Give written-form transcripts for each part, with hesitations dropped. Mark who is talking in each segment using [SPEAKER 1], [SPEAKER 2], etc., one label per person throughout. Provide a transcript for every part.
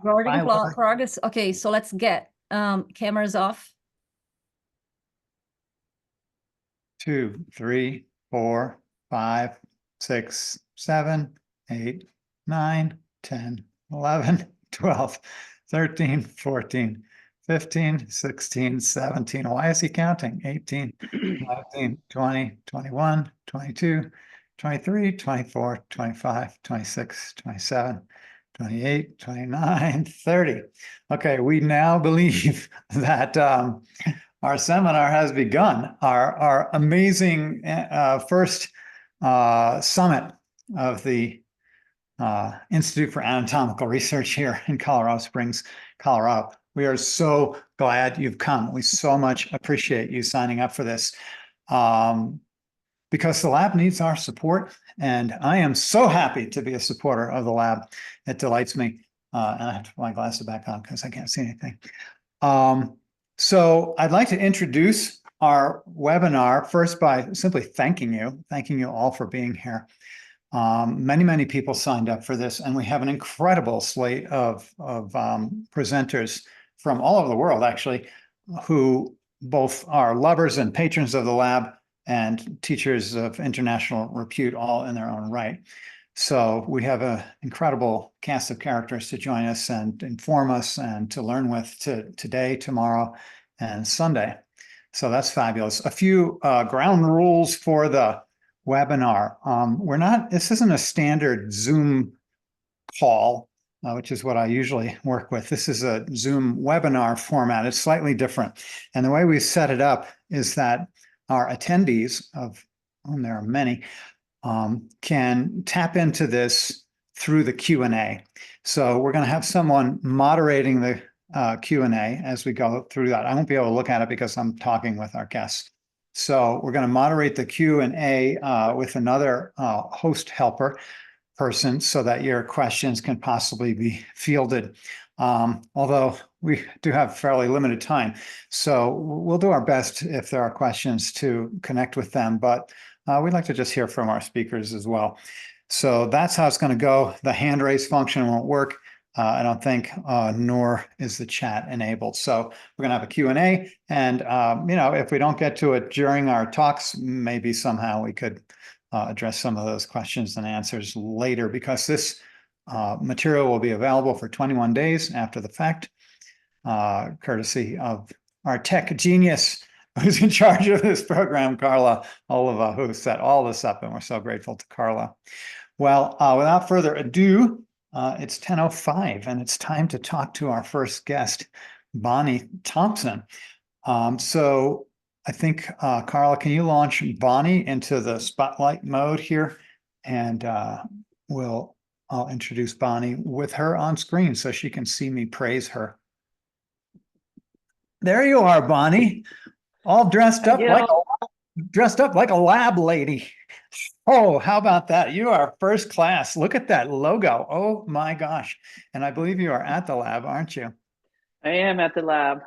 [SPEAKER 1] Recording
[SPEAKER 2] Lauri.
[SPEAKER 1] progress. Okay, so let's get cameras off.
[SPEAKER 2] 2, 3, 4, 5, 6, 7, 8, 9, 10, 11, 12, 13, 14, 15, 16, 17. Why is he counting? 18, 19, 20, 21, 22, 23, 24, 25, 26, 27, 28, 29, 30. Okay, we now believe that our seminar has begun. Our amazing first summit of the Institute for Anatomical Research here in Colorado Springs, Colorado. We are so glad you've come. We so much appreciate you signing up for this because the lab needs our support. And I am so happy to be a supporter of the lab. It delights me. And I have to put my glasses back on because I can't see anything. So I'd like to introduce our webinar first by simply thanking you all for being here. Many people signed up for this, and we have an incredible slate of presenters from all over the world, actually, who both are lovers and patrons of the lab and teachers of international repute, all in their own right. So we have an incredible cast of characters to join us and inform us and to learn with today, tomorrow, and Sunday. So that's fabulous. A few ground rules for the webinar. This isn't a standard Zoom call, which is what I usually work with. This is a Zoom webinar format. It's slightly different. And the way we set it up is that our attendees, of whom there are many, can tap into this through the Q&A. So we're going to have someone moderating the Q&A as we go through that. I won't be able to look at it because I'm talking with our guests. So we're going to moderate the Q&A with another host helper person so that your questions can possibly be fielded. Although we do have fairly limited time. So we'll do our best if there are questions to connect with them, but we'd like to just hear from our speakers as well. So that's how it's going to go. The hand raise function won't work, I don't think, nor is the chat enabled. So we're going to have a Q&A, and if we don't get to it during our talks, maybe somehow we could address some of those questions and answers later, because this material will be available for 21 days after the fact, courtesy of our tech genius who's in charge of this program, Carla Oliva, who set all this up, and we're so grateful to Carla. Well, without further ado, it's 10:05, and it's time to talk to our first guest, Bonnie Thompson. So I think, Carla, can you launch Bonnie into the spotlight mode here? And I'll introduce Bonnie with her on screen so she can see me praise her. There you are, Bonnie, all dressed up like a lab lady. Oh, how about that? You are first class. Look at that logo. Oh my gosh. And I believe you are at the lab, aren't you?
[SPEAKER 3] I am at the lab.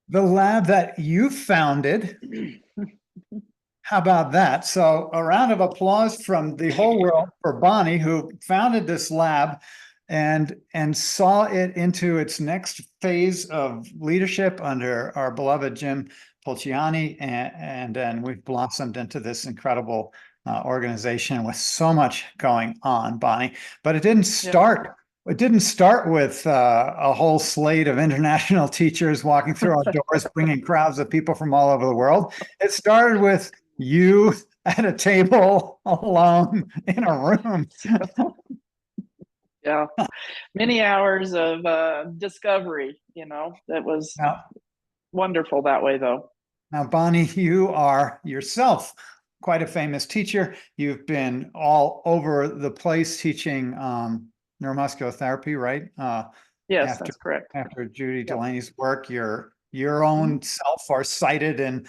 [SPEAKER 2] The lab that you founded. How about that? So a round of applause from the whole world for Bonnie, who founded this lab and saw it into its next phase of leadership under our beloved Jim Pulciani, and then we've blossomed into this incredible organization with so much going on, Bonnie. But it didn't start. Yeah. It didn't start with a whole slate of international teachers walking through our doors, bringing crowds of people from all over the world. It started with you at a table alone in a room.
[SPEAKER 3] Yeah, many hours of discovery, that was wonderful that way, though.
[SPEAKER 2] Now, Bonnie, you are yourself quite a famous teacher. You've been all over the place teaching neuromuscular therapy, right?
[SPEAKER 3] Yes, that's correct.
[SPEAKER 2] After Judy Delaney's work, your own self are cited in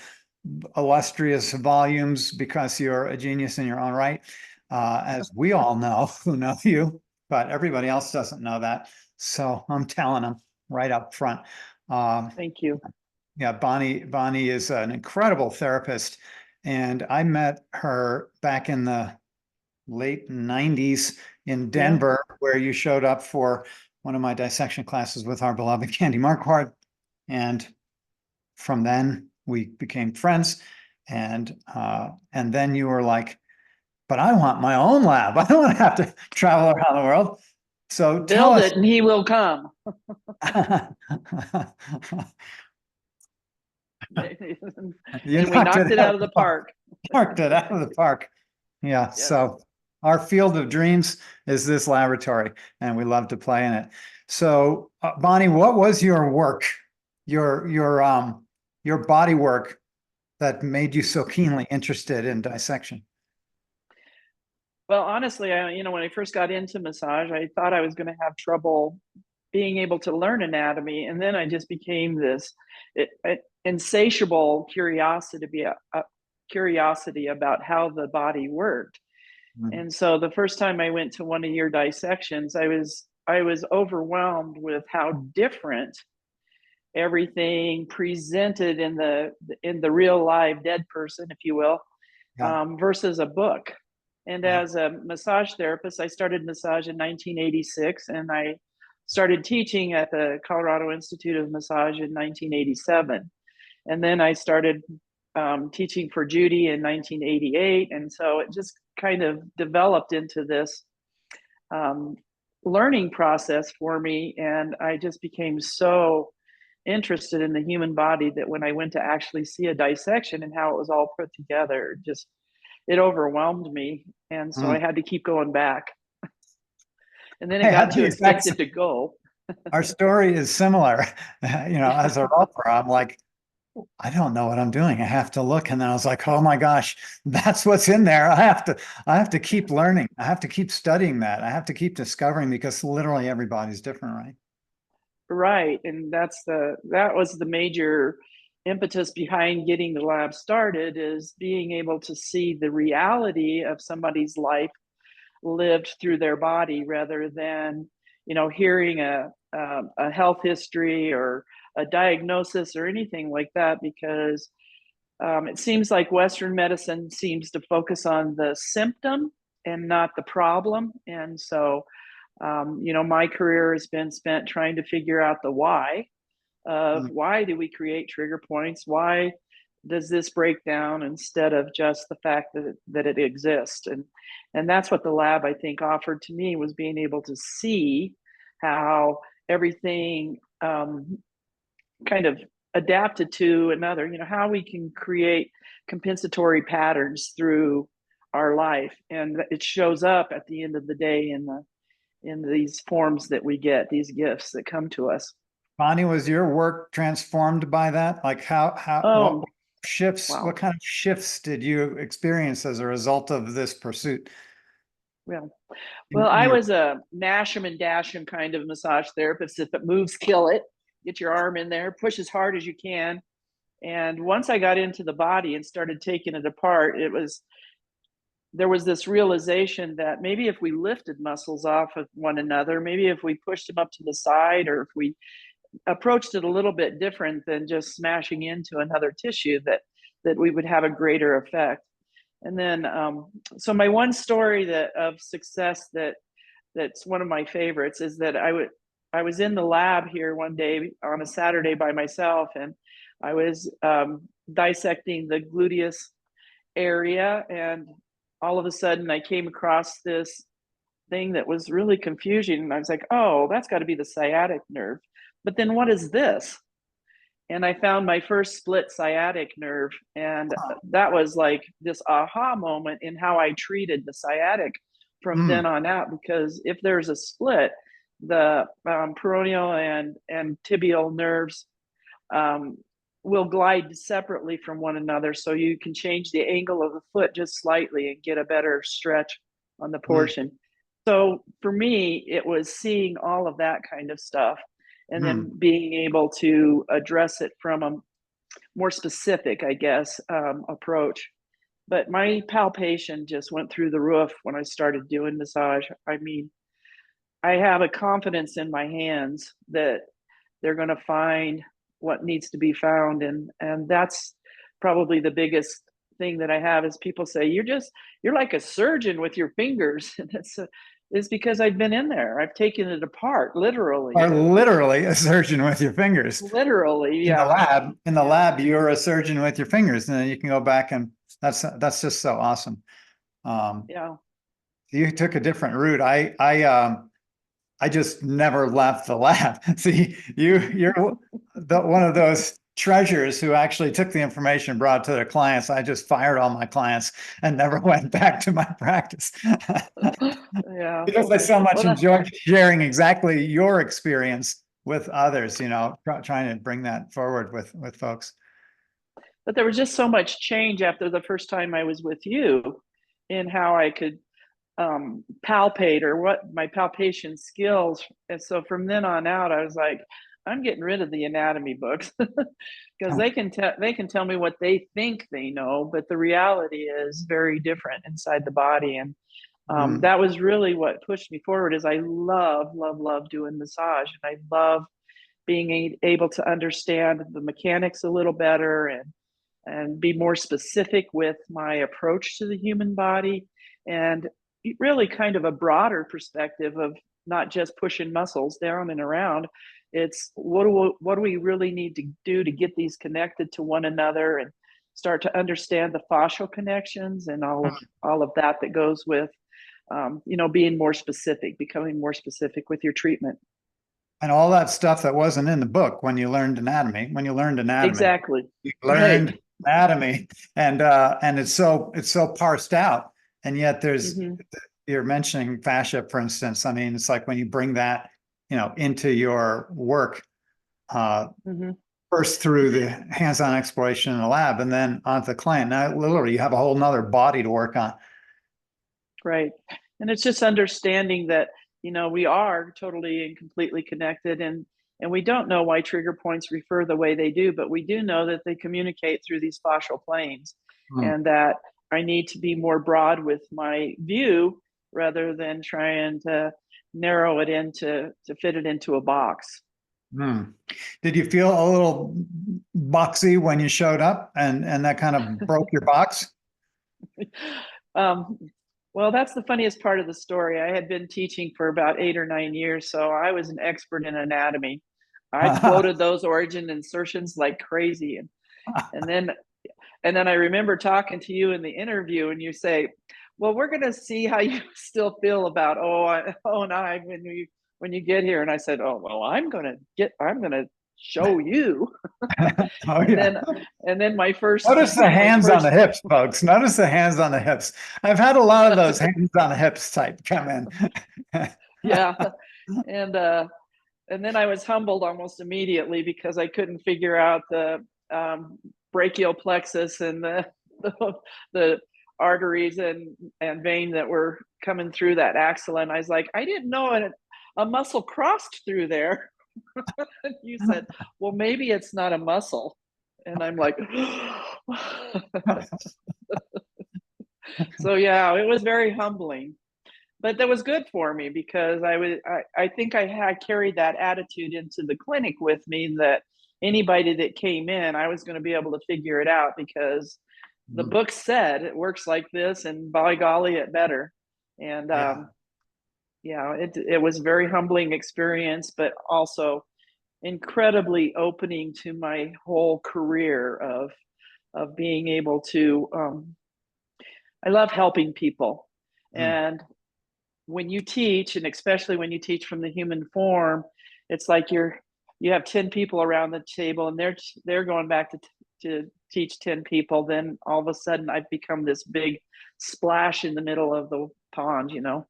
[SPEAKER 2] illustrious volumes because you're a genius in your own right, as we all know who know you, but everybody else doesn't know that. So I'm telling them right up front.
[SPEAKER 3] Thank you.
[SPEAKER 2] Yeah, Bonnie is an incredible therapist, and I met her back in the late 90s in Denver, where you showed up for one of my dissection classes with our beloved Candy Marquardt. And from then we became friends. And then you were like, but I want my own lab. I don't want to have to travel around the world. So tell
[SPEAKER 3] Build
[SPEAKER 2] us.
[SPEAKER 3] it and he will come. And we knocked it out of the park.
[SPEAKER 2] Knocked it out of the park. Yeah.
[SPEAKER 3] Yes.
[SPEAKER 2] So our field of dreams is this laboratory, and we love to play in it. So, Bonnie, what was your work, your body work that made you so keenly interested in dissection?
[SPEAKER 3] Well, honestly, when I first got into massage, I thought I was going to have trouble being able to learn anatomy, and then I just became this insatiable curiosity about how the body worked.
[SPEAKER 2] Mm-hmm.
[SPEAKER 3] And so the first time I went to one of your dissections, I was overwhelmed with how different everything presented in the real live dead person, if you will, versus a book. And as a massage therapist, I started massage in 1986, and I started teaching at the Colorado Institute of Massage in 1987. And then I started teaching for Judy in 1988. And so it just kind of developed into this learning process for me. And I just became so interested in the human body that when I went to actually see a dissection and how it was all put together, it overwhelmed me. And so I had to keep going back. And then it got too expensive to go.
[SPEAKER 2] Our story is similar. As a roper, I'm like, I don't know what I'm doing. I have to look. And then I was like, oh my gosh, that's what's in there. I have to keep learning. I have to keep studying that. I have to keep discovering, because literally everybody's different, right?
[SPEAKER 3] Right. And that was the major impetus behind getting the lab started, is being able to see the reality of somebody's life lived through their body, rather than, hearing a health history or a diagnosis or anything like that, because it seems like Western medicine seems to focus on the symptom and not the problem. And so, my career has been spent trying to figure out the why of why do we create trigger points? Why does this break down, instead of just the fact that it exists? And that's what the lab, I think, offered to me, was being able to see how everything kind of adapted to another, how we can create compensatory patterns through our life. And it shows up at the end of the day in these forms that we get, these gifts that come to us.
[SPEAKER 2] Bonnie, was your work transformed by that? Like what shifts,
[SPEAKER 3] wow.
[SPEAKER 2] What kind of shifts did you experience as a result of this pursuit?
[SPEAKER 3] Well, I was a mash 'em and dash 'em kind of massage therapist. If it moves, kill it. Get your arm in there, push as hard as you can. And once I got into the body and started taking it apart, there was this realization that maybe if we lifted muscles off of one another, maybe if we pushed them up to the side, or if we approached it a little bit different than just smashing into another tissue, that we would have a greater effect. And then, so my one story of success that's one of my favorites is that I was in the lab here one day on a Saturday by myself, and I was dissecting the gluteus area, and all of a sudden I came across this thing that was really confusing, and I was like, oh, that's got to be the sciatic nerve. But then what is this? And I found my first split sciatic nerve, and that was like this aha moment in how I treated the sciatic from then on out. Because if there's a split, the peroneal and tibial nerves will glide separately from one another, so you can change the angle of the foot just slightly and get a better stretch on the portion. So for me, it was seeing all of that kind of stuff, and then being able to address it from a more specific, I guess, approach. But my palpation just went through the roof when I started doing massage. I mean, I have a confidence in my hands that they're going to find what needs to be found. And that's probably the biggest thing that I have, is people say, you're like a surgeon with your fingers. And is because I've been in there. I've taken it apart, literally.
[SPEAKER 2] Are literally a surgeon with your fingers.
[SPEAKER 3] Literally,
[SPEAKER 2] In
[SPEAKER 3] yeah.
[SPEAKER 2] the lab, you're a surgeon with your fingers, and then you can go back, and that's just so awesome.
[SPEAKER 3] Yeah.
[SPEAKER 2] You took a different route. I just never left the lab. See, you're one of those treasures who actually took the information and brought it to their clients. I just fired all my clients and never went back to my practice.
[SPEAKER 3] Yeah.
[SPEAKER 2] Because I so much
[SPEAKER 3] Well,
[SPEAKER 2] enjoyed sharing exactly your experience with others, you know, trying to bring that forward with folks.
[SPEAKER 3] but there was just so much change after the first time I was with you in how I could palpate, or what my palpation skills. And so from then on out, I was like, I'm getting rid of the anatomy books because they can tell me what they think they know, but the reality is very different inside the body. And that was really what pushed me forward. Is I love doing massage, and I love being able to understand the mechanics a little better, and be more specific with my approach to the human body, and really kind of a broader perspective of not just pushing muscles down and around. It's what do we really need to do to get these connected to one another, and start to understand the fascial connections and all of that goes with being more specific, becoming more specific with your treatment.
[SPEAKER 2] And all that stuff that wasn't in the book when you learned anatomy.
[SPEAKER 3] Exactly.
[SPEAKER 2] You learned
[SPEAKER 3] Right.
[SPEAKER 2] anatomy, and it's so parsed out. And yet there's you're mentioning fascia, for instance. I mean, it's like when you bring that, into your work, first through the hands-on exploration in the lab, and then onto the client. Now, literally, you have a whole nother body to work on.
[SPEAKER 3] Right. And it's just understanding that, we are totally and completely connected, and we don't know why trigger points refer the way they do, but we do know that they communicate through these fascial planes, and that I need to be more broad with my view rather than trying to narrow it to fit it into a box.
[SPEAKER 2] Did you feel a little boxy when you showed up, and that kind of broke your box?
[SPEAKER 3] Well, that's the funniest part of the story. I had been teaching for about 8 or 9 years, so I was an expert in anatomy. I quoted those origin insertions like crazy, and then I remember talking to you in the interview, and you say, "Well, we're going to see how you still feel about O and I when you get here." And I said, "Oh, well, I'm going to show you."
[SPEAKER 2] Oh, yeah.
[SPEAKER 3] And then my first.
[SPEAKER 2] Notice the hands on the hips, folks. Notice the hands on the hips. I've had a lot of those hands on the hips type come in.
[SPEAKER 3] Yeah, and then I was humbled almost immediately because I couldn't figure out the brachial plexus and the arteries and vein that were coming through that axilla. And I was like, I didn't know a muscle crossed through there. You said, well, maybe it's not a muscle. And I'm like, so yeah, it was very humbling, but that was good for me because I think I had carried that attitude into the clinic with me, that anybody that came in, I was going to be able to figure it out because the book said it works like this, and by golly, it better. And it was a very humbling experience, but also incredibly opening to my whole career of being able to I love helping people. And when you teach, and especially when you teach from the human form, it's like you have 10 people around the table, and they're going back to teach 10 people. Then all of a sudden I've become this big splash in the middle of the pond.
[SPEAKER 2] Yeah,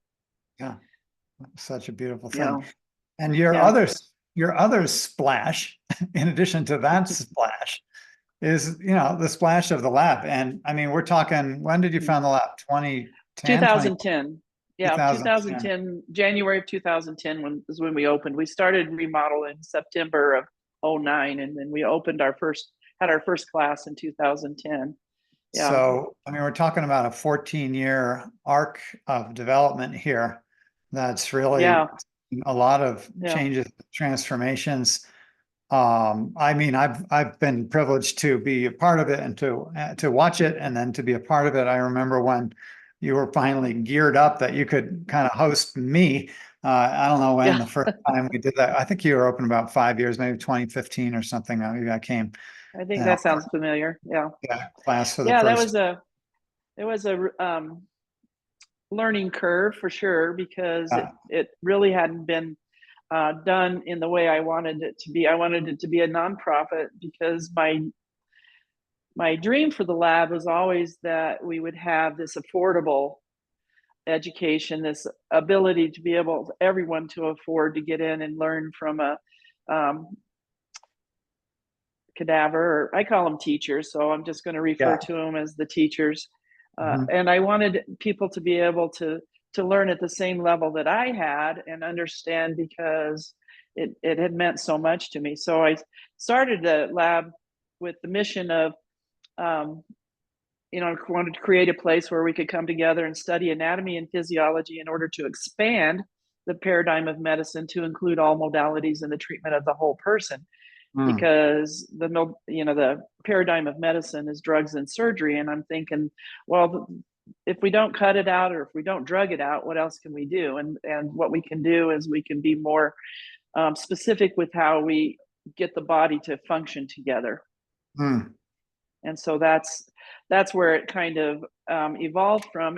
[SPEAKER 2] such a beautiful thing.
[SPEAKER 3] Yeah.
[SPEAKER 2] And your other splash, in addition to that splash, is the splash of the lab. And I mean, we're talking, when did you found the lab?
[SPEAKER 3] 2010. Yeah,
[SPEAKER 2] 2010.
[SPEAKER 3] 2010, January of 2010 was when we opened. We started remodel in September of 2009, and then we had our first class in 2010. Yeah.
[SPEAKER 2] So, I mean, we're talking about a 14-year arc of development here. That's really a lot of changes, transformations. I mean, I've been privileged to be a part of it and to watch it, and then to be a part of it. I remember when you were finally geared up that you could kind of host me. I don't know when
[SPEAKER 3] Yeah.
[SPEAKER 2] the first time we did that. I think you were open about 5 years, maybe 2015 or something. Maybe I came,
[SPEAKER 3] I think that sounds familiar. Yeah.
[SPEAKER 2] class for the
[SPEAKER 3] Yeah,
[SPEAKER 2] first.
[SPEAKER 3] it was a learning curve for sure, because it really hadn't been done in the way I wanted it to be. I wanted it to be a nonprofit because my dream for the lab was always that we would have this affordable education, this ability to be able everyone to afford to get in and learn from a cadaver, or I call them teachers, so I'm just going to refer to them as the teachers. And I wanted people to be able to learn at the same level that I had and understand, because it had meant so much to me. So I started the lab with the mission of wanted to create a place where we could come together and study anatomy and physiology in order to expand the paradigm of medicine to include all modalities in the treatment of the whole person. Because the paradigm of medicine is drugs and surgery. And I'm thinking, well, if we don't cut it out, or if we don't drug it out, what else can we do? And what we can do is we can be more specific with how we get the body to function together. And so that's where it kind of evolved from.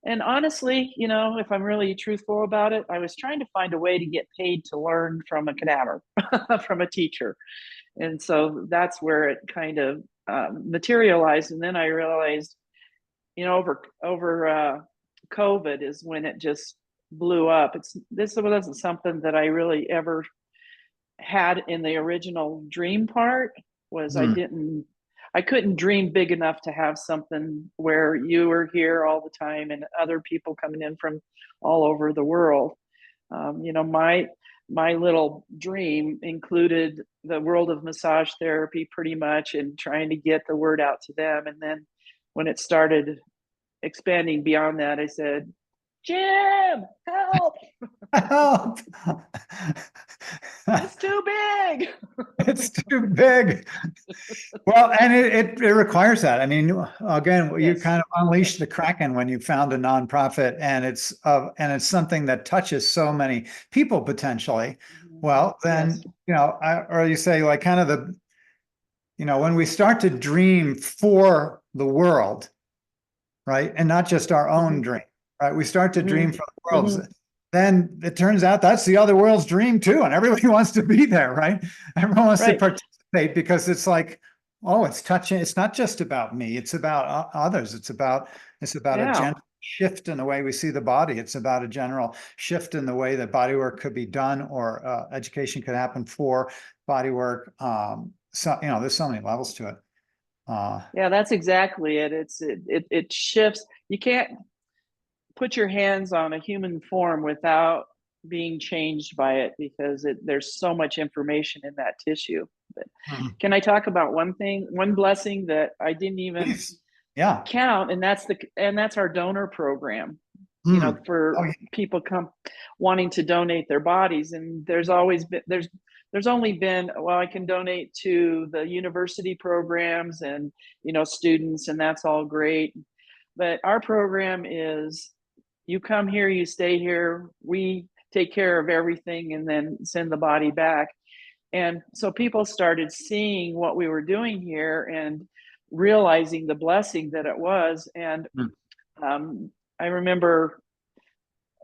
[SPEAKER 3] And honestly, if I'm really truthful about it, I was trying to find a way to get paid to learn from a cadaver, from a teacher. And so that's where it kind of materialized. And then I realized, over COVID is when it just blew up. This wasn't something that I really ever had in the original dream part. Was I couldn't dream big enough to have something where you were here all the time and other people coming in from all over the world. My little dream included the world of massage therapy pretty much, and trying to get the word out to them. And then when it started expanding beyond that, I said, Jim, help!
[SPEAKER 2] Help!
[SPEAKER 3] It's too big.
[SPEAKER 2] It's too big. Well, and it requires that. I mean, again, you kind of unleashed the Kraken when you found a nonprofit, and it's something that touches so many people potentially. Well, then, or you say like kind of when we start to dream for the world, right? And not just our own dream, right? We start to dream for the world. Then it turns out that's the other world's dream too. And everybody wants to be there, right? Everyone wants to participate, because it's like, oh, it's touching. It's not just about me. It's about others. It's about a general shift in the way we see the body. It's about a general shift in the way that body work could be done, or education could happen for body work. So, there's so many levels to it.
[SPEAKER 3] Yeah, that's exactly it. It shifts. You can't put your hands on a human form without being changed by it, because there's so much information in that tissue. But can I talk about one blessing that I didn't even count, and that's our donor program. For people wanting to donate their bodies, and there's only been, well, I can donate to the university programs and students, and that's all great. But our program is, you come here, you stay here, we take care of everything, and then send the body back. And so people started seeing what we were doing here and realizing the blessing that it was. And I remember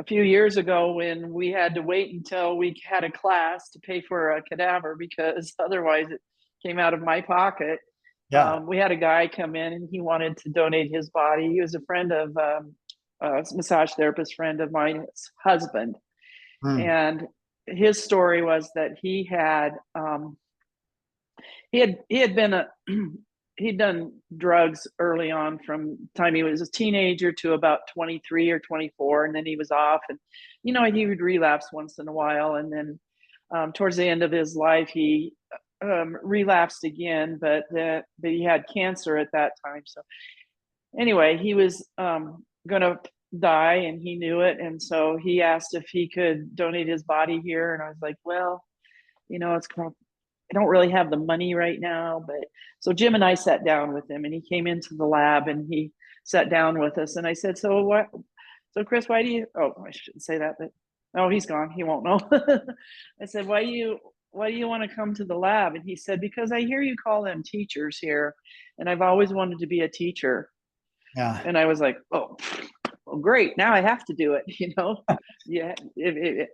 [SPEAKER 3] a few years ago when we had to wait until we had a class to pay for a cadaver, because otherwise it came out of my pocket. We had a guy come in and he wanted to donate his body. He was a friend of a massage therapist friend of mine's husband. And his story was that he had been he'd done drugs early on, from the time he was a teenager to about 23 or 24, and then he was off, and he would relapse once in a while, and then towards the end of his life he relapsed again, but he had cancer at that time. So anyway, he was gonna die, and he knew it, and so he asked if he could donate his body here. And I was like, well, it's kind of, I don't really have the money right now. But so Jim and I sat down with him, and he came into the lab, and he sat down with us, and I said, "So what? So Chris, why do you?" Oh, I shouldn't say that, but oh, he's gone. He won't know. I said, "Why do you want to come to the lab?" And he said, "Because I hear you call them teachers here, and I've always wanted to be a teacher."
[SPEAKER 2] Yeah.
[SPEAKER 3] And I was like, "Oh, well, great! Now I have to do it." Yeah.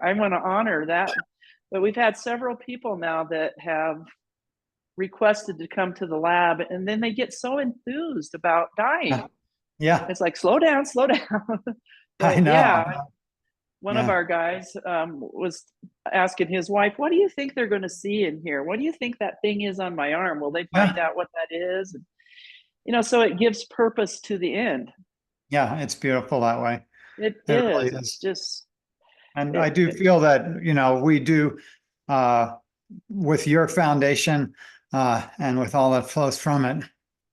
[SPEAKER 3] I want to honor that. But we've had several people now that have requested to come to the lab, and then they get so enthused about dying.
[SPEAKER 2] Yeah.
[SPEAKER 3] It's like, slow down, slow down.
[SPEAKER 2] I
[SPEAKER 3] But
[SPEAKER 2] know.
[SPEAKER 3] yeah, one of
[SPEAKER 2] Yeah.
[SPEAKER 3] our guys was asking his wife, "What do you think they're going to see in here? What do you think that thing is on my arm? Will they find
[SPEAKER 2] Yeah.
[SPEAKER 3] out what that is?" And, so it gives purpose to the end.
[SPEAKER 2] Yeah. It's beautiful that way.
[SPEAKER 3] It
[SPEAKER 2] It really
[SPEAKER 3] is.
[SPEAKER 2] is.
[SPEAKER 3] It's just,
[SPEAKER 2] And I do feel that, we do, with your foundation, and with all that flows from it,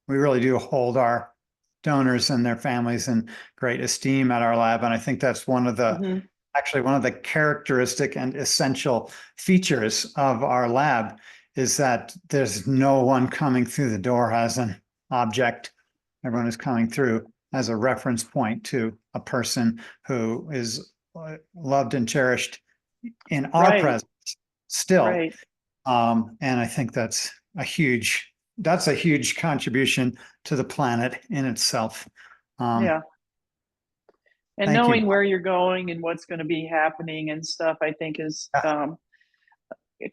[SPEAKER 2] we really do hold our donors and their families in great esteem at our lab. And I think that's
[SPEAKER 3] Mhm.
[SPEAKER 2] actually one of the characteristic and essential features of our lab is that there's no one coming through the door as an object. Everyone is coming through as a reference point to a person who is loved and cherished in our
[SPEAKER 3] Right.
[SPEAKER 2] presence still.
[SPEAKER 3] Right.
[SPEAKER 2] And I think that's a huge contribution to the planet in itself.
[SPEAKER 3] Yeah. And
[SPEAKER 2] Thank you.
[SPEAKER 3] knowing where you're going and what's going to be happening and stuff, I think is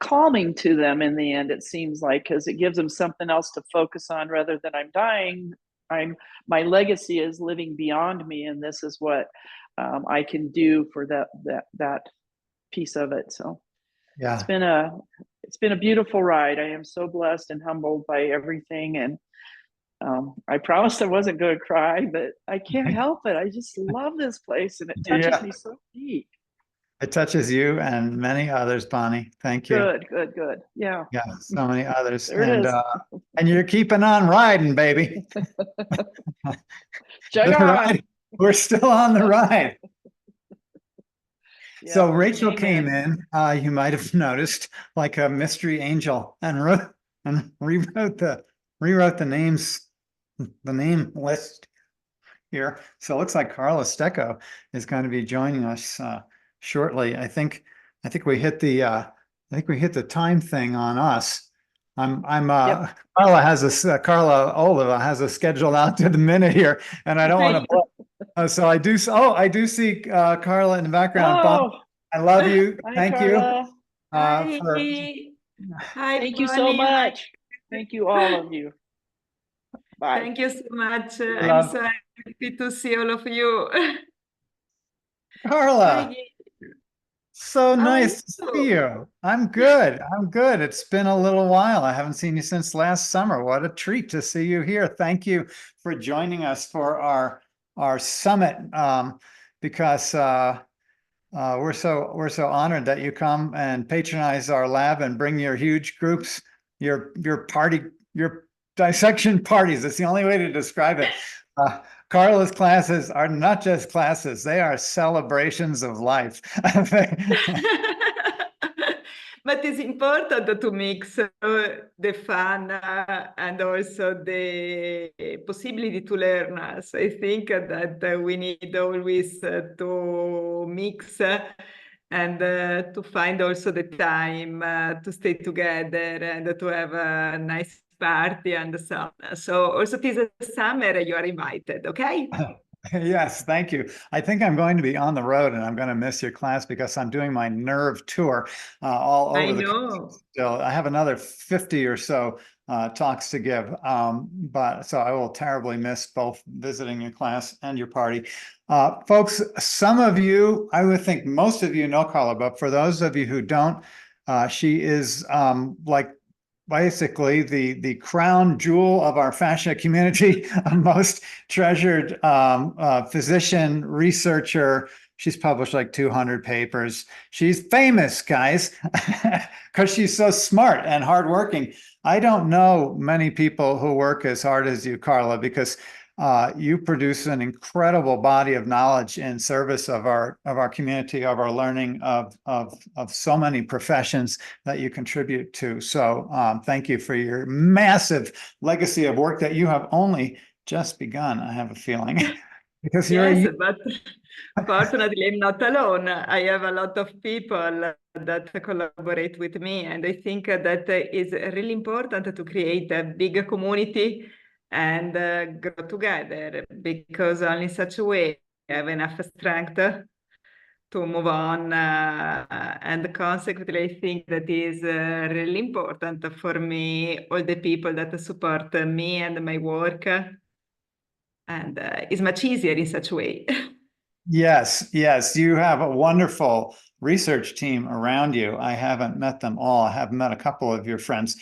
[SPEAKER 3] calming to them in the end, it seems like, because it gives them something else to focus on rather than I'm dying. My legacy is living beyond me, and this is what I can do for that piece of it. So
[SPEAKER 2] Yeah.
[SPEAKER 3] it's been a beautiful ride. I am so blessed and humbled by everything, and I promised I wasn't going to cry, but I can't help it. I just love this place, and it touches me so deep.
[SPEAKER 2] It touches you and many others, Bonnie. Thank you.
[SPEAKER 3] Good. Yeah.
[SPEAKER 2] Yeah, so many others.
[SPEAKER 3] There it is.
[SPEAKER 2] And you're keeping on riding, baby.
[SPEAKER 3] Jug on.
[SPEAKER 2] We're still on the ride.
[SPEAKER 3] Yeah.
[SPEAKER 2] So Rachel
[SPEAKER 3] Amen.
[SPEAKER 2] came in, you might have noticed, like a mystery angel, and rewrote the names, the name list here. So it looks like Carla Stecco is going to be joining us shortly. I think we hit the time thing on us.
[SPEAKER 3] Yep.
[SPEAKER 2] Carla Oliva has a schedule out to the minute here, and I don't want to. So I do see Carla in the background.
[SPEAKER 3] Oh,
[SPEAKER 2] I love you.
[SPEAKER 3] hi,
[SPEAKER 2] Thank
[SPEAKER 3] Carla.
[SPEAKER 2] you.
[SPEAKER 4] Hi. Hi,
[SPEAKER 3] Thank you so
[SPEAKER 4] Bonnie.
[SPEAKER 3] much. Thank you, all of you. Bye.
[SPEAKER 4] Thank you so much.
[SPEAKER 2] Love.
[SPEAKER 4] I'm so happy to see all of you.
[SPEAKER 2] Carla,
[SPEAKER 4] Hi.
[SPEAKER 2] so
[SPEAKER 4] How are
[SPEAKER 2] nice to
[SPEAKER 4] you?
[SPEAKER 2] see you. I'm good. It's been a little while. I haven't seen you since last summer. What a treat to see you here. Thank you for joining us for our summit, because we're so honored that you come and patronize our lab and bring your huge groups, your dissection parties. It's the only way to describe it. Carla's classes are not just classes, they are celebrations of life.
[SPEAKER 4] But it's important to mix the fun and also the possibility to learn. So I think that we need always to mix and to find also the time to stay together and to have a nice party and so on. So also this summer you are invited, okay?
[SPEAKER 2] Yes, thank you. I think I'm going to be on the road and I'm going to miss your class because I'm doing my nerve tour all over the country. So I have another 50 or so talks to give. But so I will terribly miss both visiting your class and your party. Folks, some of you, I would think most of you know Carla, but for those of you who don't, she is like basically the crown jewel of our fascia community, a most treasured physician, researcher. She's published like 200 papers. She's famous, guys, because she's so smart and hardworking. I don't know many people who work as hard as you, Carla, because you produce an incredible body of knowledge in service of our community, of our learning, of so many professions that you contribute to. So thank you for your massive legacy of work that you have only just begun, I have a feeling. Because you're
[SPEAKER 4] Yes, but fortunately, I'm not alone. I have a lot of people that collaborate with me, and I think that is really important to create a big community and grow together, because only in such a way I have enough strength to move on. And consequently, I think that is really important for me, all the people that support me and my work, and it's much easier in such a way.
[SPEAKER 2] Yes, yes, you have a wonderful research team around you. I haven't met them all. I have met a couple of your friends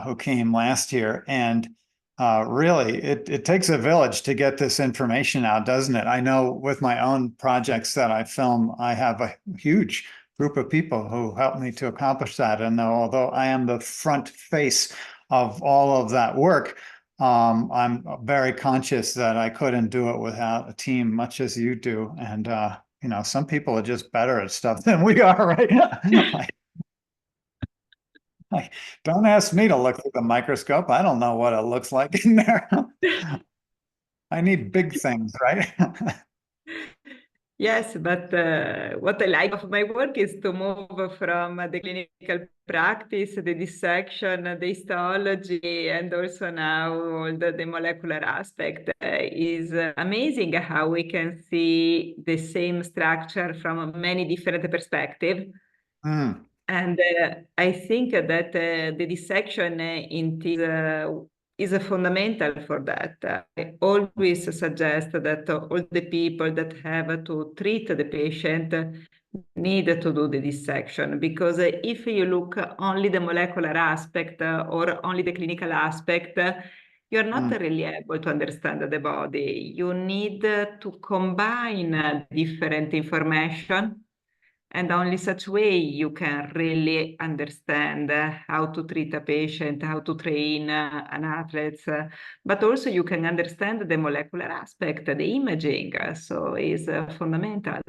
[SPEAKER 2] who came last year, and really, it takes a village to get this information out, doesn't it? I know with my own projects that I film, I have a huge group of people who help me to accomplish that. And although I am the front face of all of that work, I'm very conscious that I couldn't do it without a team, much as you do. And, you know, some people are just better at stuff than we are, right? Don't ask me to look through the microscope. I don't know what it looks like in there. I need big things, right?
[SPEAKER 4] Yes, but what I like of my work is to move from the clinical practice, the dissection, the histology, and also now all the molecular aspect. Is amazing how we can see the same structure from many different perspectives.
[SPEAKER 2] Mm,
[SPEAKER 4] And I think that the dissection is fundamental for that. I always suggest that all the people that have to treat the patient need to do the dissection, because if you look only the molecular aspect or only the clinical aspect, you're not really able to understand the body. You need to combine different information, and only such way you can really understand how to treat a patient, how to train an athlete, but also you can understand the molecular aspect, the imaging. So it's fundamental.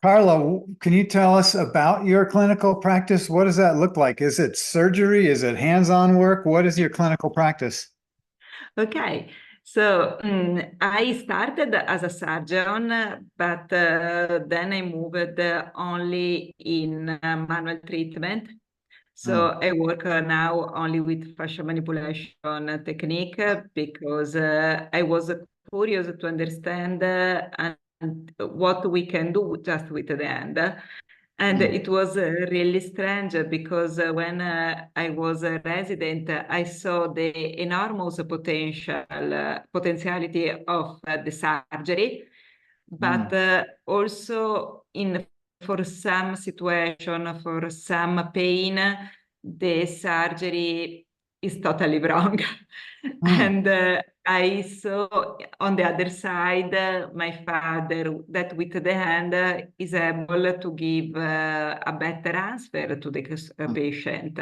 [SPEAKER 2] Carla, can you tell us about your clinical practice? What does that look like? Is it surgery? Is it hands-on work? What is your clinical practice?
[SPEAKER 4] Okay, so I started as a surgeon, but then I moved only in manual treatment. So I work now only with fascia manipulation technique, because I was curious to understand and what we can do just with the hand. And it was really strange, because when I was a resident, I saw the enormous potentiality of the surgery, but also for some situation, for some pain, the surgery is totally wrong. And I saw on the other side my father that with the hand is able to give a better answer to the patient.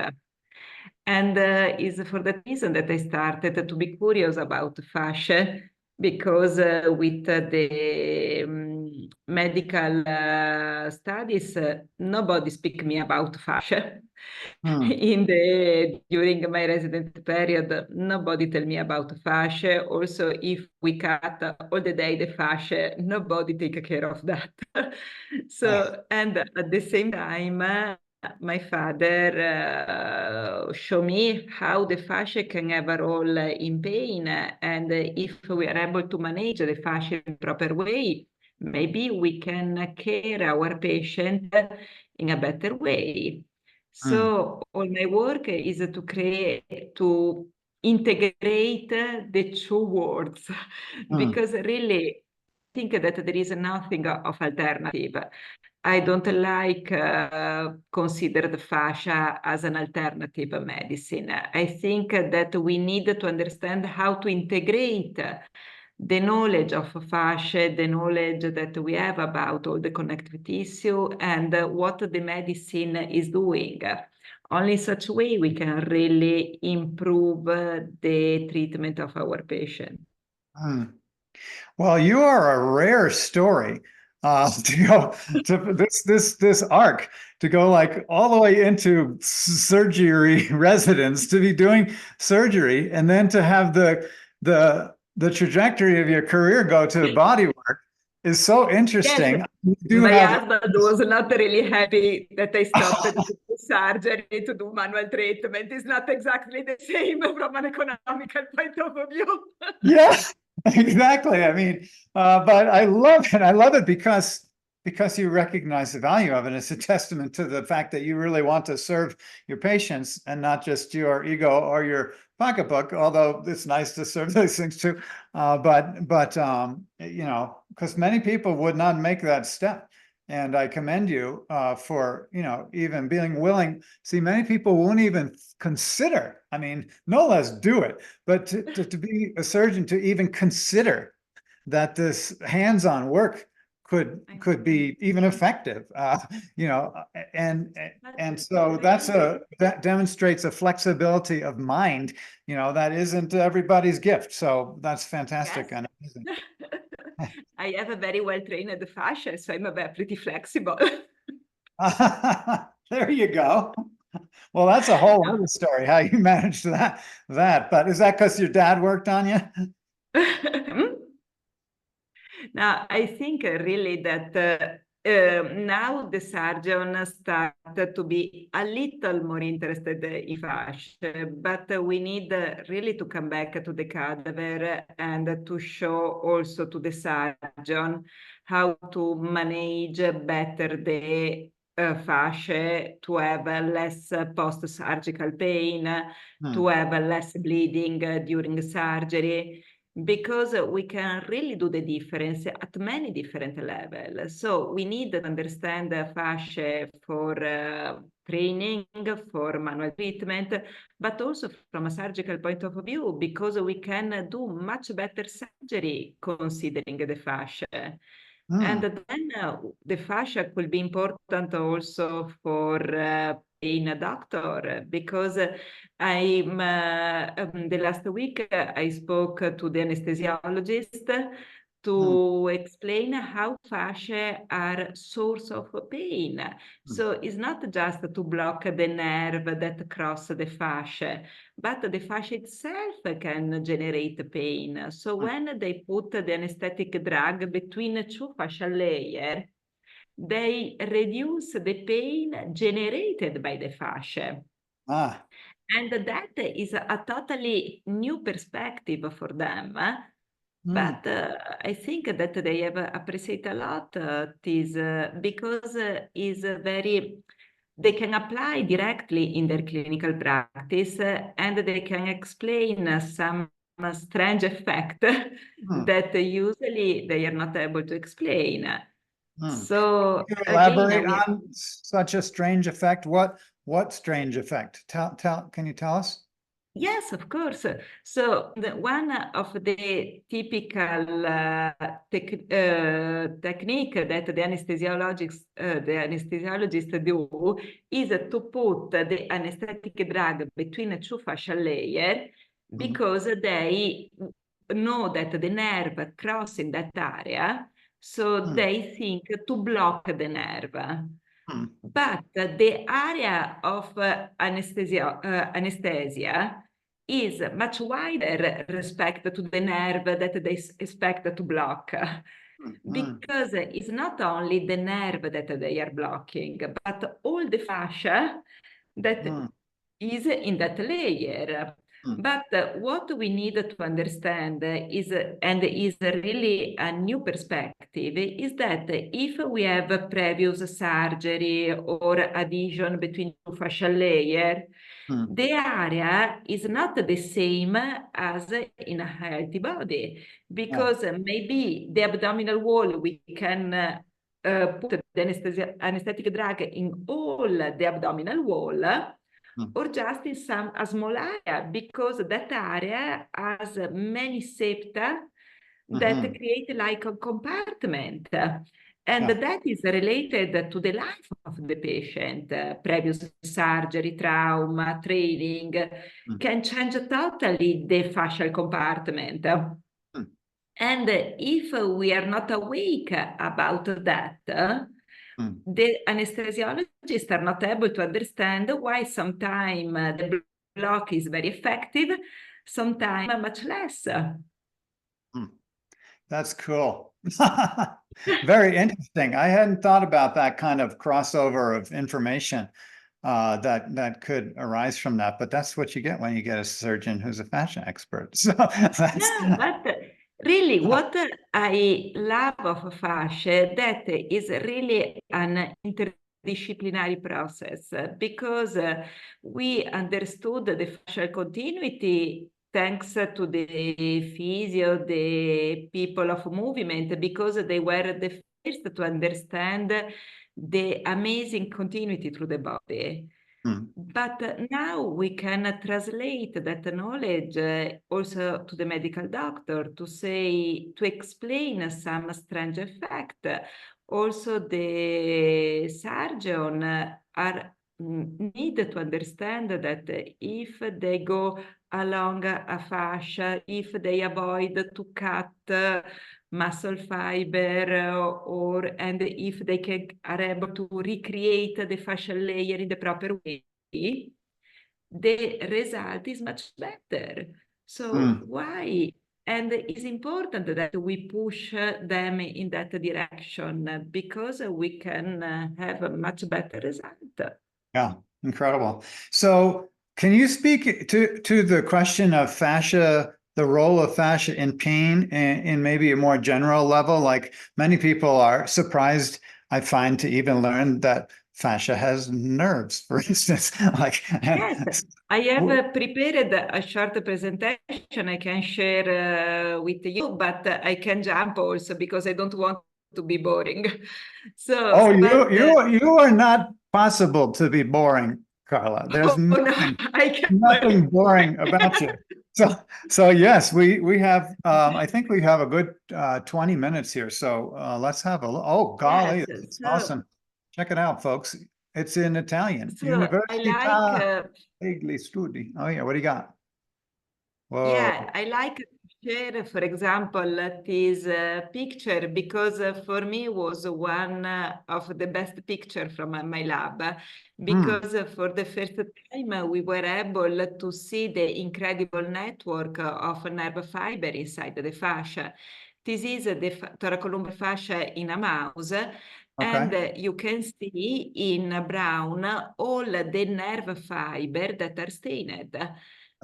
[SPEAKER 4] And is for that reason that I started to be curious about fascia, because with the medical studies, nobody speak me about fascia. During my resident period, nobody tell me about fascia. Also, if we cut all the day the fascia, nobody take care of that. So, and at the same time, my father showed me how the fascia can have a role in pain, and if we are able to manage the fascia in a proper way, maybe we can care our patient in a better way. So all my work is to integrate the two words, because really I think that there is nothing of alternative. I don't like consider the fascia as an alternative medicine. I think that we need to understand how to integrate the knowledge of fascia, the knowledge that we have about all the connective tissue, and what the medicine is doing. Only in such a way we can really improve the treatment of our patient.
[SPEAKER 2] Well, you are a rare story to go to this arc, to go like all the way into surgery residence, to be doing surgery, and then to have the the trajectory of your career go to body work is so interesting.
[SPEAKER 4] Yes,
[SPEAKER 2] You do
[SPEAKER 4] my
[SPEAKER 2] have
[SPEAKER 4] husband was not really happy that I stopped to do surgery to do manual treatment. It's not exactly the same from an economical point of view.
[SPEAKER 2] yeah, exactly. I mean, but I love it. I love it because you recognize the value of it. It's a testament to the fact that you really want to serve your patients and not just your ego or your pocketbook, although it's nice to serve those things too. But you know, because many people would not make that step. And I commend you for, you know, even being willing. See, many people won't even consider, I mean, no less do it, but to be a surgeon, to even consider that this hands-on work could be even effective, you know, and so that demonstrates a flexibility of mind, you know, that isn't everybody's gift. So that's fantastic.
[SPEAKER 4] Yes.
[SPEAKER 2] And amazing.
[SPEAKER 4] I have a very well-trained fascia, so I'm pretty flexible.
[SPEAKER 2] There you go. Well, that's a whole other story, how you managed that. But is that because your dad worked on you?
[SPEAKER 4] Now, I think really that now the surgeon started to be a little more interested in fascia, but we need really to come back to the cadaver and to show also to the surgeon how to manage better the fascia, to have less post-surgical pain, to have less bleeding during surgery, because we can really do the difference at many different levels. So we need to understand the fascia for training, for manual treatment, but also from a surgical point of view, because we can do much better surgery considering the fascia. And then the fascia could be important also for being a doctor, because the last week I spoke to the anesthesiologist to explain how fascia are source of pain. So it's not just to block the nerve that cross the fascia, but the fascia itself can generate pain. So when they put the anesthetic drug between two fascial layers, they reduce the pain generated by the fascia. And that is a totally new perspective for them. But I think that they have appreciated a lot this because is very, they can apply directly in their clinical practice and they can explain some strange effect that usually they are not able to explain. So
[SPEAKER 2] can you elaborate on such a strange effect? What strange effect? Can you tell us?
[SPEAKER 4] Yes, of course. So one of the typical technique that the anesthesiologist do is to put the anesthetic drug between two fascial layers, because they know that the nerve crossing that area, so they think to block the nerve. But the area of anesthesia is much wider respect to the nerve that they expect to block, because it's not only the nerve that they are blocking, but all the fascia that is in that layer. But what we need to understand is, and is really a new perspective, is that if we have a previous surgery or adhesion between two fascial layers, the area is not the same as in a healthy body, because maybe the abdominal wall, we can put the anesthetic drug in all the abdominal wall, or just in a small area, because that area has many septa that create like a compartment. And that is related to the life of the patient. Previous surgery, trauma, training can change totally the fascial compartment. And if we are not awake about that, the anesthesiologists are not able to understand why sometimes the block is very effective, sometimes much less.
[SPEAKER 2] That's cool. Very interesting. I hadn't thought about that kind of crossover of information that could arise from that, but that's what you get when you get a surgeon who's a fashion expert. So that's
[SPEAKER 4] No, but really, what I love of fascia, that is really an interdisciplinary process because we understood the fascial continuity thanks to the physio, the people of movement, because they were the first to understand the amazing continuity through the body. But now we can translate that knowledge also to the medical doctor to explain some strange effect. Also, the surgeon need to understand that if they go along a fascia, if they avoid to cut muscle fiber and if they are able to recreate the fascial layer in the proper way, the result is much better. So why? And it's important that we push them in that direction because we can have a much better result.
[SPEAKER 2] Yeah, incredible. So can you speak to the question of fascia, the role of fascia in pain in maybe a more general level? Like many people are surprised, I find, to even learn that fascia has nerves, for instance.
[SPEAKER 4] Yes, I have prepared a short presentation I can share with you, but I can jump also because I don't want to be boring. So,
[SPEAKER 2] you are not possible to be boring, Carla. There's nothing boring about you. So yes, we have I think we have a good 20 minutes here. So let's have golly,
[SPEAKER 4] yes,
[SPEAKER 2] this is awesome. Check it out, folks. It's in Italian.
[SPEAKER 4] So
[SPEAKER 2] Università degli Studi. Oh yeah, what do you got? Whoa.
[SPEAKER 4] Yeah, I like to share, for example, this picture because for me was one of the best picture from my lab because for the first time we were able to see the incredible network of nerve fiber inside the fascia. This is the thoracolumbar fascia in a mouse. And you can see in brown all the nerve fiber that are stained.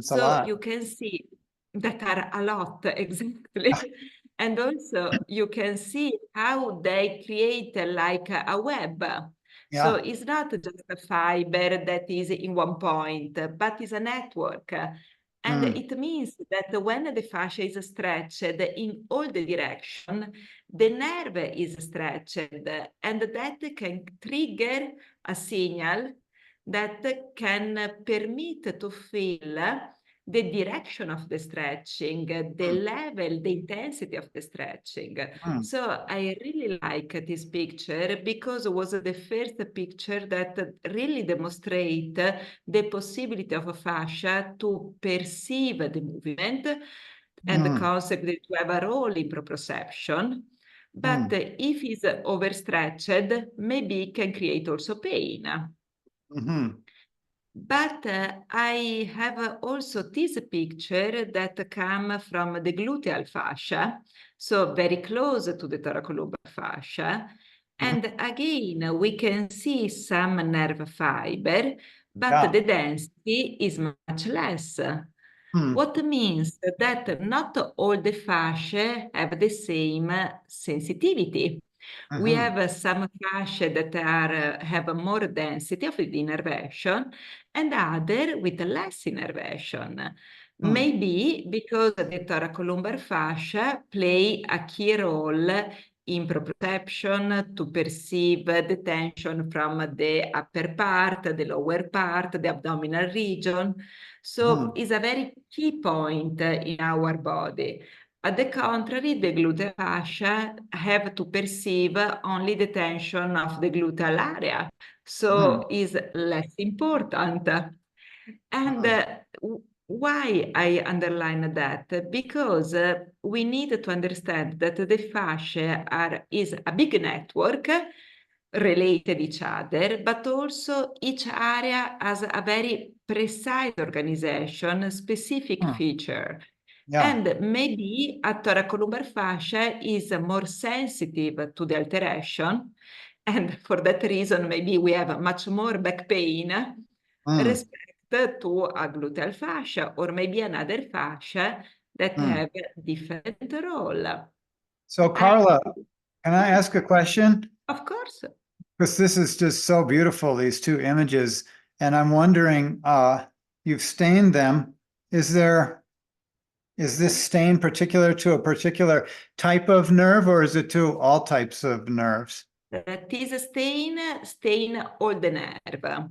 [SPEAKER 4] So you can see that are a lot, exactly. And also you can see how they create like a web. So it's not just a fiber that is in one point, but it's a network. And it means that when the fascia is stretched in all the direction, the nerve is stretched, and that can trigger a signal that can permit to feel the direction of the stretching, the level, the intensity of the stretching. So I really like this picture because it was the first picture that really demonstrate the possibility of a fascia to perceive the movement and consequently to have a role in proprioception. But if it's overstretched, maybe it can create also pain. But I have also this picture that come from the gluteal fascia, so very close to the thoracolumbar fascia. And again, we can see some nerve fiber, but the density is much less. What means that not all the fascia have the same sensitivity. We have some fascia that have more density of the innervation and other with less innervation. Maybe because the thoracolumbar fascia play a key role in proprioception to perceive the tension from the upper part, the lower part, the abdominal region. So it's a very key point in our body. At the contrary, the gluteal fascia have to perceive only the tension of the gluteal area, so is less important. And why I underline that? Because we need to understand that the fascia is a big network related each other, but also each area has a very precise organization, specific feature.
[SPEAKER 2] Yeah.
[SPEAKER 4] And maybe a thoracolumbar fascia is more sensitive to the alteration. And for that reason, maybe we have much more back pain respect to a gluteal fascia, or maybe another fascia that have different role.
[SPEAKER 2] So Carla, can I ask a question?
[SPEAKER 4] Of course.
[SPEAKER 2] Because this is just so beautiful, these two images. And I'm wondering, you've stained them. Is this stain particular to a particular type of nerve, or is it to all types of nerves?
[SPEAKER 4] This stain all the nerve.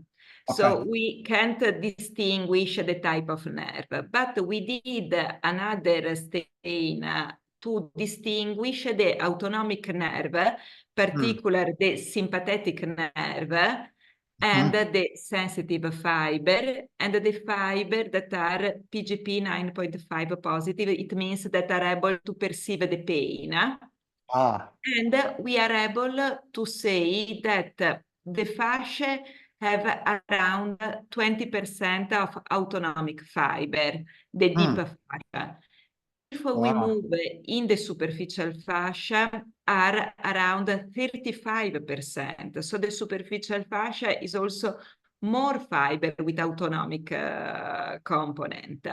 [SPEAKER 4] So we can't distinguish the type of nerve, but we did another stain to distinguish the autonomic nerve, particularly the sympathetic nerve, and the sensitive fiber, and the fiber that are PGP 9.5 positive. It means that are able to perceive the pain. And we are able to say that the fascia have around 20% of autonomic fiber, the deep fascia. If we move in the superficial fascia, are around 35%. So the superficial fascia is also more fiber with autonomic component.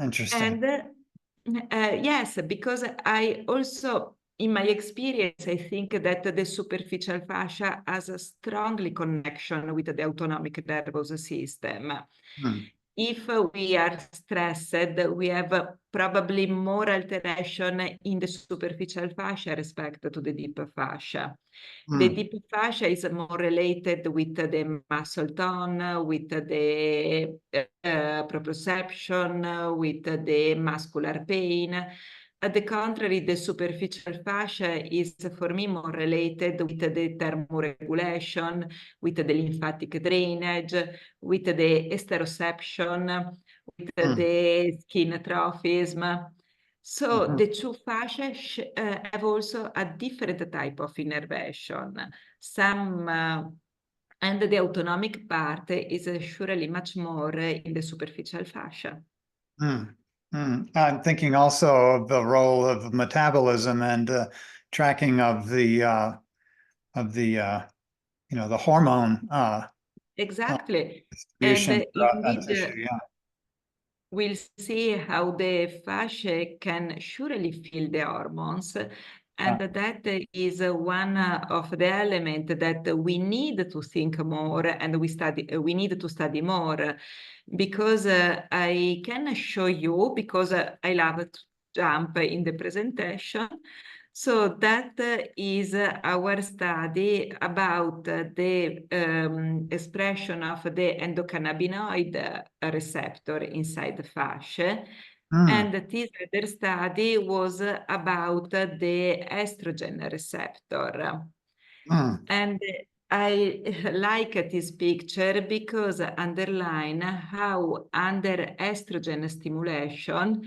[SPEAKER 2] Interesting.
[SPEAKER 4] And yes, because I also, in my experience, I think that the superficial fascia has a strongly connection with the autonomic nervous system. If we are stressed, we have probably more alteration in the superficial fascia respect to the deep fascia. The deep fascia is more related with the muscle tone, with the proprioception, with the muscular pain. At the contrary, the superficial fascia is for me more related with the thermoregulation, with the lymphatic drainage, with the esteroception, with the skin trophism. So the two fascia have also a different type of innervation. And the autonomic part is surely much more in the superficial fascia.
[SPEAKER 2] I'm thinking also of the role of metabolism and tracking of the the hormone.
[SPEAKER 4] Exactly.
[SPEAKER 2] Distribution throughout that
[SPEAKER 4] Indeed,
[SPEAKER 2] tissue,
[SPEAKER 4] we'll see how the fascia can surely feel the hormones. And that is one of the elements that we need to think more, and we need to study more, because I can show you, because I love to jump in the presentation. So that is our study about the expression of the endocannabinoid receptor inside the fascia. And this other study was about the estrogen receptor. And I like this picture because underline how under estrogen stimulation,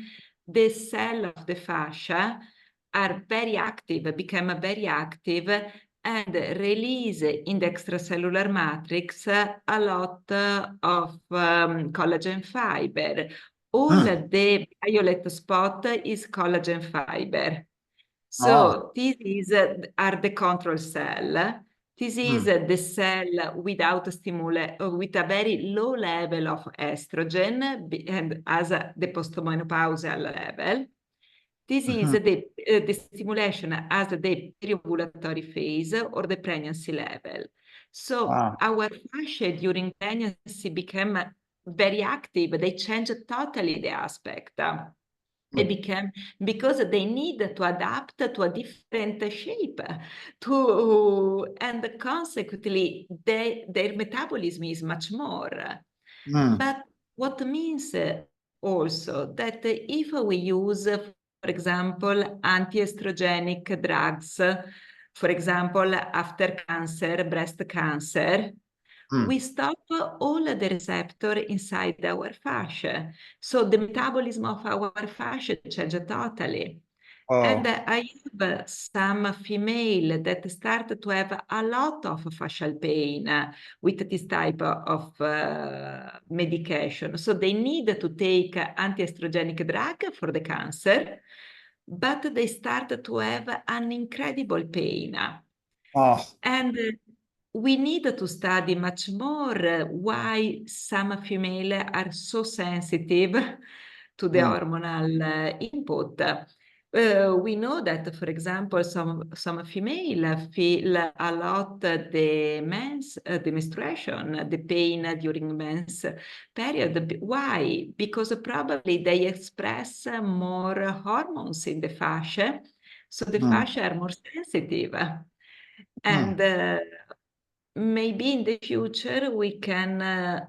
[SPEAKER 4] the cell of the fascia are very active, become very active, and release in the extracellular matrix a lot of collagen fiber. All the violet spot is collagen fiber. So this is are the control cell. This is the cell without with a very low level of estrogen and as the postmenopausal level. This is the stimulation as the pre-ovulatory phase or the pregnancy level. So our fascia during pregnancy became very active. They changed totally the aspect. They became, because they need to adapt to a different shape, and consequently, their metabolism is much more. But what means also that if we use, for example, anti-estrogenic drugs, for example, after cancer, breast cancer, we stop all the receptor inside our fascia. So the metabolism of our fascia changes totally. And
[SPEAKER 2] Oh,
[SPEAKER 4] I have some female that start to have a lot of facial pain with this type of medication. So they need to take anti-estrogenic drug for the cancer, but they start to have an incredible pain.
[SPEAKER 2] oh,
[SPEAKER 4] And we need to study much more why some female are so sensitive to the
[SPEAKER 2] mm,
[SPEAKER 4] hormonal input. We know that, for example, some female feel a lot the menstruation, the pain during men's period. Why? Because probably they express more hormones in the fascia, so the
[SPEAKER 2] mm,
[SPEAKER 4] fascia are more sensitive. And
[SPEAKER 2] mm.
[SPEAKER 4] maybe in the future we can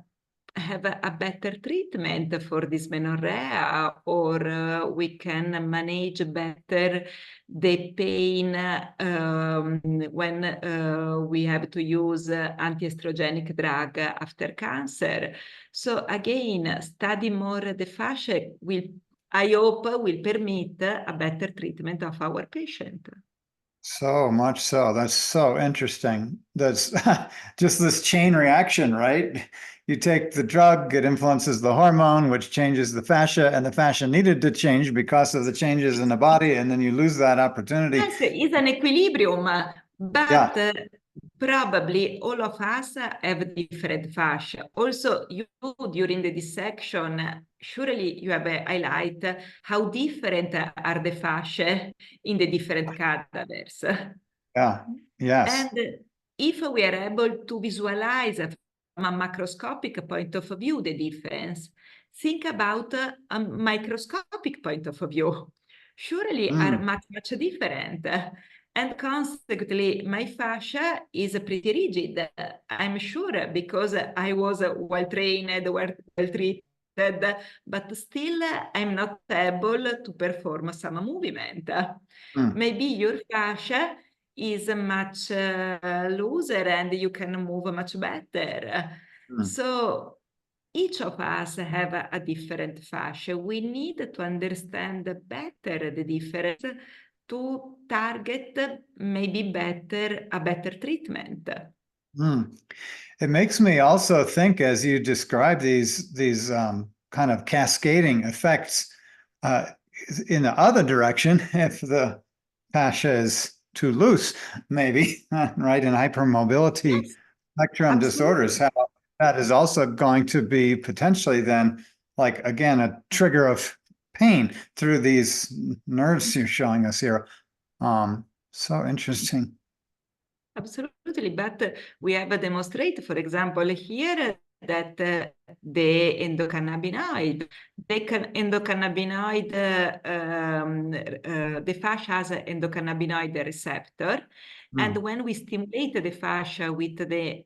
[SPEAKER 4] have a better treatment for dysmenorrhea, or we can manage better the pain when we have to use anti-estrogenic drug after cancer. So again, study more the fascia will, I hope, will permit a better treatment of our patient.
[SPEAKER 2] So much so. That's so interesting. That's just this chain reaction, right? You take the drug, it influences the hormone, which changes the fascia, and the fascia needed to change because of the changes in the body, and then you lose that opportunity.
[SPEAKER 4] Yes, it's an equilibrium, but
[SPEAKER 2] Yeah.
[SPEAKER 4] probably all of us have different fascia. Also, you during the dissection, surely you have a highlight how different are the fascia in the different cadavers.
[SPEAKER 2] Yeah. Yes.
[SPEAKER 4] And if we are able to visualize from a macroscopic point of view the difference, think about a microscopic point of view. Surely are
[SPEAKER 2] Mm,
[SPEAKER 4] much, much different. And consequently, my fascia is pretty rigid, I'm sure, because I was well trained, well treated, but still I'm not able to perform some movement.
[SPEAKER 2] mm,
[SPEAKER 4] Maybe your fascia is much looser and you can move much better.
[SPEAKER 2] mm.
[SPEAKER 4] So each of us have a different fascia. We need to understand better the difference to target maybe better a better treatment.
[SPEAKER 2] Mm. It makes me also think, as you describe these kind of cascading effects, uh, in the other direction, if the fascia is too loose, maybe, right, in hypermobility
[SPEAKER 4] Yes,
[SPEAKER 2] spectrum disorders,
[SPEAKER 4] absolutely.
[SPEAKER 2] how that is also going to be potentially then, like, again, a trigger of pain through these nerves you're showing us here. So interesting.
[SPEAKER 4] Absolutely, but we have demonstrated, for example, here that the endocannabinoid, the fascia has an endocannabinoid receptor, and when we stimulate the fascia with the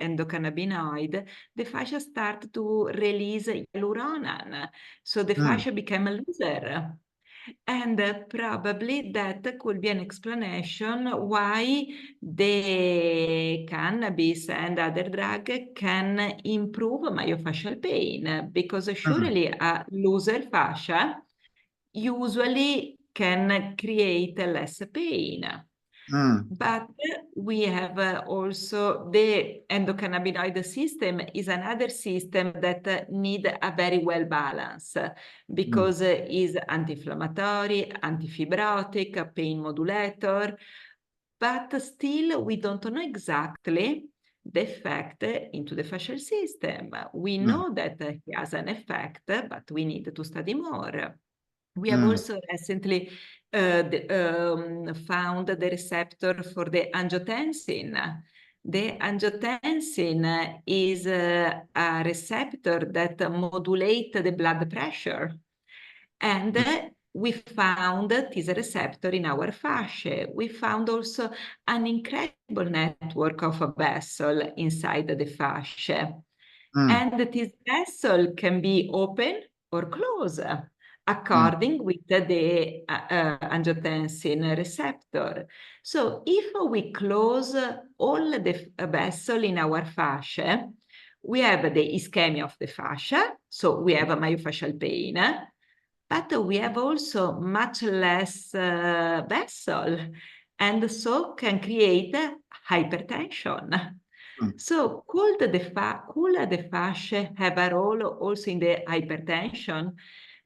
[SPEAKER 4] endocannabinoid, the fascia start to release hyaluronan, so the fascia become looser. And probably that could be an explanation why the cannabis and other drug can improve myofascial pain, because surely a looser fascia usually can create less pain. But we have also the endocannabinoid system is another system that need a very well balance because is anti-inflammatory, anti-fibrotic, a pain modulator, but still we don't know exactly the effect into the fascial system. We know that it has an effect, but we need to study more. We have also recently found the receptor for the angiotensin. The angiotensin is a receptor that modulates the blood pressure. And we found this receptor in our fascia. We found also an incredible network of a vessel inside the fascia. And this vessel can be open or closed according with the angiotensin receptor. So if we close all the vessel in our fascia, we have the ischemia of the fascia, so we have a myofascial pain, but we have also much less vessel, and so can create hypertension. So could the fascia have a role also in the hypertension?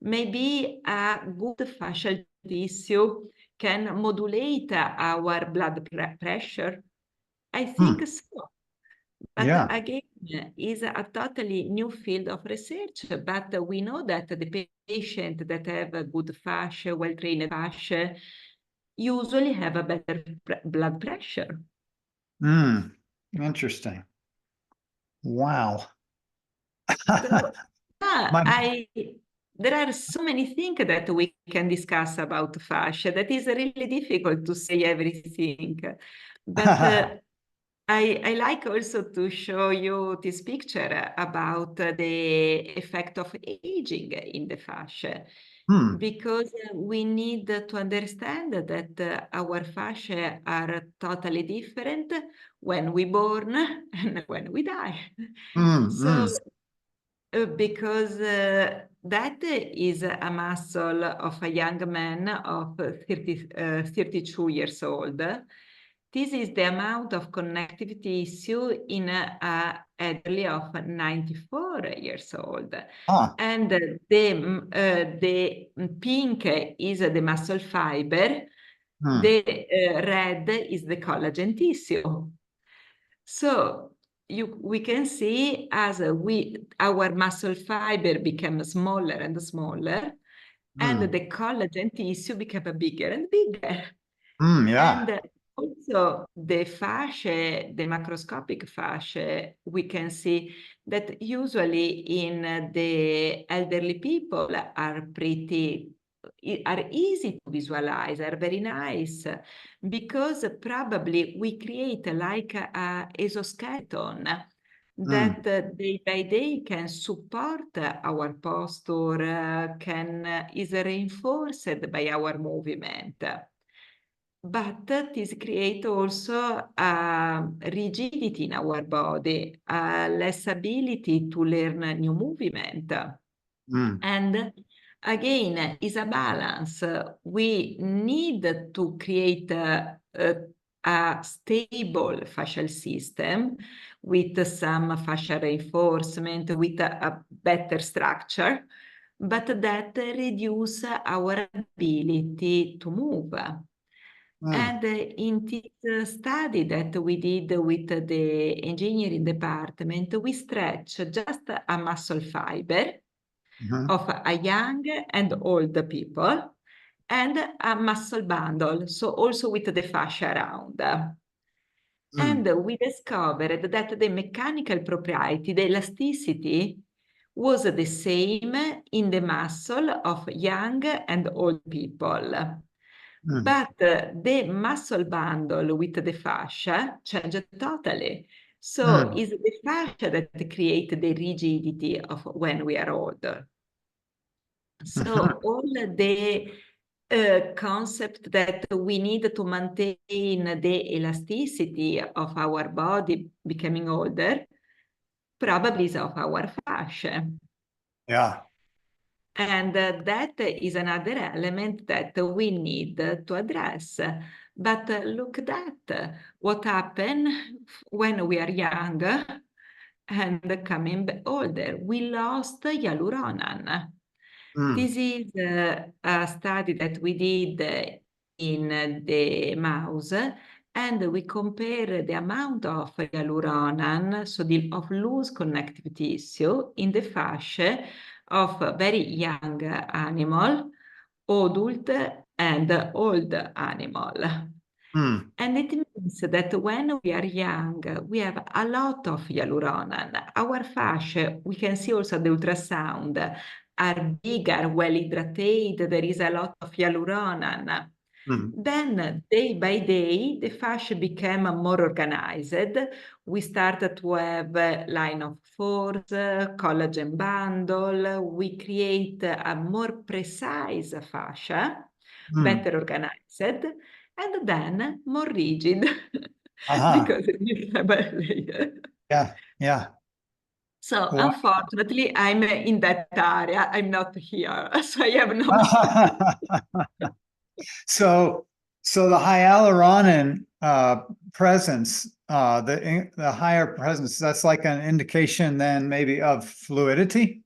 [SPEAKER 4] Maybe a good fascial tissue can modulate our blood pressure. I think so. But
[SPEAKER 2] Yeah.
[SPEAKER 4] again, is a totally new field of research. But we know that the patient that have a good fascia, well-trained fascia, usually have a better blood pressure.
[SPEAKER 2] Interesting. Wow.
[SPEAKER 4] So,
[SPEAKER 2] My-
[SPEAKER 4] there are so many things that we can discuss about fascia that is really difficult to say everything. But I like also to show you this picture about the effect of aging in the fascia, because we need to understand that our fascia are totally different when we born and when we die. So because that is a muscle of a young man of 32 years old. This is the amount of connective tissue in a elderly of 94 years old. And the pink is the muscle fiber. The red is the collagen tissue. So we can see as our muscle fiber become smaller and smaller, and the collagen tissue become bigger and bigger.
[SPEAKER 2] Yeah.
[SPEAKER 4] And also the fascia, the macroscopic fascia, we can see that usually in the elderly people are easy to visualize, are very nice, because probably we create like a exoskeleton that day by day can support our posture, is reinforced by our movement. But this creates also rigidity in our body, less ability to learn new movement. And again, is a balance. We need to create a stable fascial system with some fascial reinforcement, with a better structure, but that reduce our ability to move. And in this study that we did with the engineering department, we stretch just a muscle fiber of a young and old people, and a muscle bundle, so also with the fascia around. And we discovered that the mechanical propriety, the elasticity, was the same in the muscle of young and old people. But the muscle bundle with the fascia changed totally. So it's the fascia that creates the rigidity of when we are old. So all the concept that we need to maintain the elasticity of our body becoming older probably is of our fascia.
[SPEAKER 2] Yeah.
[SPEAKER 4] And that is another element that we need to address. But look at that, what happened when we are young and coming older. We lost hyaluronan. This is a study that we did in the mouse, and we compare the amount of hyaluronan, so of loose connective tissue in the fascia of a very young animal, adult, and old animal. And it means that when we are young, we have a lot of hyaluronan. Our fascia, we can see also the ultrasound, are bigger, well hydrated, there is a lot of hyaluronan. Then day by day, the fascia became more organized. We started to have a line of force, collagen bundle. We create a more precise fascia, better organized, and then more rigid because it became a layer.
[SPEAKER 2] Yeah.
[SPEAKER 4] So
[SPEAKER 2] Wow.
[SPEAKER 4] unfortunately, I'm in that area. I'm not here, so I have no.
[SPEAKER 2] So, so the hyaluronic presence, the higher presence, that's like an indication then maybe of fluidity.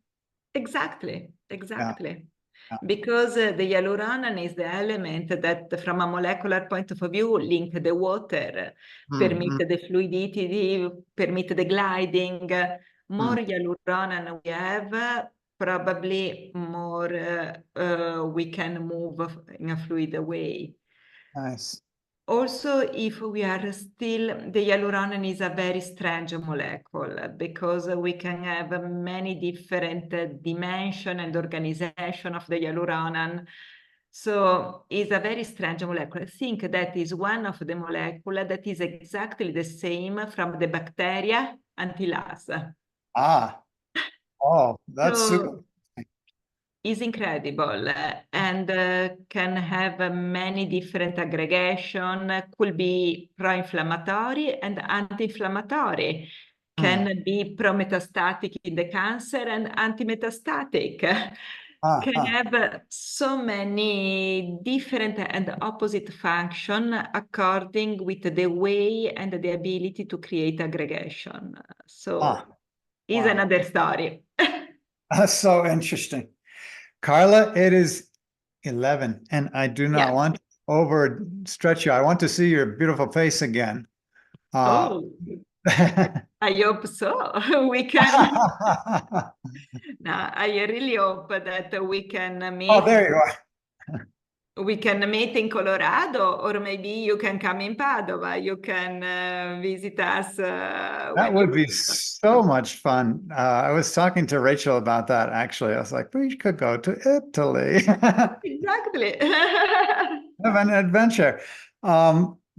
[SPEAKER 4] Exactly,
[SPEAKER 2] Yeah.
[SPEAKER 4] exactly.
[SPEAKER 2] Yeah.
[SPEAKER 4] Because the hyaluronan is the element that, from a molecular point of view, link the water, permit the fluidity, permit the gliding. More hyaluronan we have, probably more we can move in a fluid way.
[SPEAKER 2] Nice.
[SPEAKER 4] Also, if we are still, the hyaluronan is a very strange molecule because we can have many different dimension and organization of the hyaluronan. So it's a very strange molecule. I think that is one of the molecule that is exactly the same from the bacteria until us.
[SPEAKER 2] Ah, oh, that's super.
[SPEAKER 4] So is incredible and can have many different aggregation, could be pro-inflammatory and anti-inflammatory, can be pro-metastatic in the cancer and anti-metastatic, can have so many different and opposite function according with the way and the ability to create aggregation. So is
[SPEAKER 2] Wow.
[SPEAKER 4] another story.
[SPEAKER 2] That's so interesting. Carla, it is 11, and I do not
[SPEAKER 4] Yeah.
[SPEAKER 2] want to overstretch you. I want to see your beautiful face again.
[SPEAKER 4] Oh, I hope so. We can. No, I really hope that we can meet.
[SPEAKER 2] Oh, there you are.
[SPEAKER 4] We can meet in Colorado, or maybe you can come in Padova. You can visit us.
[SPEAKER 2] That would be so much fun. I was talking to Rachel about that, actually. I was like, we could go to Italy.
[SPEAKER 4] Exactly.
[SPEAKER 2] Have an adventure.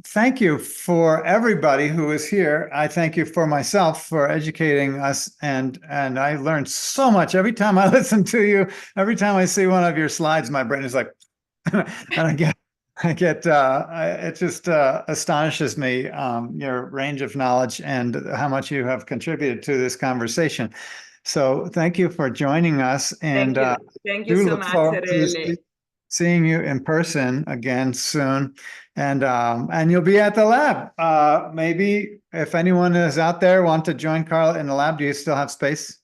[SPEAKER 2] Thank you for everybody who is here. I thank you for myself for educating us, and I learned so much every time I listen to you. Every time I see one of your slides, my brain is like, and it just astonishes me, your range of knowledge and how much you have contributed to this conversation. So thank you for joining us, and
[SPEAKER 4] Thank you
[SPEAKER 2] do
[SPEAKER 4] so
[SPEAKER 2] look
[SPEAKER 4] much,
[SPEAKER 2] forward to
[SPEAKER 4] really.
[SPEAKER 2] seeing you in person again soon. And you'll be at the lab. Maybe if anyone is out there want to join Carla in the lab, do you still have space?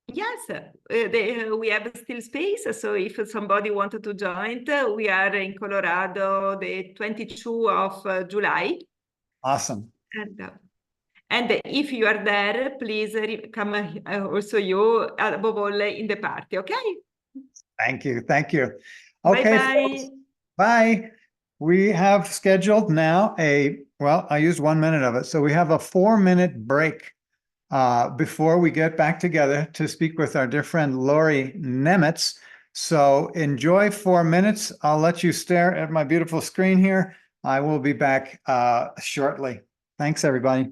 [SPEAKER 4] Yes, we have still space. So if somebody wanted to join, we are in Colorado the 22 of July.
[SPEAKER 2] Awesome.
[SPEAKER 4] And if you are there, please come also you above all in the party, okay?
[SPEAKER 2] Thank you. Thank you. Okay,
[SPEAKER 4] Bye-bye.
[SPEAKER 2] folks, bye. We have scheduled now well, I used 1 minute of it. So we have a 4-minute break before we get back together to speak with our dear friend, Lauri Nemetz. So enjoy 4 minutes. I'll let you stare at my beautiful screen here. I will be back shortly. Thanks, everybody.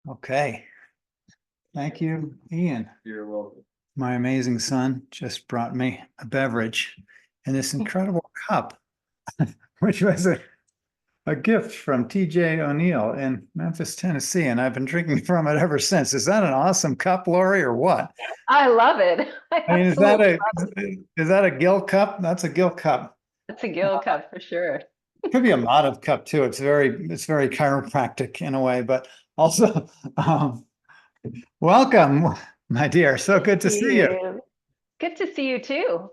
[SPEAKER 2] Okay. Thank you, Ian.
[SPEAKER 5] You're welcome.
[SPEAKER 2] My amazing son just brought me a beverage in this incredible cup, which was a gift from TJ O'Neill in Memphis, Tennessee, and I've been drinking from it ever since. Is that an awesome cup, Lauri, or what?
[SPEAKER 6] I love it.
[SPEAKER 2] I mean, is that a gill cup? That's a gill cup.
[SPEAKER 6] It's a gill cup for sure.
[SPEAKER 2] It could be a Mativ cup too. It's very chiropractic in a way, but also welcome, my dear. So good to see you.
[SPEAKER 6] Good to see you too.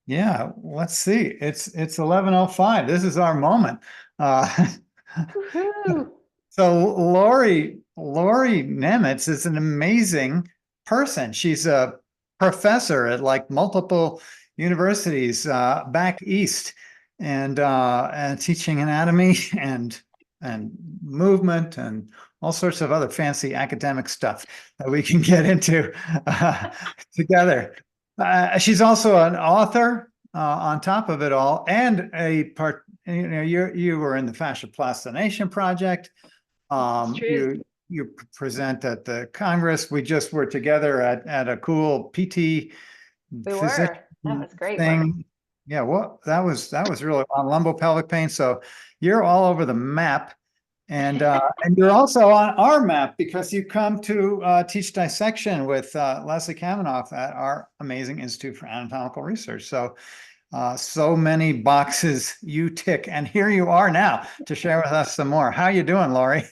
[SPEAKER 2] Yeah, let's see. It's 11:05. This is our moment.
[SPEAKER 6] Woohoo.
[SPEAKER 2] So Lauri Nemetz is an amazing person. She's a professor at like multiple universities back east, and teaching anatomy and movement and all sorts of other fancy academic stuff that we can get into together. She's also an author on top of it all, and a part. You know, you were in the Fascia Plastination Project. You present at the Congress. We just were together at a cool PT.
[SPEAKER 6] We were. That was great.
[SPEAKER 2] Thing. Yeah, well, that was really on lumbopelvic pain. So you're all over the map, and you're also on our map because you come to teach dissection with Leslie Kamminoff at our amazing Institute for Anatomical Research. So. So many boxes you tick, and here you are now to share with us some more. How you doing, Lauri?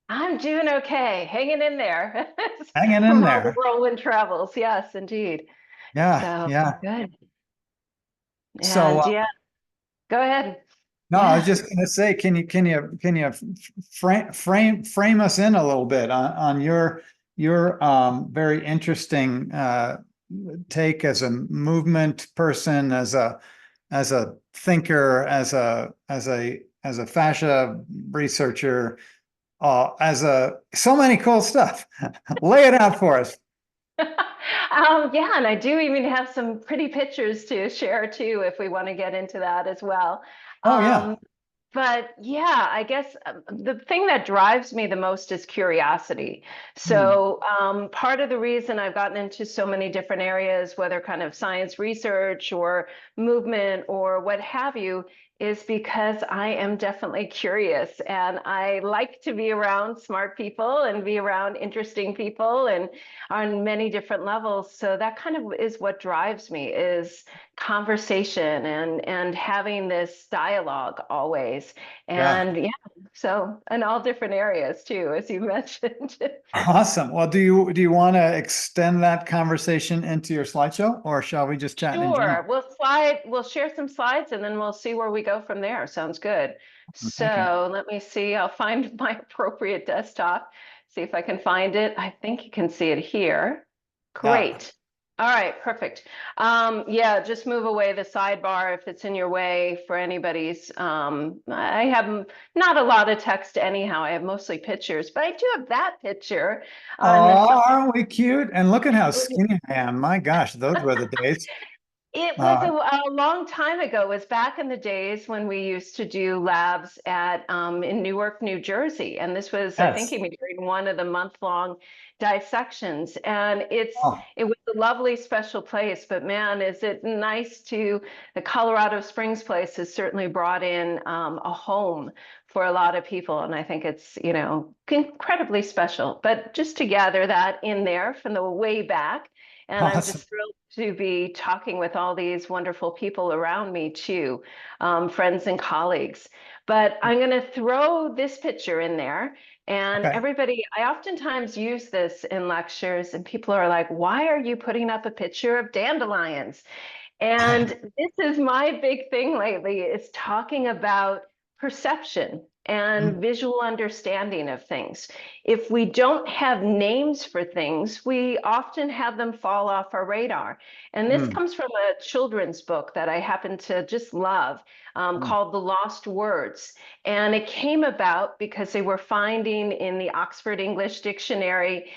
[SPEAKER 6] I'm doing okay, hanging in there.
[SPEAKER 2] Hanging in there.
[SPEAKER 6] The whirlwind travels, yes, indeed.
[SPEAKER 2] Yeah,
[SPEAKER 6] So,
[SPEAKER 2] yeah.
[SPEAKER 6] Good. And
[SPEAKER 2] So,
[SPEAKER 6] yeah, go ahead.
[SPEAKER 2] No, I was
[SPEAKER 6] Yeah.
[SPEAKER 2] just going to say, can you frame us in a little bit on your very interesting take as a movement person, as a thinker, as a fascia researcher, so many cool stuff. Lay it out for us.
[SPEAKER 6] Yeah, and I do even have some pretty pictures to share too, if we want to get into that as well.
[SPEAKER 2] Oh, yeah.
[SPEAKER 6] But yeah, I guess the thing that drives me the most is curiosity. So part of the reason I've gotten into so many different areas, whether kind of science research or movement or what have you, is because I am definitely curious, and I like to be around smart people and be around interesting people and on many different levels. So that kind of is what drives me, is conversation and having this dialogue always. And yeah, so in all different areas too, as you mentioned.
[SPEAKER 2] Awesome. Well, do you want to extend that conversation into your slideshow, or shall we just chat in general?
[SPEAKER 6] Sure, we'll share some slides and then we'll see where we go from there. Sounds good. So let me see, I'll find my appropriate desktop, see if I can find it. I think you can see it here. Great. All right, perfect. Yeah, just move away the sidebar if it's in your way for anybody's. I have not a lot of text anyhow. I have mostly pictures, but I do have that picture.
[SPEAKER 2] Aren't we cute? And look at how skinny I am. My gosh, those were the days.
[SPEAKER 6] It was a long time ago. It was back in the days when we used to do labs at in Newark, New Jersey. And this was, I think, even during one of the month-long dissections. And it was a lovely, special place. But man, is it nice to, the Colorado Springs place has certainly brought in a home for a lot of people. And I think it's, you know, incredibly special. But just to gather that in there from the way back. And I'm just thrilled to be talking with all these wonderful people around me too, friends and colleagues. But I'm going to throw this picture in there. And everybody, I oftentimes use this in lectures, and people are like, why are you putting up a picture of dandelions? And this is my big thing lately, is talking about perception and visual understanding of things. If we don't have names for things, we often have them fall off our radar. And this comes from a children's book that I happen to just love, called The Lost Words. And it came about because they were finding in the Oxford English Dictionary,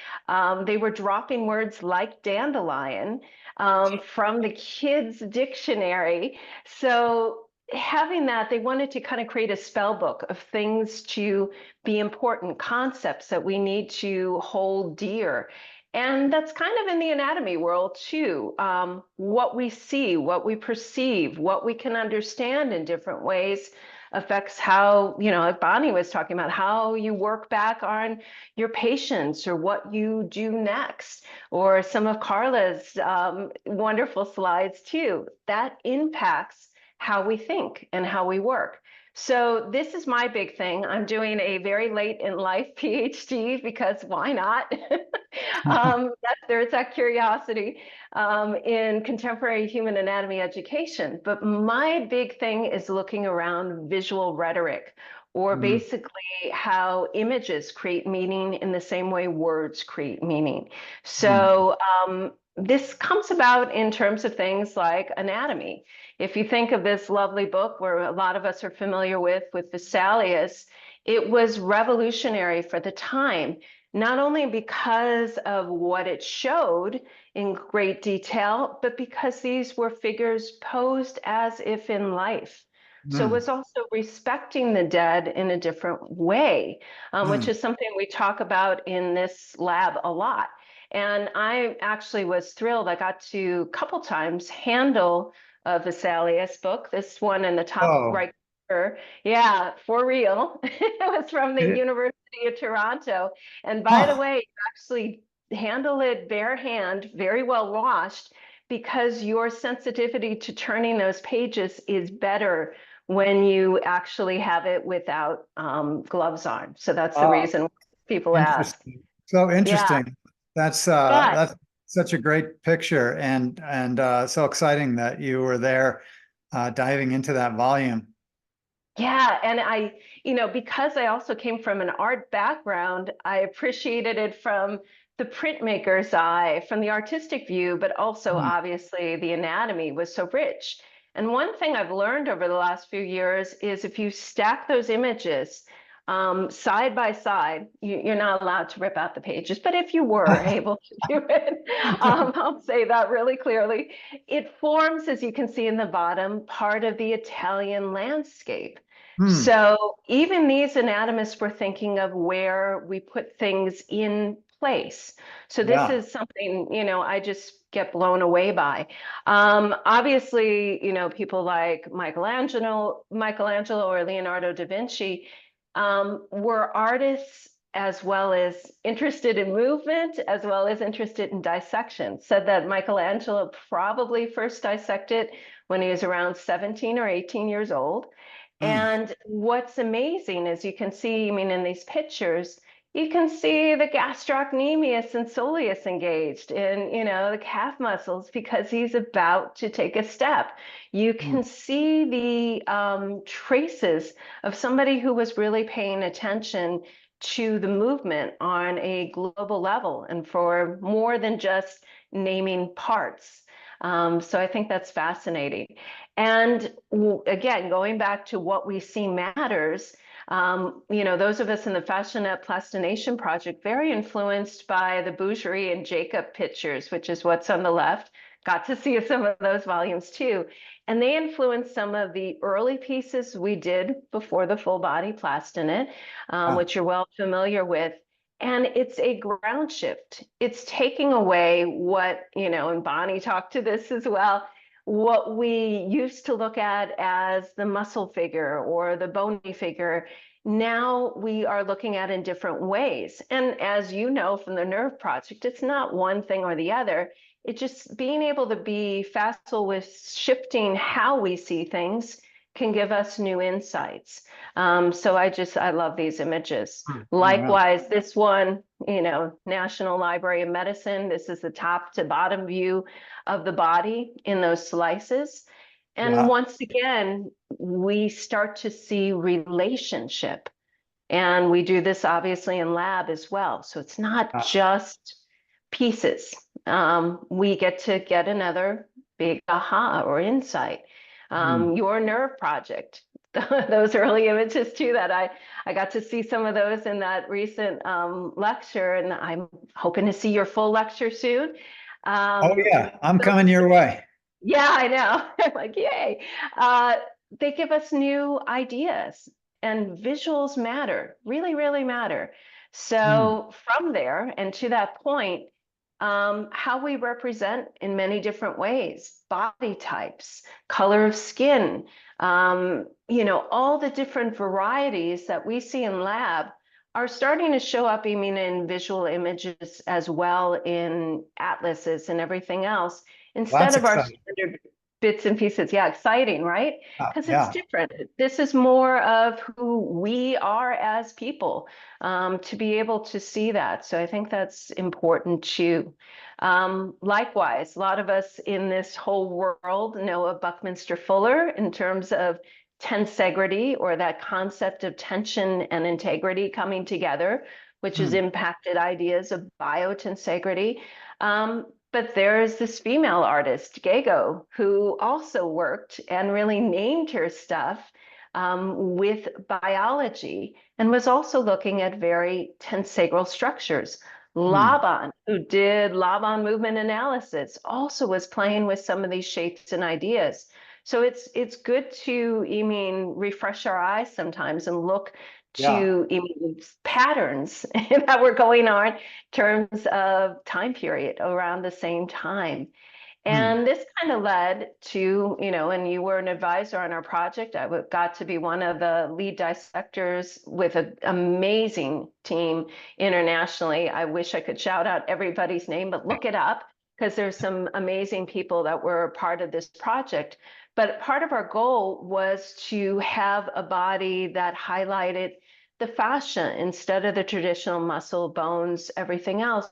[SPEAKER 6] they were dropping words like dandelion from the kids' dictionary. So having that, they wanted to kind of create a spell book of things to be important, concepts that we need to hold dear. And that's kind of in the anatomy world too. What we see, what we perceive, what we can understand in different ways affects how, like Bonnie was talking about, how you work back on your patients or what you do next, or some of Carla's wonderful slides too. That impacts how we think and how we work. So this is my big thing. I'm doing a very late in life PhD because why not? There's that curiosity in contemporary human anatomy education. But my big thing is looking around visual rhetoric, or basically how images create meaning in the same way words create meaning. So this comes about in terms of things like anatomy. If you think of this lovely book where a lot of us are familiar with Vesalius, it was revolutionary for the time, not only because of what it showed in great detail, but because these were figures posed as if in life. So it was also respecting the dead in a different way, which is something we talk about in this lab a lot. And I actually was thrilled. I got to a couple times handle a Vesalius book, this one in the top right corner. Yeah, for real. It was from the University of Toronto. And by the way, you actually handle it bare hand, very well washed, because your sensitivity to turning those pages is better when you actually have it without gloves on. So that's the reason people ask.
[SPEAKER 2] So interesting. That's such a great picture, and so exciting that you were there diving into that volume.
[SPEAKER 6] Yeah, and I, because I also came from an art background, I appreciated it from the printmaker's eye, from the artistic view, but also obviously the anatomy was so rich. And one thing I've learned over the last few years is if you stack those images side by side, you're not allowed to rip out the pages, but if you were able to do it, I'll say that really clearly, it forms, as you can see in the bottom, part of the Italian landscape. So even these anatomists were thinking of where we put things in place. So this is something, I just get blown away by. Obviously, people like Michelangelo or Leonardo da Vinci were artists as well as interested in movement, as well as interested in dissection. Said that Michelangelo probably first dissected when he was around 17 or 18 years old. And what's amazing is you can see, in these pictures, you can see the gastrocnemius and soleus engaged in, the calf muscles, because he's about to take a step. You can see the traces of somebody who was really paying attention to the movement on a global level and for more than just naming parts. So I think that's fascinating. And again, going back to what we see matters, those of us in the Fashionette Plastination Project, very influenced by the Boucherie and Jacob pictures, which is what's on the left. Got to see some of those volumes too. And they influenced some of the early pieces we did before the full body Plastinate, which you're well familiar with. And it's a ground shift. It's taking away what, and Bonnie talked to this as well, what we used to look at as the muscle figure or the bony figure. Now we are looking at in different ways. And as you know from the Nerve Project, it's not one thing or the other. It's just being able to be facile with shifting how we see things can give us new insights. So I love these images. Likewise, this one, National Library of Medicine, this is the top to bottom view of the body in those slices. And once again, we start to see relationship. And we do this obviously in lab as well. So it's not just pieces. We get to get another big aha or insight. Your Nerve Project, those early images too, that I got to see some of those in that recent lecture, and I'm hoping to see your full lecture soon.
[SPEAKER 2] Oh yeah, I'm coming your way.
[SPEAKER 6] Yeah, I know. I'm like, yay. they give us new ideas, and visuals matter, really, really matter. So from there and to that point, how we represent in many different ways, body types, color of skin, all the different varieties that we see in lab are starting to show up, in visual images as well, in atlases and everything else, instead
[SPEAKER 2] That's
[SPEAKER 6] of our
[SPEAKER 2] exciting.
[SPEAKER 6] standard bits and pieces. Yeah, exciting, right? Because
[SPEAKER 2] Yeah.
[SPEAKER 6] it's different. This is more of who we are as people, to be able to see that. So I think that's important too. Likewise, a lot of us in this whole world know of Buckminster Fuller in terms of tensegrity, or that concept of tension and integrity coming together, which has impacted ideas of biotensegrity. But there's this female artist, Gago, who also worked and really named her stuff with biology, and was also looking at very tensegral structures. Laban, who did Laban movement analysis, also was playing with some of these shapes and ideas. So it's good to, refresh our eyes sometimes and look to patterns that were going on in terms of time period around the same time. And this kind of led to, and you were an advisor on our project. I got to be one of the lead dissectors with an amazing team internationally. I wish I could shout out everybody's name, but look it up, because there's some amazing people that were part of this project. But part of our goal was to have a body that highlighted the fascia instead of the traditional muscle, bones, everything else,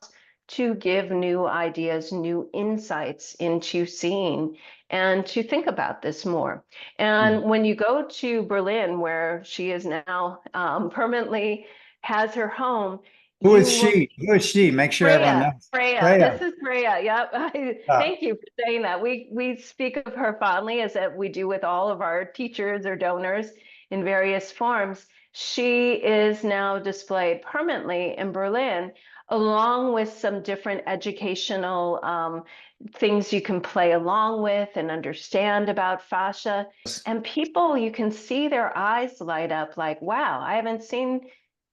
[SPEAKER 6] to give new ideas, new insights into seeing, and to think about this more. And when you go to Berlin, where she is now permanently has her home.
[SPEAKER 2] Who is she? Who is she? Make sure everyone knows.
[SPEAKER 6] Freya. This is Freya. Yep. Thank you for saying that. We speak of her fondly, as that we do with all of our teachers or donors in various forms. She is now displayed permanently in Berlin, along with some different educational things you can play along with and understand about fascia. And people, you can see their eyes light up like, wow, I haven't seen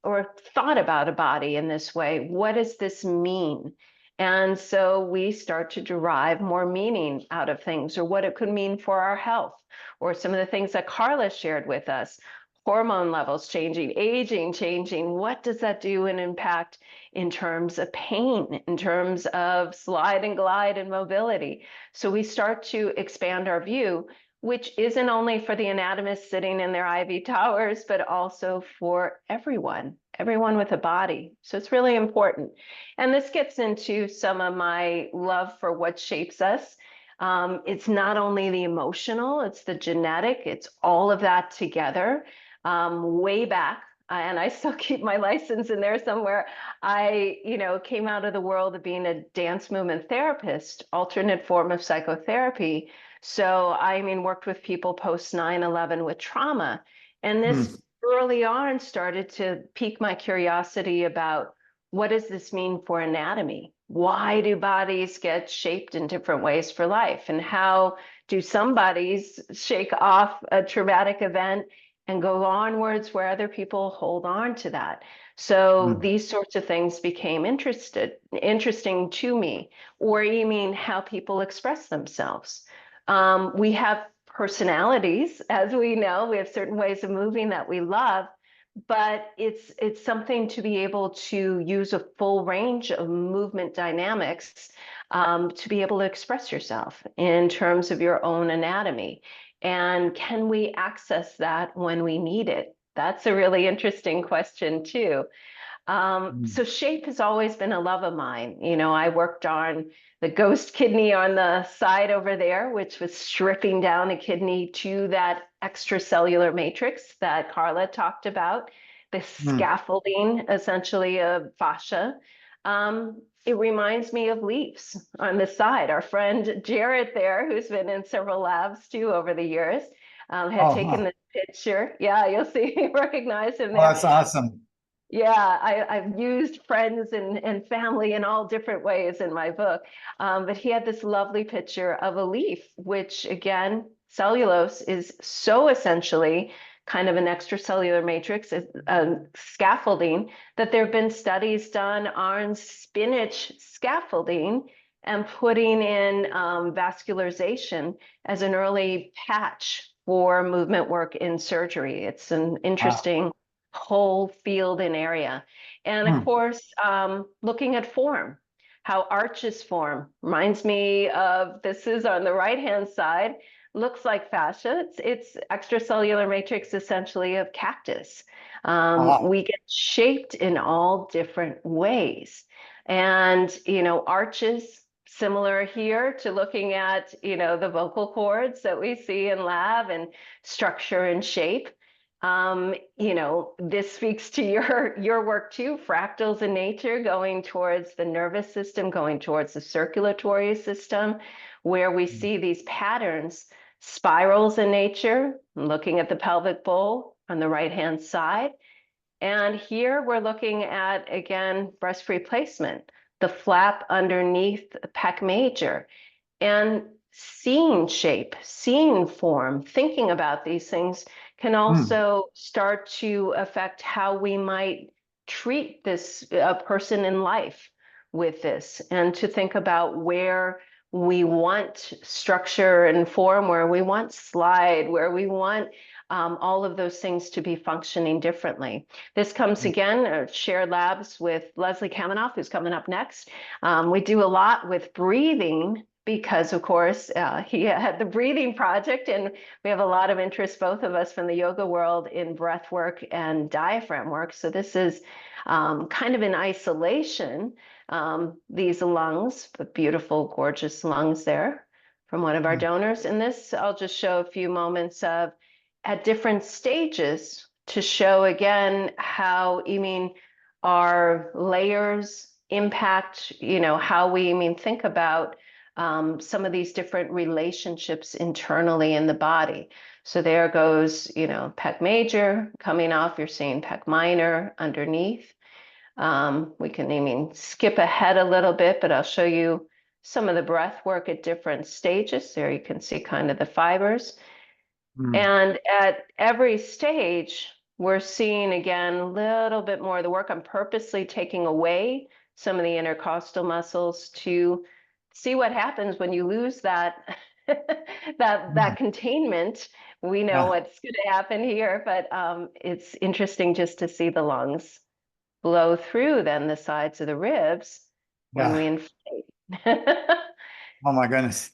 [SPEAKER 6] or thought about a body in this way. What does this mean? And so we start to derive more meaning out of things, or what it could mean for our health, or some of the things that Carla shared with us. Hormone levels changing, aging changing. What does that do and impact in terms of pain, in terms of slide and glide and mobility? So we start to expand our view, which isn't only for the anatomists sitting in their IV towers, but also for everyone with a body. So it's really important. And this gets into some of my love for what shapes us. It's not only the emotional, it's the genetic, it's all of that together. Way back, and I still keep my license in there somewhere, I came out of the world of being a dance movement therapist, alternate form of psychotherapy. So worked with people post 9/11 with trauma, and this early on started to pique my curiosity about, what does this mean for anatomy? Why do bodies get shaped in different ways for life? And how do some bodies shake off a traumatic event and go onwards where other people hold on to that? So these sorts of things became interesting to me. Or you mean how people express themselves? We have personalities, as we know. We have certain ways of moving that we love, but it's something to be able to use a full range of movement dynamics to be able to express yourself in terms of your own anatomy. And can we access that when we need it? That's a really interesting question too. So shape has always been a love of mine. I worked on the ghost kidney on the side over there, which was stripping down a kidney to that extracellular matrix that Carla talked about, the scaffolding essentially of fascia. It reminds me of leaves on the side. Our friend Jarrett there, who's been in several labs too over the years, had taken this picture. Yeah, you'll see, recognize him there.
[SPEAKER 2] Oh, that's awesome.
[SPEAKER 6] Yeah, I've used friends and family in all different ways in my book. But he had this lovely picture of a leaf, which again, cellulose is so essentially kind of an extracellular matrix, scaffolding, that there have been studies done on spinach scaffolding and putting in vascularization as an early patch for movement work in surgery. It's an interesting whole field and area. And of course, looking at form, how arches form. Reminds me of, this is on the right-hand side, looks like fascia. It's extracellular matrix essentially of cactus. We get shaped in all different ways. And, you know, arches, similar here to looking at, you know, the vocal cords that we see in lab and structure and shape. You know, this speaks to your work too, fractals in nature, going towards the nervous system, going towards the circulatory system, where we see these patterns, spirals in nature, looking at the pelvic bowl on the right-hand side. And here we're looking at, again, breast replacement, the flap underneath the pec major, and seeing shape, seeing form, thinking about these things can also start to affect how we might treat this person in life with this, and to think about where we want structure and form, where we want slide, where we want all of those things to be functioning differently. This comes again, shared labs with Leslie Kamminoff, who's coming up next. We do a lot with breathing, because of course he had the breathing project, and we have a lot of interest, both of us from the yoga world, in breath work and diaphragm work. So this is kind of in isolation, these lungs, the beautiful, gorgeous lungs there from one of our donors. And this, I'll just show a few moments of at different stages to show again how, our layers impact, how we think about some of these different relationships internally in the body. So there goes, pec major coming off, you're seeing pec minor underneath. We can skip ahead a little bit, but I'll show you some of the breath work at different stages. There you can see kind of the fibers. And at every stage, we're seeing again a little bit more of the work. I'm purposely taking away some of the intercostal muscles to see what happens when you lose that that containment. We know what's going to happen here, but it's interesting just to see the lungs blow through then the sides of the ribs when we inflate.
[SPEAKER 2] Oh my goodness.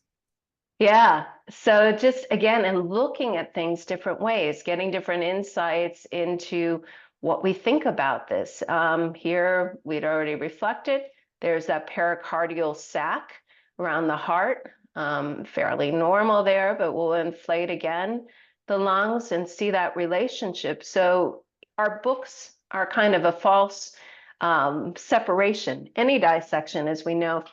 [SPEAKER 6] Yeah. So just again, and looking at things different ways, getting different insights into what we think about this. Here, we'd already reflected. There's that pericardial sac around the heart, fairly normal there, but we'll inflate again the lungs and see that relationship. So our books are kind of a false separation. Any dissection, as we know,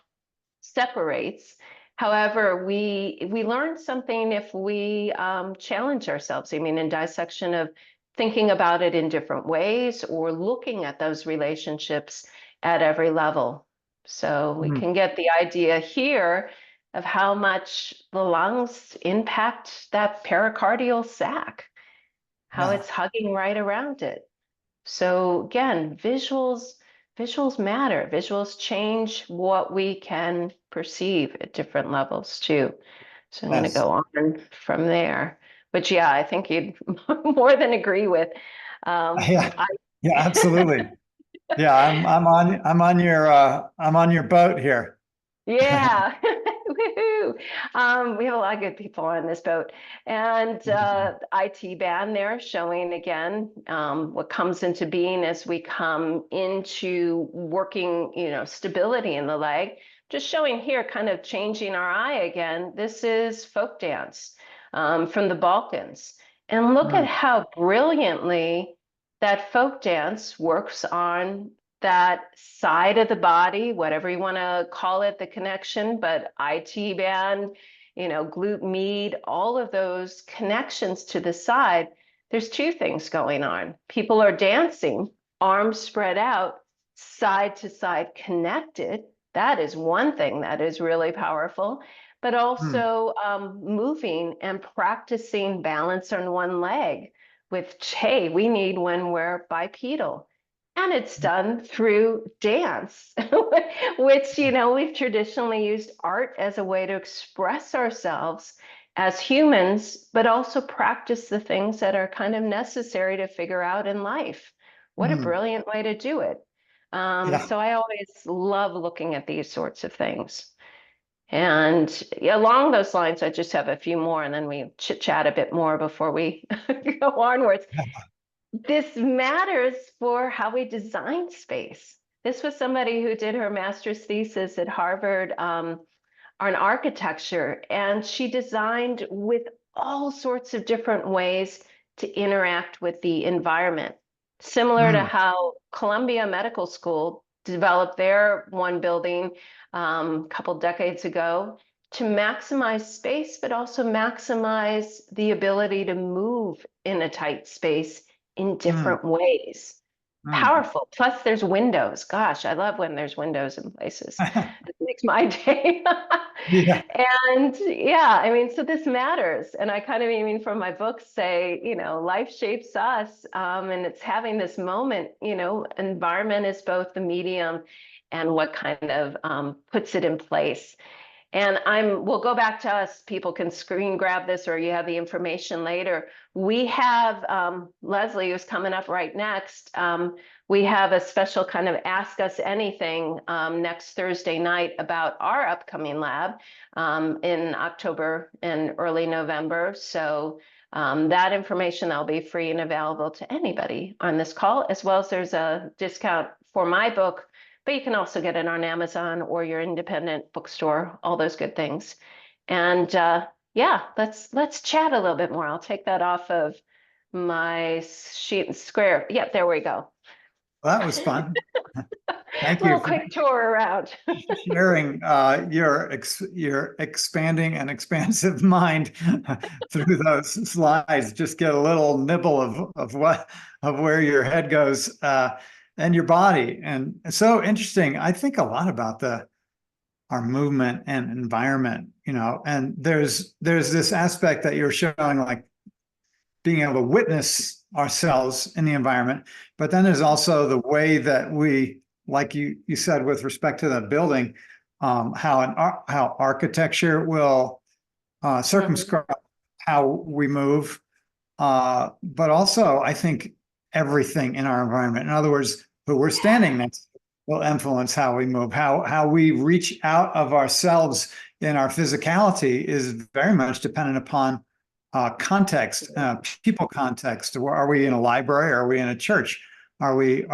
[SPEAKER 6] separates. However, we learn something if we challenge ourselves. In dissection of thinking about it in different ways or looking at those relationships at every level. So we can get the idea here of how much the lungs impact that pericardial sac, how it's hugging right around it. So again, visuals matter. Visuals change what we can perceive at different levels too. So I'm going to go on from there. But yeah, I think you'd more than agree with.
[SPEAKER 2] Yeah, absolutely. Yeah, I'm on your boat here.
[SPEAKER 6] Yeah. Woohoo. We have a lot of good people on this boat, and IT band there showing again what comes into being as we come into working, stability in the leg. Just showing here, kind of changing our eye again. This is folk dance from the Balkans, and look at how brilliantly that folk dance works on that side of the body, whatever you want to call it, the connection, but IT band, glute med, all of those connections to the side. There's two things going on. People are dancing, arms spread out, side to side connected. That is one thing that is really powerful. but also moving and practicing balance on one leg, which, hey, we need when we're bipedal. And it's done through dance, which, you know, we've traditionally used art as a way to express ourselves as humans, but also practice the things that are kind of necessary to figure out in life. What a brilliant way to do it. So I always love looking at these sorts of things. And along those lines, I just have a few more, and then we chit chat a bit more before we go onwards. This matters for how we design space. This was somebody who did her master's thesis at Harvard on architecture, and she designed with all sorts of different ways to interact with the environment, similar to how Columbia Medical School developed their one building a couple decades ago to maximize space, but also maximize the ability to move in a tight space in different ways. Powerful. Plus there's windows. Gosh, I love when there's windows in places. It makes my day. And yeah, I mean, so this matters. And I kind of, I mean, from my books say, you know, life shapes us, and it's having this moment, you know, environment is both the medium and what kind of puts it in place. And we'll go back to us. People can screen grab this, or you have the information later. We have Leslie, who's coming up right next. We have a special kind of Ask Us Anything next Thursday night about our upcoming lab in October and early November. So that information will be free and available to anybody on this call, as well as there's a discount for my book, but you can also get it on Amazon or your independent bookstore, all those good things. And yeah, let's chat a little bit more. I'll take that off of my sheet and square. Yep, there we go.
[SPEAKER 2] Well, that was fun. Thank you.
[SPEAKER 6] A little quick tour around.
[SPEAKER 2] Sharing your expanding and expansive mind through those slides. Just get a little nibble of where your head goes. And your body. And it's so interesting. I think a lot about our movement and environment, you know, and there's this aspect that you're showing, like being able to witness ourselves in the environment, but then there's also the way that we, like you said, with respect to the building, how architecture will circumscribe how we move, but also I think everything in our environment. In other words, who we're standing next to will influence how we move, how we reach out of ourselves in our physicality is very much dependent upon context, people context. Are we in a library? Are we in a church? Are we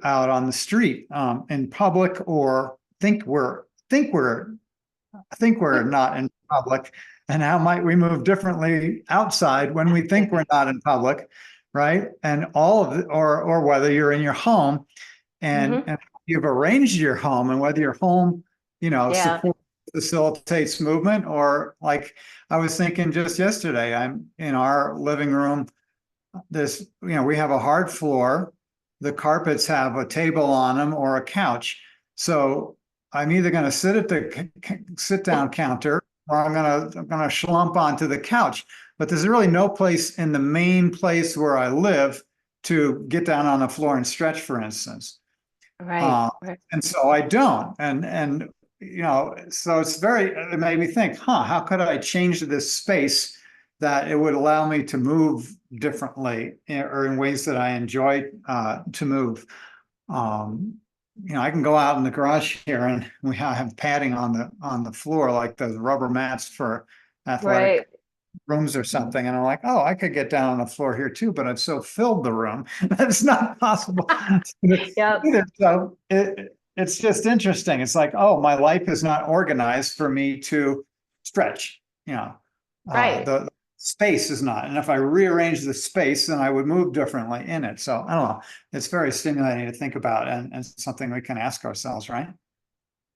[SPEAKER 2] out on the street in public, or think we're not in public? And how might we move differently outside when we think we're not in public? Right. And all of it, or whether you're in your home and you've arranged your home, and whether your home, you know, facilitates movement, or like I was thinking just yesterday, I'm in our living room. You know, we have a hard floor. The carpets have a table on them or a couch. So I'm either going to sit at the sit down counter, or I'm going to schlump onto the couch. But there's really no place in the main place where I live to get down on the floor and stretch, for instance.
[SPEAKER 6] Right.
[SPEAKER 2] And so I don't. And you know, so it made me think, how could I change this space that it would allow me to move differently, or in ways that I enjoy to move. You know, I can go out in the garage here, and we have padding on the floor, like those rubber mats for athletic rooms or something. And I'm like, oh, I could get down on the floor here too, but I've so filled the room that's not possible either. So it's just interesting. It's like, oh, my life is not organized for me to stretch, you know. The space is not. And if I rearrange the space, then I would move differently in it. So I don't know. It's very stimulating to think about, and something we can ask ourselves, right?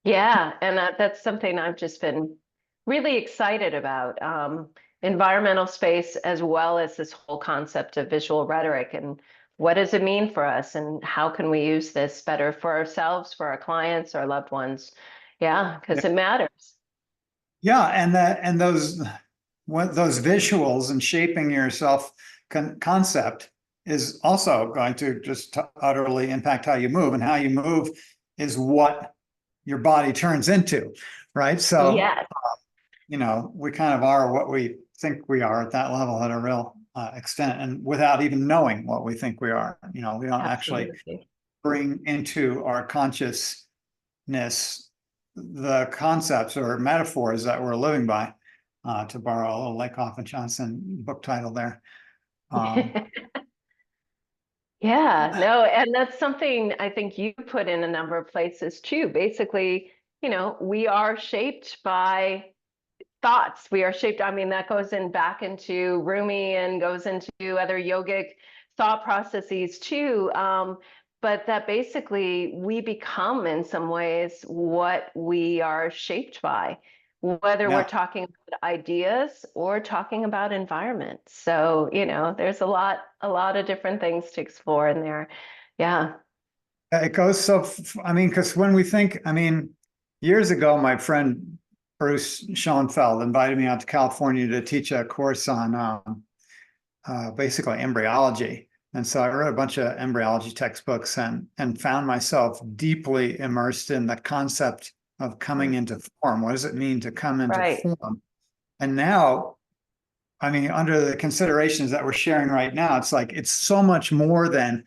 [SPEAKER 6] Yeah. And that's something I've just been really excited about. Environmental space, as well as this whole concept of visual rhetoric, and what does it mean for us, and how can we use this better for ourselves, for our clients, our loved ones? Yeah, because it matters.
[SPEAKER 2] Yeah, and those visuals and shaping your self concept is also going to just utterly impact how you move, and how you move is what your body turns into, right? So,
[SPEAKER 6] Yes.
[SPEAKER 2] We kind of are what we think we are at that level at a real extent, and without even knowing what we think we are. We don't actually
[SPEAKER 6] Absolutely.
[SPEAKER 2] bring into our consciousness the concepts or metaphors that we're living by, to borrow a little Lakoff and Johnson book title there.
[SPEAKER 6] Yeah, no, and that's something I think you put in a number of places too. Basically, we are shaped by thoughts. We are shaped, I mean, that goes back into Rumi and goes into other yogic thought processes too. But that basically we become in some ways what we are shaped by, whether we're talking about ideas or talking about environment. So, there's a lot of different things to explore in there. Yeah.
[SPEAKER 2] It goes because when we think, years ago, my friend Bruce Schoenfeld invited me out to California to teach a course on basically embryology. And so I read a bunch of embryology textbooks and found myself deeply immersed in the concept of coming into form. What does it mean to come into form? And now, under the considerations that we're sharing right now, it's like, it's so much more than,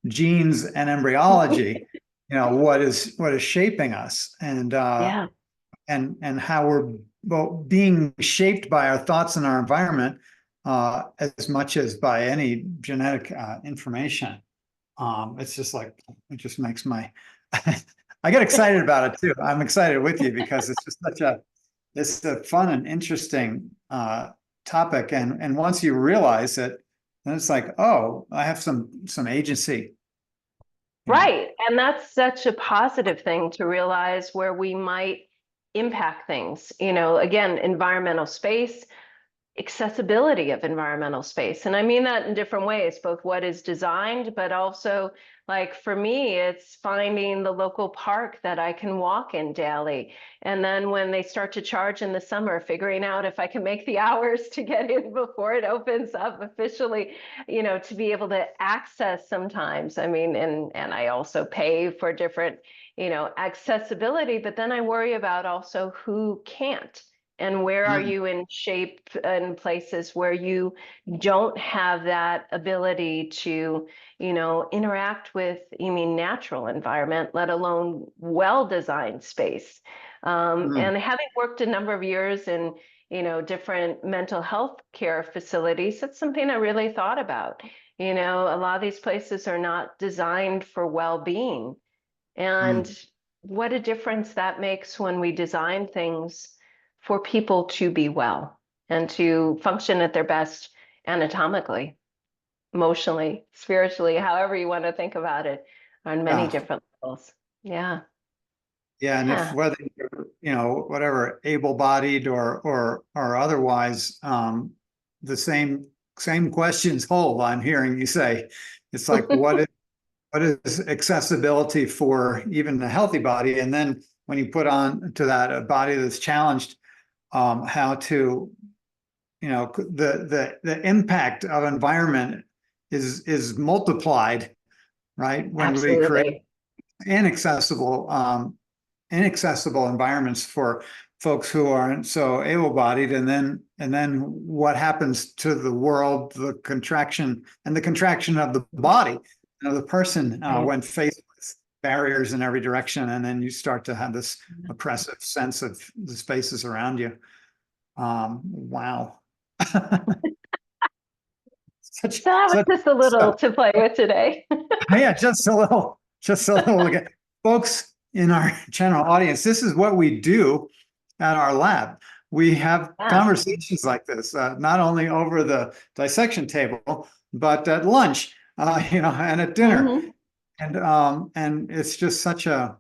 [SPEAKER 2] genes and embryology, what is shaping us, and and how we're being shaped by our thoughts and our environment, as much as by any genetic information. It's just like, it just makes my I get excited about it too. I'm excited with you because it's just it's a fun and interesting topic, and once you realize it, then it's like, oh, I have some agency.
[SPEAKER 6] Right. And that's such a positive thing to realize, where we might impact things. Again, environmental space, accessibility of environmental space. And I mean that in different ways, both what is designed, but also, like, for me, it's finding the local park that I can walk in daily. And then when they start to charge in the summer, figuring out if I can make the hours to get in before it opens up officially, to be able to access sometimes. And I also pay for different, accessibility, but then I worry about also who can't. And where are you in shape and places where you don't have that ability to, interact with, natural environment, let alone well-designed space. And having worked a number of years in, different mental health care facilities, that's something I really thought about. A lot of these places are not designed for well-being. And what a difference that makes when we design things for people to be well and to function at their best anatomically, emotionally, spiritually, however you want to think about it, on many different levels. Yeah.
[SPEAKER 2] Yeah. And if whether you're, whatever, able-bodied or otherwise, the same questions hold. I'm hearing you say. It's like, what is accessibility for even a healthy body? And then when you put on to that a body that's challenged, how to, the impact of environment is multiplied, right? When we create inaccessible environments for folks who aren't so able-bodied, and then what happens to the world, the contraction of the body of the person when faced with barriers in every direction, and then you start to have this oppressive sense of the spaces around you. Wow. So that was
[SPEAKER 6] just a little to play with today.
[SPEAKER 2] Yeah, just a little. Again. Folks in our general audience, this is what we do at our lab. We have conversations like this, not only over the dissection table, but at lunch, and at dinner. And it's just such a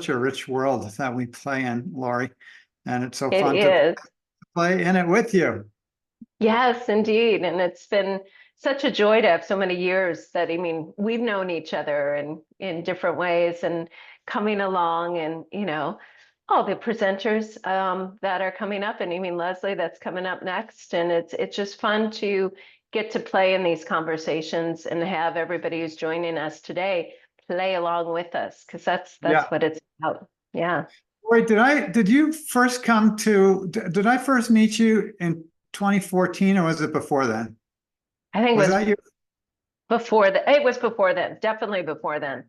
[SPEAKER 2] rich world that we play in, Lauri. And it's so fun to play in it with you.
[SPEAKER 6] Yes, indeed. And it's been such a joy to have so many years that, we've known each other in different ways and coming along and, all the presenters that are coming up, and you mean Leslie, that's coming up next. And it's just fun to get to play in these conversations and have everybody who's joining us today play along with us, because that's what it's about. Yeah.
[SPEAKER 2] Wait, did you first come to, did I first meet you in 2014 or was it before then?
[SPEAKER 6] I think
[SPEAKER 2] Was
[SPEAKER 6] it was
[SPEAKER 2] that you?
[SPEAKER 6] before that. It was before then, definitely before then.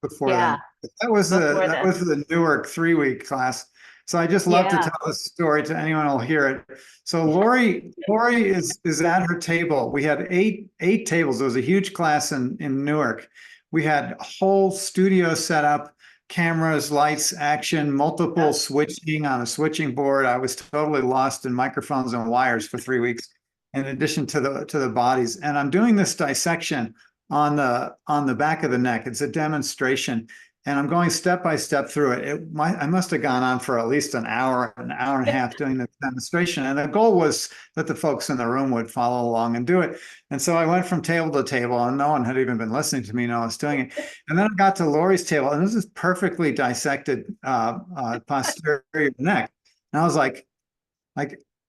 [SPEAKER 2] Before
[SPEAKER 6] Yeah.
[SPEAKER 2] then. That was the Newark 3-week class. So I just love to tell this story to anyone who'll hear it. So Lauri is at her table. We had eight tables. It was a huge class in Newark. We had a whole studio set up, cameras, lights, action, multiple switching on a switching board. I was totally lost in microphones and wires for 3 weeks, in addition to the bodies. And I'm doing this dissection on the back of the neck. It's a demonstration, and I'm going step by step through it. I must have gone on for at least an hour and a half doing this demonstration. And the goal was that the folks in the room would follow along and do it. And so I went from table to table, and no one had even been listening to me. No, I was doing it. And then I got to Lauri's table, and this is perfectly dissected posterior neck. And I was like,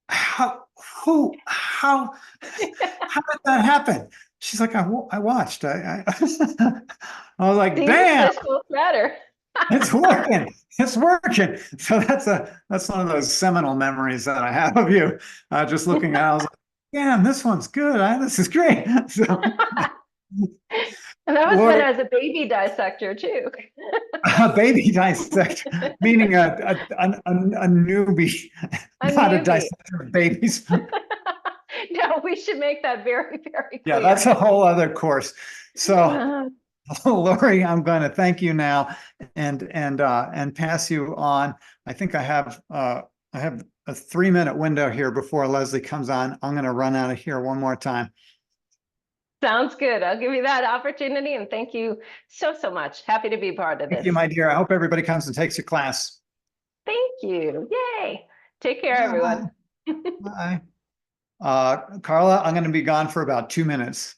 [SPEAKER 2] how did that happen? She's like, I watched. I was like, damn, it's working. It's working. So that's one of those seminal memories that I have of you. Just looking at it, I was like, damn, this one's good. This is great. So,
[SPEAKER 6] and that was when I was a baby dissector too.
[SPEAKER 2] A baby dissector, meaning a newbie, not a dissector of babies.
[SPEAKER 6] No, we should make that very, very clear.
[SPEAKER 2] Yeah, that's a whole other course. So, Lauri, I'm going to thank you now and pass you on. I think I have a 3-minute window here before Leslie comes on. I'm going to run out of here one more time.
[SPEAKER 6] Sounds good. I'll give you that opportunity, and thank you so much. Happy to be part of this.
[SPEAKER 2] Thank you, my dear. I hope everybody comes and takes your class.
[SPEAKER 6] Thank you. Yay. Take care, everyone.
[SPEAKER 2] Bye. Carla, I'm going to be gone for about 2 minutes.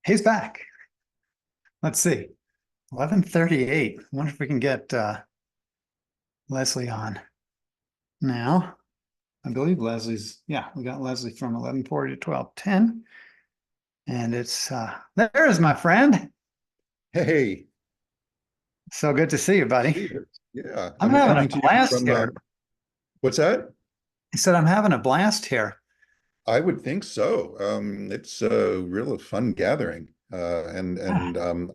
[SPEAKER 2] He's back. Let's see. 11:38. Wonder if we can get Leslie on now. I believe Leslie's, we got Leslie from 11:40 to 12:10. And it's there's my friend.
[SPEAKER 5] Hey.
[SPEAKER 2] So good to see you, buddy.
[SPEAKER 5] Yeah.
[SPEAKER 2] I'm having a blast here.
[SPEAKER 5] What's that?
[SPEAKER 2] He said, I'm having a blast here.
[SPEAKER 5] I would think so. It's a real fun gathering. I'm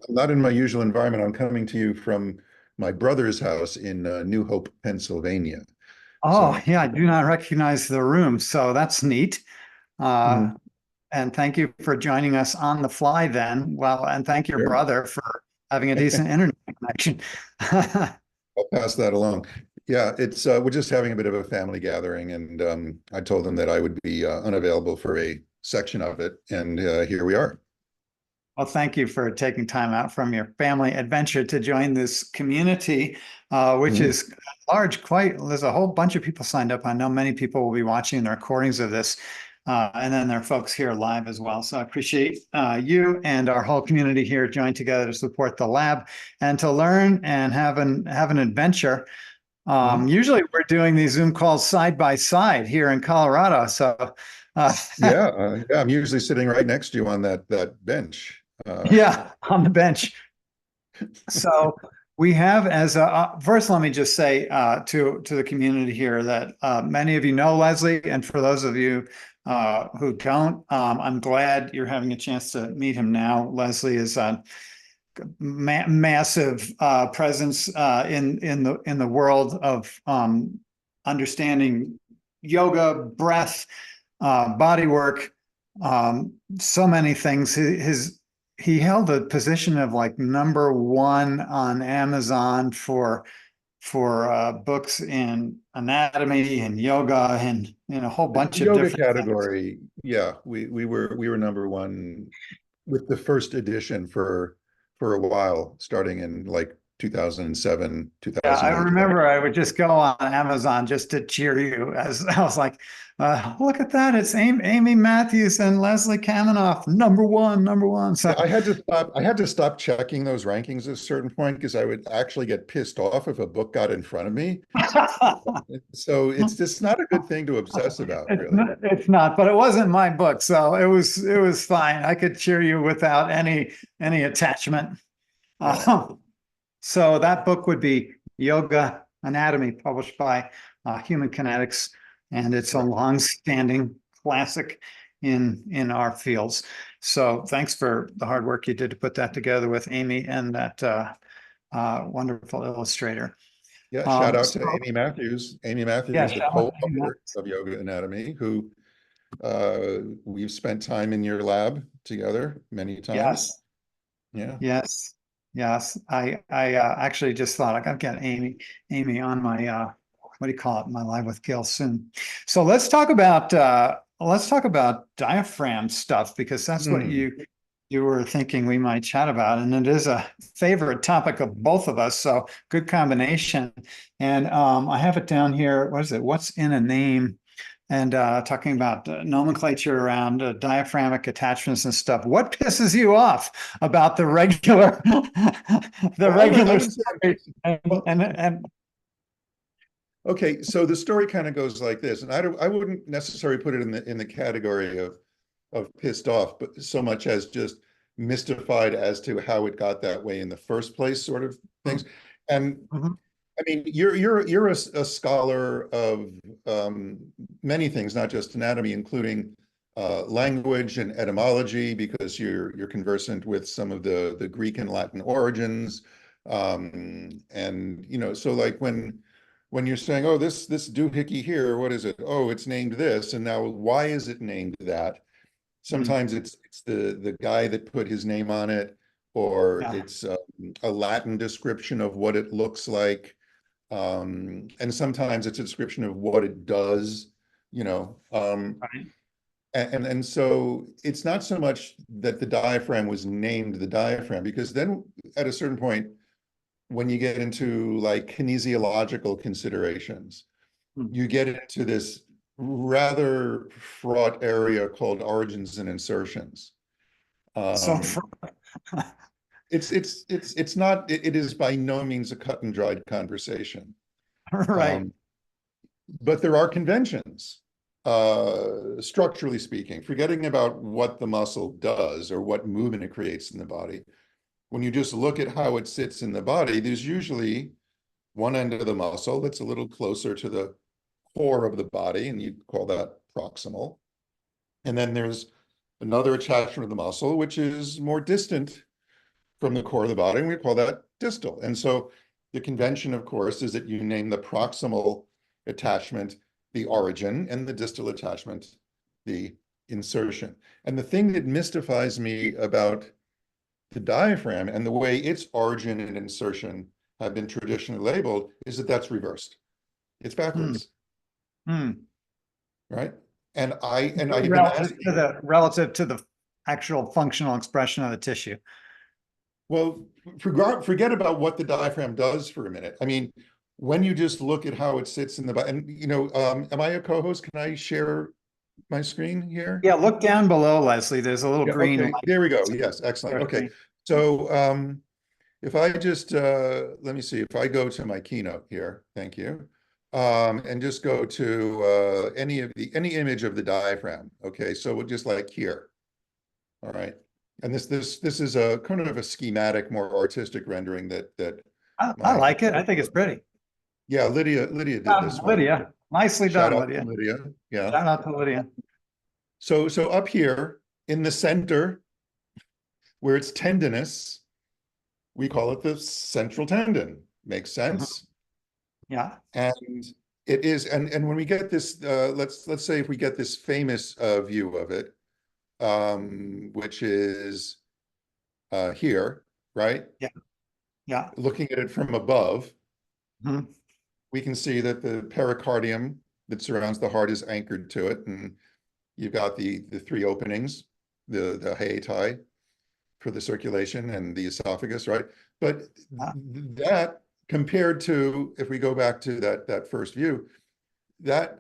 [SPEAKER 5] not in my usual environment. I'm coming to you from my brother's house in New Hope, Pennsylvania.
[SPEAKER 2] Oh, so, yeah, I do not recognize the room. So that's neat. And thank you for joining us on the fly then. Well, and thank your brother for having a decent internet connection.
[SPEAKER 5] I'll pass that along. Yeah, it's we're just having a bit of a family gathering, and I told them that I would be unavailable for a section of it, and here we are.
[SPEAKER 2] Well, thank you for taking time out from your family adventure to join this community, which is large. There's a whole bunch of people signed up. I know many people will be watching the recordings of this, and then there are folks here live as well. So I appreciate you and our whole community here joined together to support the lab and to learn and have an adventure. Usually we're doing these Zoom calls side by side here in Colorado. So
[SPEAKER 5] yeah, I'm usually sitting right next to you on that bench.
[SPEAKER 2] Yeah, on the bench. So we have as a first, let me just say to the community here that many of you know Leslie, and for those of you who don't, I'm glad you're having a chance to meet him now. Leslie is a massive presence in the world of understanding yoga, breath, body work, so many things. He held a position of like #1 on Amazon for books in anatomy and yoga and a whole bunch of
[SPEAKER 5] yoga
[SPEAKER 2] different
[SPEAKER 5] category.
[SPEAKER 2] things.
[SPEAKER 5] Yeah, we were #1 with the first edition for a while, starting in like 2007, 2008.
[SPEAKER 2] Yeah, I remember I would just go on Amazon just to cheer you. As I was like, look at that! It's Amy Matthews and Leslie Kamminoff, #1. So
[SPEAKER 5] yeah, I had to stop checking those rankings at a certain point because I would actually get pissed off if a book got in front of me. So it's just not a good thing to obsess about, really.
[SPEAKER 2] It's not, but it wasn't my book, so it was fine. I could cheer you without any attachment. So that book would be Yoga Anatomy, published by Human Kinetics, and it's a long-standing classic in our fields. So thanks for the hard work you did to put that together with Amy and that wonderful illustrator.
[SPEAKER 5] Yeah, shout out to Amy Matthews. Amy Matthews is the co-author of Yoga Anatomy, who we've spent time in your lab together many times.
[SPEAKER 2] Yes. Yes. I actually just thought I got to get Amy on my what do you call it? My Live with Gil soon. So let's talk about diaphragm stuff, because that's what you were thinking we might chat about, and it is a favorite topic of both of us. So good combination. And I have it down here. What is it? What's in a name? And talking about nomenclature around diaphragmatic attachments and stuff. What pisses you off about the regular, story? And
[SPEAKER 5] okay, so the story kind of goes like this, and I wouldn't necessarily put it in the category of pissed off, but so much as just mystified as to how it got that way in the first place, sort of things. And I mean, you're a scholar of many things, not just anatomy, including language and etymology, because you're conversant with some of the Greek and Latin origins, and so like when you're saying, oh, this doohickey here, what is it? Oh, it's named this, and now why is it named that? Sometimes it's the guy that put his name on it, or it's a Latin description of what it looks like. And sometimes it's a description of what it does, and so it's not so much that the diaphragm was named the diaphragm, because then at a certain point, when you get into like kinesiological considerations, you get into this rather fraught area called origins and insertions. It's not, it is by no means a cut and dried conversation.
[SPEAKER 2] Right.
[SPEAKER 5] But there are conventions, structurally speaking, forgetting about what the muscle does or what movement it creates in the body. When you just look at how it sits in the body, there's usually one end of the muscle that's a little closer to the core of the body, and you call that proximal. And then there's another attachment of the muscle, which is more distant from the core of the body, and we call that distal. And so the convention, of course, is that you name the proximal attachment the origin and the distal attachment the insertion. And the thing that mystifies me about the diaphragm and the way its origin and insertion have been traditionally labeled is that that's reversed. It's backwards,
[SPEAKER 2] Hmm.
[SPEAKER 5] right? And I've been asked,
[SPEAKER 2] Relative to the actual functional expression of the tissue.
[SPEAKER 5] well, forget about what the diaphragm does for a minute. I mean, when you just look at how it sits in the body, and am I a co-host? Can I share my screen here?
[SPEAKER 2] Yeah, look down below, Leslie. There's a little green
[SPEAKER 5] Okay,
[SPEAKER 2] light.
[SPEAKER 5] there we go. Yes, excellent. Okay, so if I just let me see, if I go to my keynote here, thank you, and just go to any image of the diaphragm. Okay, so we'll just like here. All right, and this is a kind of a schematic, more artistic rendering that
[SPEAKER 2] I like it. I think it's pretty.
[SPEAKER 5] Yeah, Lydia did this one.
[SPEAKER 2] Lydia, nicely
[SPEAKER 5] Shout
[SPEAKER 2] done,
[SPEAKER 5] out to Lydia. Yeah.
[SPEAKER 2] Shout out to Lydia.
[SPEAKER 5] So up here in the center, where it's tendinous, we call it the central tendon. Makes sense?
[SPEAKER 2] Yeah.
[SPEAKER 5] And it is, and when we get this, let's say if we get this famous view of it, which is here, right?
[SPEAKER 2] Yeah. Yeah.
[SPEAKER 5] Looking at it from above,
[SPEAKER 2] Mhm.
[SPEAKER 5] we can see that the pericardium that surrounds the heart is anchored to it, and you've got the three openings, the hiatus for the circulation and the esophagus, right? But that compared to, if we go back to that first view, that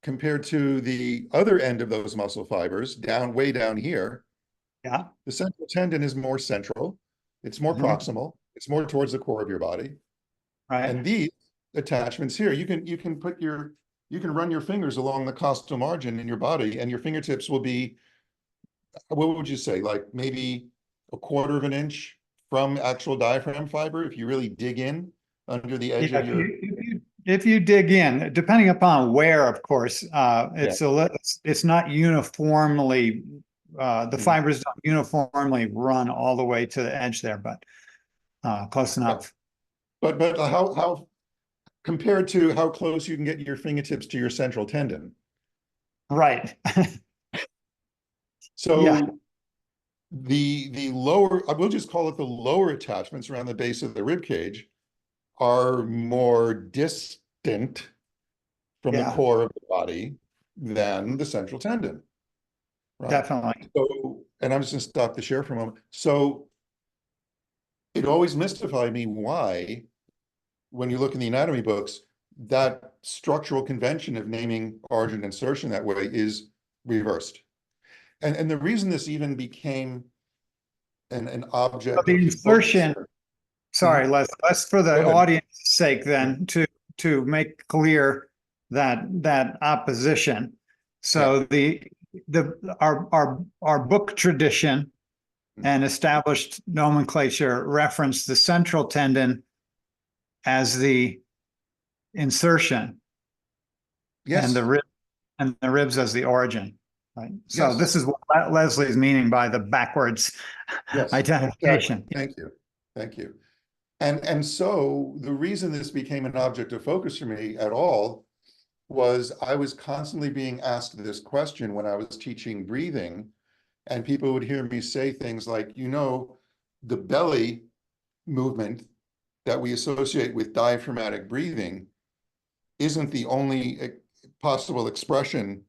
[SPEAKER 5] compared to the other end of those muscle fibers, way down here,
[SPEAKER 2] yeah,
[SPEAKER 5] the central tendon is more central, it's more proximal, it's more towards the core of your body.
[SPEAKER 2] Right.
[SPEAKER 5] And these attachments here, you can run your fingers along the costal margin in your body, and your fingertips will be, what would you say, like maybe a quarter of an inch from actual diaphragm fiber if you really dig in under the edge of your.
[SPEAKER 2] If you dig in, depending upon where, of course, it's not uniformly, the fibers don't uniformly run all the way to the edge there, but close enough.
[SPEAKER 5] But how compared to how close you can get your fingertips to your central tendon.
[SPEAKER 2] Right.
[SPEAKER 5] So
[SPEAKER 2] yeah.
[SPEAKER 5] The lower, we'll just call it the lower attachments around the base of the rib cage, are more distant from the core of the body than the central tendon. Right?
[SPEAKER 2] Definitely.
[SPEAKER 5] So, and I'm just going to stop the share for a moment. So it always mystified me why, when you look in the anatomy books, that structural convention of naming origin insertion that way is reversed. And the reason this even became an object
[SPEAKER 2] but the insertion, sorry, let's for the audience's sake then to make clear that opposition. So our book tradition and established nomenclature reference the central tendon as the insertion, and the ribs as the origin. Right. So this is what Leslie's meaning by the backwards identification.
[SPEAKER 5] Exactly. Thank you. And so the reason this became an object of focus for me at all was I was constantly being asked this question when I was teaching breathing, and people would hear me say things like, the belly movement that we associate with diaphragmatic breathing isn't the only possible expression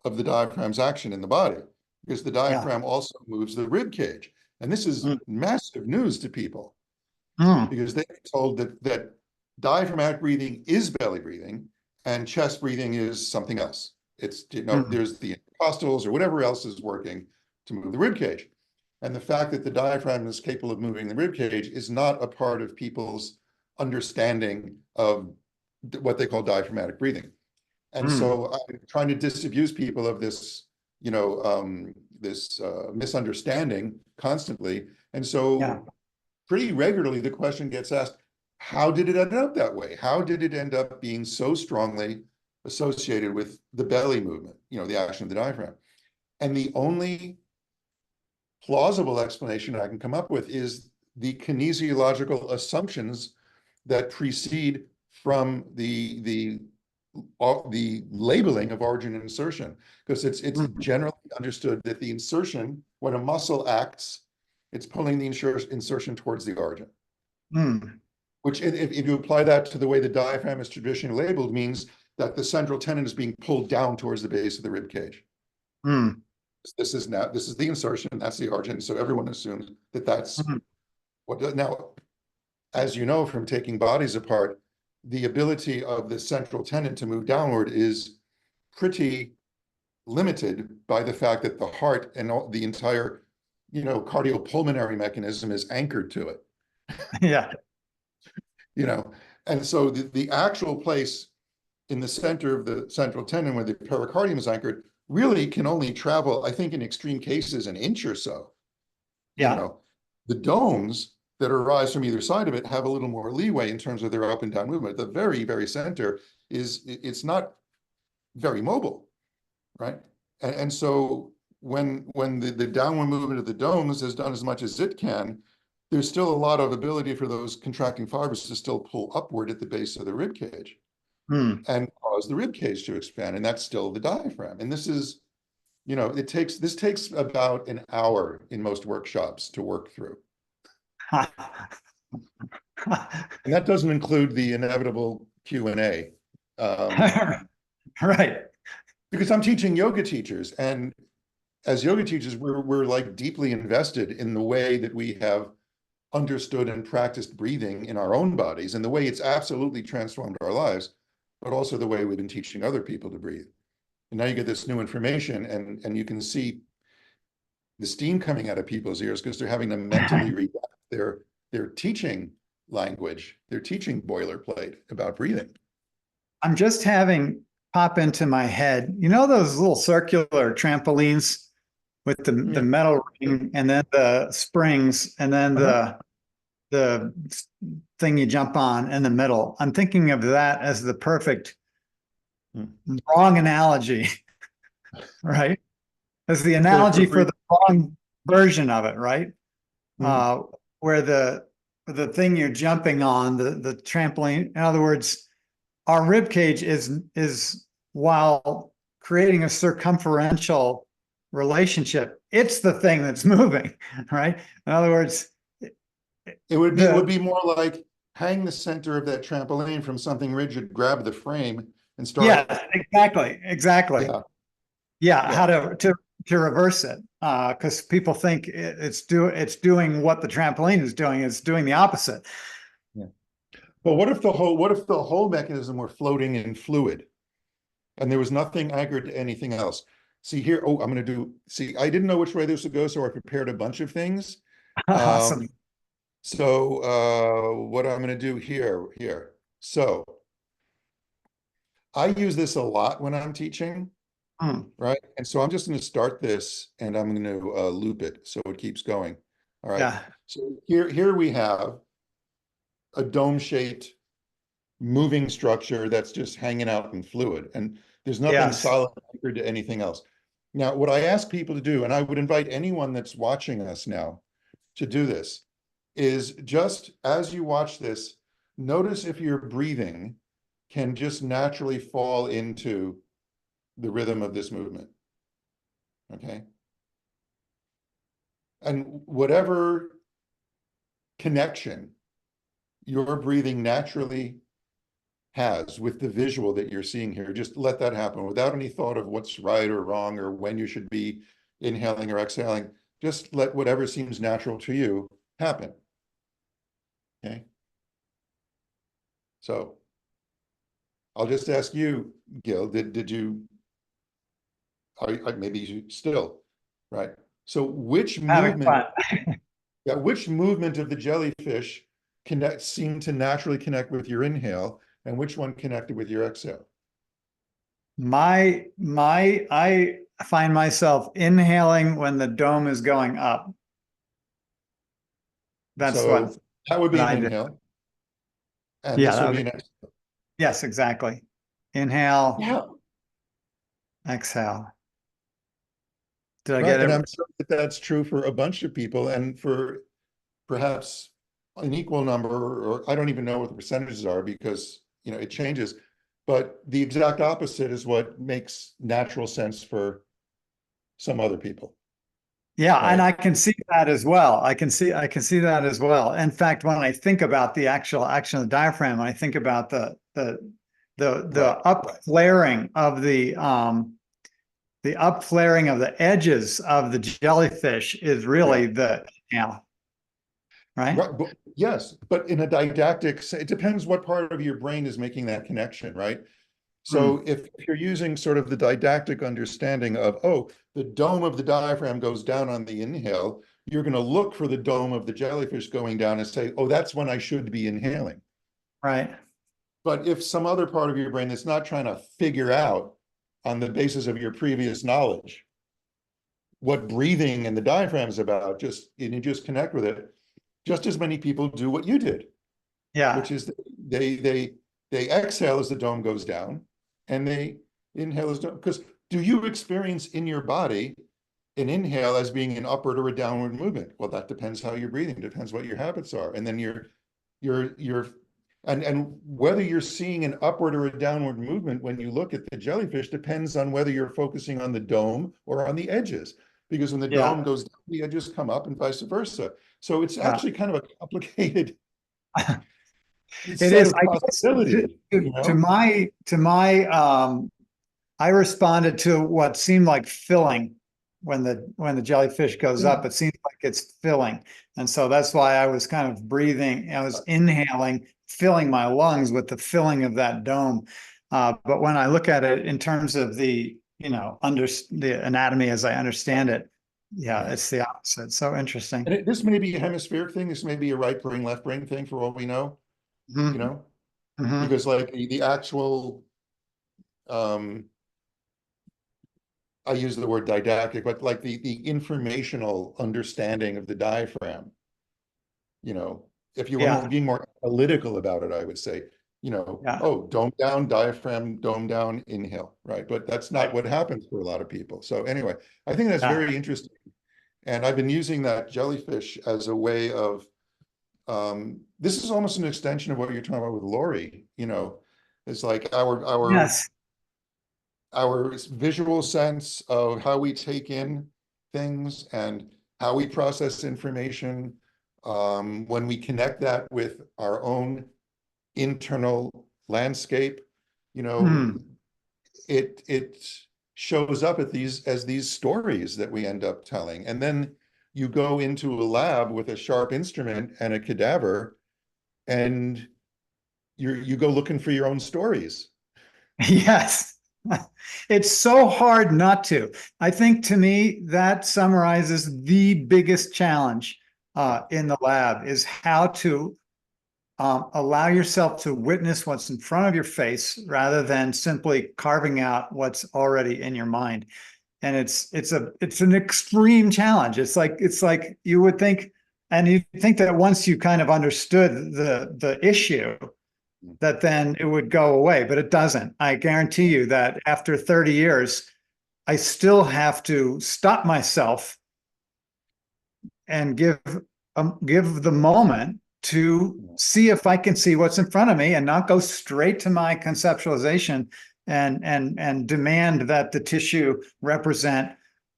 [SPEAKER 5] of the diaphragm's action in the body, because the diaphragm also moves the rib cage. And this is massive news to people, because they've been told that diaphragmatic breathing is belly breathing and chest breathing is something else. It's, there's the intercostals or whatever else is working to move the rib cage. And the fact that the diaphragm is capable of moving the rib cage is not a part of people's understanding of what they call diaphragmatic breathing. And so I'm trying to disabuse people of this, this misunderstanding constantly. And so pretty regularly the question gets asked, how did it end up that way? How did it end up being so strongly associated with the belly movement, the action of the diaphragm? And the only plausible explanation I can come up with is the kinesiological assumptions that precede from the labeling of origin and insertion, because it's generally understood that the insertion, when a muscle acts, it's pulling the insertion towards the origin. which if you apply that to the way the diaphragm is traditionally labeled, means that the central tenon is being pulled down towards the base of the rib cage.
[SPEAKER 2] Mm.
[SPEAKER 5] This is the insertion, that's the origin. So everyone assumes that that's what. Now, as you know from taking bodies apart, the ability of the central tenon to move downward is pretty limited by the fact that the heart and the entire, cardiopulmonary mechanism is anchored to it.
[SPEAKER 2] Yeah.
[SPEAKER 5] And so the actual place in the center of the central tenon where the pericardium is anchored really can only travel, I think in extreme cases, an inch or so.
[SPEAKER 2] Yeah.
[SPEAKER 5] The domes that arise from either side of it have a little more leeway in terms of their up and down movement. The very, very center it's not very mobile, right? And so when the downward movement of the domes has done as much as it can, there's still a lot of ability for those contracting fibers to still pull upward at the base of the rib cage and cause the rib cage to expand. And that's still the diaphragm. And this is, this takes about an hour in most workshops to work through. And that doesn't include the inevitable Q&A.
[SPEAKER 2] Right.
[SPEAKER 5] Because I'm teaching yoga teachers, and as yoga teachers, we're like deeply invested in the way that we have understood and practiced breathing in our own bodies, and the way it's absolutely transformed our lives, but also the way we've been teaching other people to breathe. And now you get this new information, and you can see the steam coming out of people's ears because they're having to mentally readapt their teaching language, their teaching boilerplate about breathing.
[SPEAKER 2] I'm just having pop into my head, those little circular trampolines with the metal ring and then the springs and then the thing you jump on in the middle. I'm thinking of that as the perfect wrong analogy, right? As the analogy for the wrong version of it, right? Where the thing you're jumping on, the trampoline, in other words, our rib cage is while creating a circumferential relationship, it's the thing that's moving, right? In other words,
[SPEAKER 5] it would be more like hang the center of that trampoline from something rigid, grab the frame, and start.
[SPEAKER 2] Yeah, exactly. Yeah. How to reverse it, because people think it's doing what the trampoline is doing. It's doing the opposite.
[SPEAKER 5] Yeah. But what if the whole mechanism were floating in fluid, and there was nothing anchored to anything else? See here. Oh, I didn't know which way this would go, so I prepared a bunch of things.
[SPEAKER 2] Awesome.
[SPEAKER 5] So what I'm going to do here. So I use this a lot when I'm teaching, right? And so I'm just going to start this, and I'm going to loop it so it keeps going. All right.
[SPEAKER 2] Yeah.
[SPEAKER 5] So here we have a dome-shaped moving structure that's just hanging out in fluid, and there's nothing solid anchored to anything else. Now, what I ask people to do, and I would invite anyone that's watching us now to do this, is just as you watch this, notice if your breathing can just naturally fall into the rhythm of this movement. Okay. And whatever connection your breathing naturally has with the visual that you're seeing here, just let that happen without any thought of what's right or wrong or when you should be inhaling or exhaling. Just let whatever seems natural to you happen. Okay. So I'll just ask you, Gil, did you, maybe you still, right? So which movement of the jellyfish seemed to naturally connect with your inhale, and which one connected with your exhale?
[SPEAKER 2] I find myself inhaling when the dome is going up. That
[SPEAKER 5] would be an inhale. And this would be an exhale.
[SPEAKER 2] Yes, exactly. Inhale.
[SPEAKER 5] Yeah.
[SPEAKER 2] Exhale. Did I
[SPEAKER 5] Right,
[SPEAKER 2] get it?
[SPEAKER 5] and I'm sure that that's true for a bunch of people, and for perhaps an equal number, or I don't even know what the percentages are because it changes. But the exact opposite is what makes natural sense for some other people.
[SPEAKER 2] Yeah, and
[SPEAKER 5] Right.
[SPEAKER 2] I can see that as well. I can see that as well. In fact, when I think about the actual action of the diaphragm, I think about the up flaring of the up flaring of the edges of the jellyfish is really the right?
[SPEAKER 5] Right, yes, but in a didactic, it depends what part of your brain is making that connection, right? So if you're using sort of the didactic understanding of, oh, the dome of the diaphragm goes down on the inhale, you're going to look for the dome of the jellyfish going down and say, oh, that's when I should be inhaling.
[SPEAKER 2] Right.
[SPEAKER 5] But if some other part of your brain that's not trying to figure out on the basis of your previous knowledge what breathing and the diaphragm is about, and you just connect with it, just as many people do what you did.
[SPEAKER 2] Yeah.
[SPEAKER 5] Which is they exhale as the dome goes down, and they inhale as because do you experience in your body an inhale as being an upward or a downward movement? Well, that depends how you're breathing, depends what your habits are, and then and whether you're seeing an upward or a downward movement when you look at the jellyfish depends on whether you're focusing on the dome or on the edges. Because when the dome goes down, the edges come up, and vice versa. So it's actually kind of a complicated.
[SPEAKER 2] It is. I responded to what seemed like filling when the jellyfish goes up. It seems like it's filling, and so that's why I was kind of breathing. I was inhaling, filling my lungs with the filling of that dome. But when I look at it in terms of the the anatomy as I understand it, it's the opposite. So interesting.
[SPEAKER 5] And this may be a hemispheric thing. This may be a right brain, left brain thing for all we know. Because like the actual, I use the word didactic, but like the informational understanding of the diaphragm, if you were being more analytical about it, I would say, oh, dome down, diaphragm, dome down, inhale, right? But that's not what happens for a lot of people. So anyway, I think that's very interesting. And I've been using that jellyfish as a way of, this is almost an extension of what you're talking about with Lauri, it's like our visual sense of how we take in things and how we process information, when we connect that with our own internal landscape, it shows up as these stories that we end up telling. And then you go into a lab with a sharp instrument and a cadaver, and you go looking for your own stories.
[SPEAKER 2] Yes. It's so hard not to. I think to me that summarizes the biggest challenge in the lab is how to allow yourself to witness what's in front of your face rather than simply carving out what's already in your mind. And it's an extreme challenge. It's like you would think, and you think that once you kind of understood the issue, that then it would go away, but it doesn't. I guarantee you that after 30 years, I still have to stop myself and give the moment to see if I can see what's in front of me and not go straight to my conceptualization and demand that the tissue represent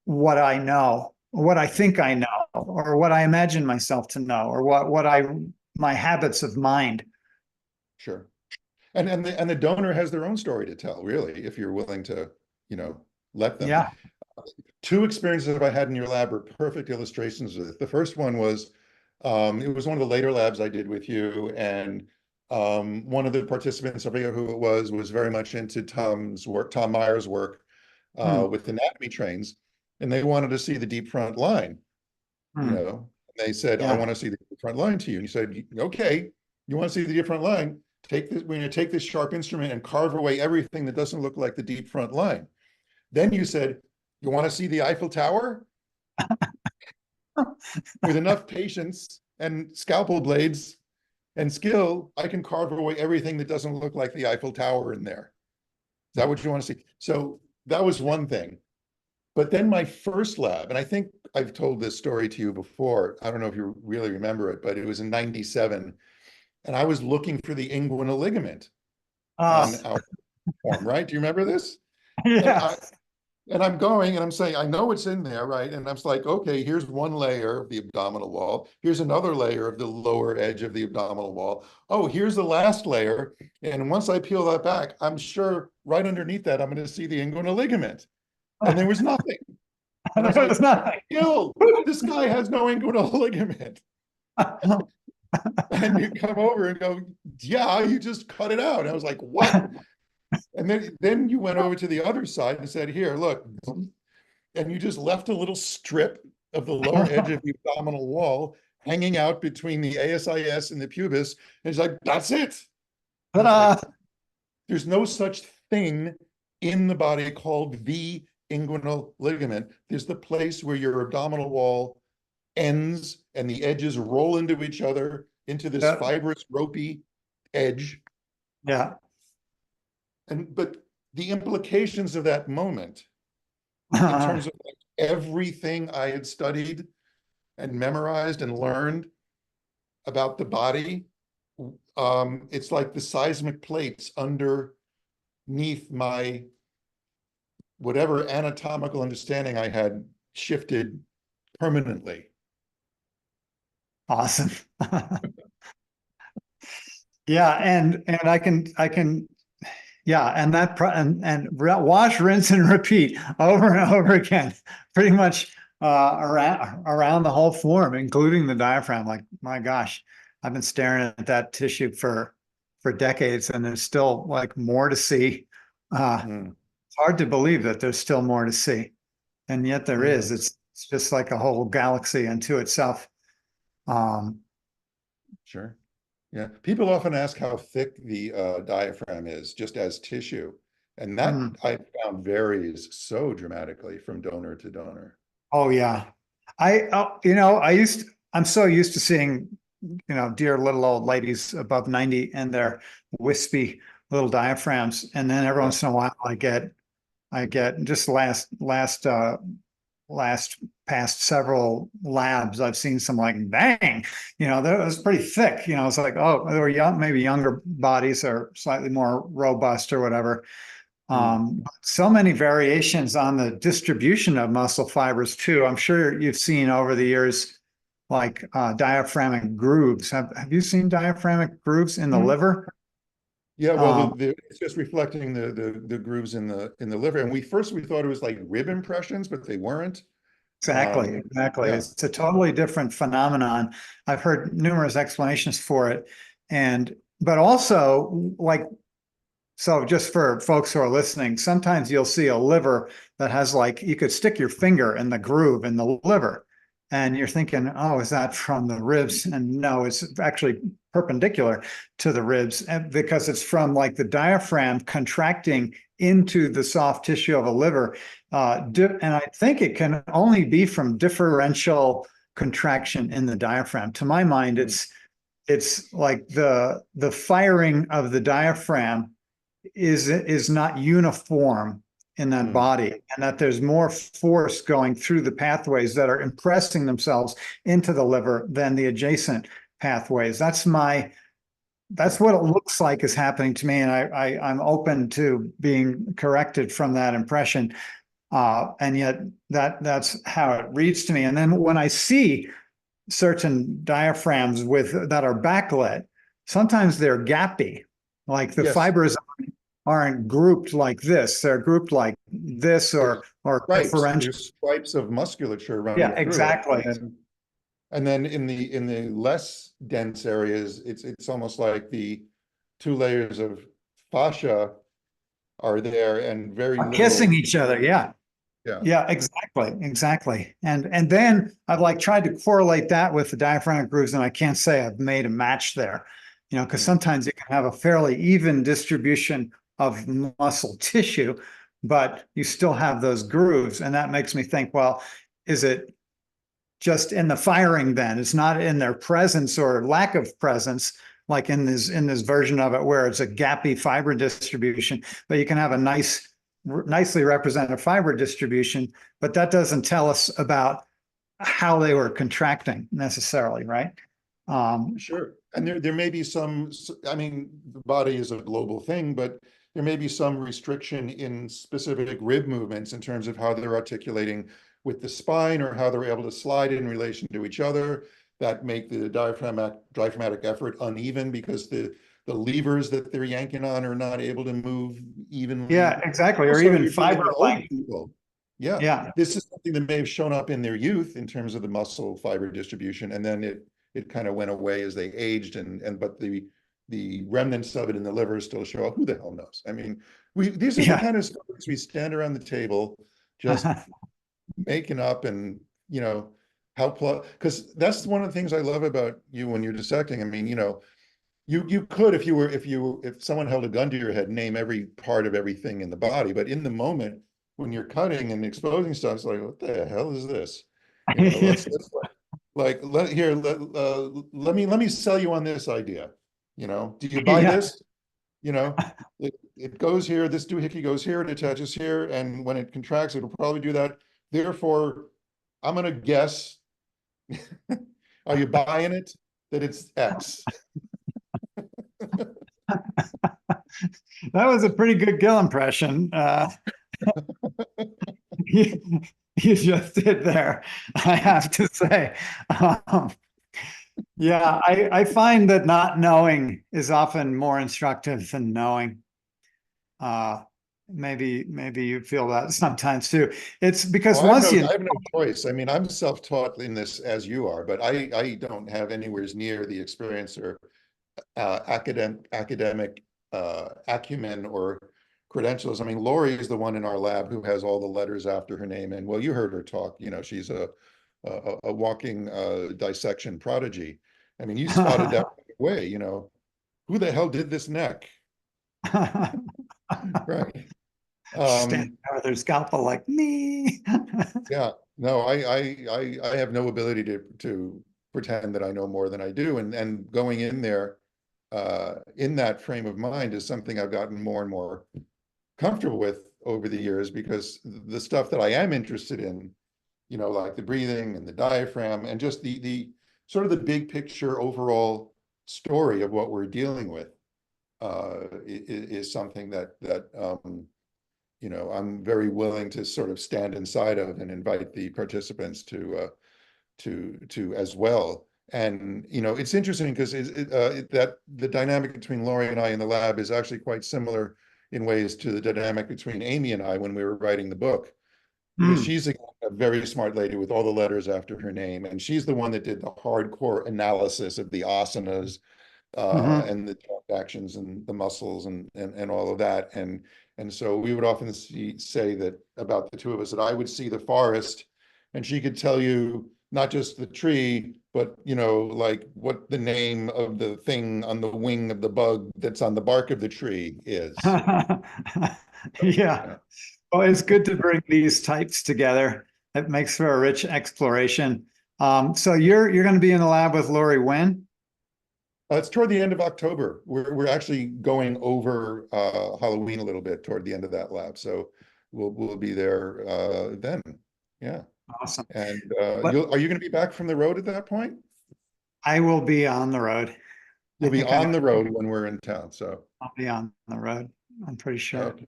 [SPEAKER 2] what I know, what I think I know, or what I imagine myself to know, or my habits of mind.
[SPEAKER 5] Sure. And the donor has their own story to tell, really, if you're willing to, let them.
[SPEAKER 2] Yeah.
[SPEAKER 5] Two experiences that I had in your lab were perfect illustrations of it. The first one was, it was one of the later labs I did with you, and one of the participants, I forget who it was very much into Tom Meyer's work with anatomy trains, and they wanted to see the deep front line. They said, I want to see the deep front line to you. And you said, okay, you want to see the deep front line? We're going to take this sharp instrument and carve away everything that doesn't look like the deep front line. Then you said, you want to see the Eiffel Tower? With enough patience and scalpel blades and skill, I can carve away everything that doesn't look like the Eiffel Tower in there. Is that what you want to see? So that was one thing. But then my first lab, and I think I've told this story to you before, I don't know if you really remember it, but it was in '97. And I was looking for the inguinal ligament on our form, right? Do you remember this?
[SPEAKER 2] Yeah.
[SPEAKER 5] And I'm going and I'm saying, I know it's in there, right? And I'm like, okay, here's one layer of the abdominal wall. Here's another layer of the lower edge of the abdominal wall. Oh, here's the last layer. And once I peel that back, I'm sure right underneath that, I'm going to see the inguinal ligament. And there was nothing. And I was
[SPEAKER 2] There
[SPEAKER 5] like,
[SPEAKER 2] was nothing.
[SPEAKER 5] Gil, this guy has no inguinal ligament. And you come over and go, yeah, you just cut it out. And I was like, what? And then you went over to the other side and said, here, look. And you just left a little strip of the lower edge of the abdominal wall hanging out between the ASIS and the pubis. And it's like, that's it. Like, there's no such thing in the body called the inguinal ligament. There's the place where your abdominal wall ends and the edges roll into each other into this fibrous, ropey edge.
[SPEAKER 2] Yeah.
[SPEAKER 5] But the implications of that moment, in terms of like everything I had studied and memorized and learned about the body, it's like the seismic plates underneath my whatever anatomical understanding I had shifted permanently.
[SPEAKER 2] Awesome. Yeah, and I can yeah, and wash, rinse, and repeat over and over again, pretty much around the whole form, including the diaphragm. Like, my gosh, I've been staring at that tissue for decades, and there's still like more to see. It's hard to believe that there's still more to see, and yet there is. It's just like a whole galaxy unto itself.
[SPEAKER 5] Sure. Yeah. People often ask how thick the diaphragm is just as tissue. And that I found varies so dramatically from donor to donor.
[SPEAKER 2] Oh, yeah. I'm so used to seeing, dear little old ladies above 90 and their wispy little diaphragms. And then every once in a while I get just past several labs, I've seen some like, dang, that was pretty thick. It's like, oh, they were maybe younger bodies or slightly more robust or whatever. So many variations on the distribution of muscle fibers too. I'm sure you've seen over the years, like diaphragmic grooves. Have you seen diaphragmic grooves in the liver?
[SPEAKER 5] Yeah, well, it's just reflecting the grooves in the liver. And we thought it was like rib impressions, but they weren't.
[SPEAKER 2] Exactly.
[SPEAKER 5] Yeah.
[SPEAKER 2] It's a totally different phenomenon. I've heard numerous explanations for it. But also, like, so just for folks who are listening, sometimes you'll see a liver that has, like, you could stick your finger in the groove in the liver and you're thinking, oh, is that from the ribs? And no, it's actually perpendicular to the ribs, because it's from like the diaphragm contracting into the soft tissue of a liver. And I think it can only be from differential contraction in the diaphragm. To my mind, it's like the firing of the diaphragm is not uniform in that body, and that there's more force going through the pathways that are impressing themselves into the liver than the adjacent pathways. That's what it looks like is happening to me, and I'm open to being corrected from that impression. And yet that's how it reads to me. And then when I see certain diaphragms that are backlit, sometimes they're gappy, like the fibers aren't grouped like this. They're grouped like this, or differential
[SPEAKER 5] stripes of musculature running through
[SPEAKER 2] exactly.
[SPEAKER 5] And then in the less dense areas, it's almost like the two layers of fascia are there and very
[SPEAKER 2] kissing each other. Yeah, exactly. And then I've like tried to correlate that with the diaphragmatic grooves, and I can't say I've made a match there, because sometimes you can have a fairly even distribution of muscle tissue, but you still have those grooves. And that makes me think, well, is it just in the firing then? It's not in their presence or lack of presence, like in this version of it where it's a gappy fiber distribution, but you can have a nicely represented fiber distribution, but that doesn't tell us about how they were contracting necessarily, right?
[SPEAKER 5] Sure. And there may be some, I mean, the body is a global thing, but there may be some restriction in specific rib movements in terms of how they're articulating with the spine or how they're able to slide in relation to each other that make the diaphragmatic effort uneven because the levers that they're yanking on are not able to move evenly.
[SPEAKER 2] Yeah, exactly. Or
[SPEAKER 5] Also,
[SPEAKER 2] even
[SPEAKER 5] you're dealing
[SPEAKER 2] fiber
[SPEAKER 5] with old
[SPEAKER 2] length.
[SPEAKER 5] people. Yeah.
[SPEAKER 2] Yeah.
[SPEAKER 5] This is something that may have shown up in their youth in terms of the muscle fiber distribution, and then it kind of went away as they aged, but the remnants of it in the liver still show up. Who the hell knows? I mean, these are the kind of stories we stand around the table just making up, and you know, because that's one of the things I love about you when you're dissecting. I mean, you know, you could, if someone held a gun to your head, name every part of everything in the body, but in the moment when you're cutting and exposing stuff, it's like, what the hell is this? You know, let's let me sell you on this idea. You know, do you buy this? You know, it goes here, this doohickey goes here, it attaches here, and when it contracts, it'll probably do that. Therefore, I'm gonna guess, are you buying it? That it's X.
[SPEAKER 2] That was a pretty good Gil impression. You just did there, I have to say. Yeah, I find that not knowing is often more instructive than knowing. Maybe you feel that sometimes too. It's because
[SPEAKER 5] Well,
[SPEAKER 2] once
[SPEAKER 5] I have no choice. I mean, I'm self-taught in this as you are, but I don't have anywhere near the experience or academic acumen or credentials. I mean, Lauri is the one in our lab who has all the letters after her name, and well, you heard her talk. You know, she's a walking dissection prodigy. I mean, you spotted that right away. You know, who the hell did this neck? Right.
[SPEAKER 2] Stand there with her scalpel like me.
[SPEAKER 5] Yeah, no, I have no ability to pretend that I know more than I do, and going in there in that frame of mind is something I've gotten more and more comfortable with over the years, because the stuff that I am interested in, you know, like the breathing and the diaphragm and just the sort of the big picture overall story of what we're dealing with is something that you know, I'm very willing to sort of stand inside of and invite the participants to as well. And you know, it's interesting because that the dynamic between Lauri and I in the lab is actually quite similar in ways to the dynamic between Amy and I when we were writing the book. Because she's a very smart lady with all the letters after her name, and she's the one that did the hardcore analysis of the asanas and the actions and the muscles and all of that. And so we would often say that about the two of us, that I would see the forest and she could tell you not just the tree, but you know, like what the name of the thing on the wing of the bug that's on the bark of the tree is.
[SPEAKER 2] Yeah. Well, it's good to bring these types together. It makes for a rich exploration. So you're going to be in the lab with Lauri when?
[SPEAKER 5] It's toward the end of October. We're actually going over Halloween a little bit toward the end of that lab, so we'll be there then. Yeah.
[SPEAKER 2] Awesome.
[SPEAKER 5] And are you going to be back from the road at that point?
[SPEAKER 2] I will be on the road.
[SPEAKER 5] You'll be on the road when we're in town, so
[SPEAKER 2] I'll be on the road. I'm pretty sure.
[SPEAKER 5] Okay.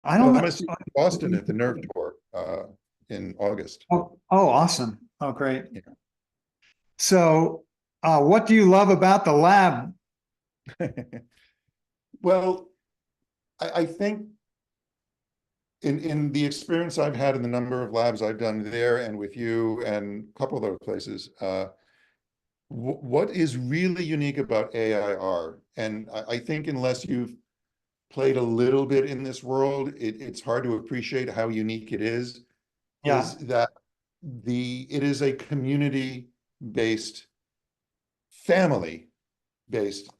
[SPEAKER 2] I don't know.
[SPEAKER 5] I'm going to see you in Boston at the Nerve Tour in August.
[SPEAKER 2] Oh, awesome. Oh, great.
[SPEAKER 5] Yeah.
[SPEAKER 2] So what do you love about the lab?
[SPEAKER 5] Well, I think in the experience I've had in the number of labs I've done there and with you and a couple of other places, what is really unique about AIR, and I think unless you've played a little bit in this world, it's hard to appreciate how unique it is that it is a community-based, family-based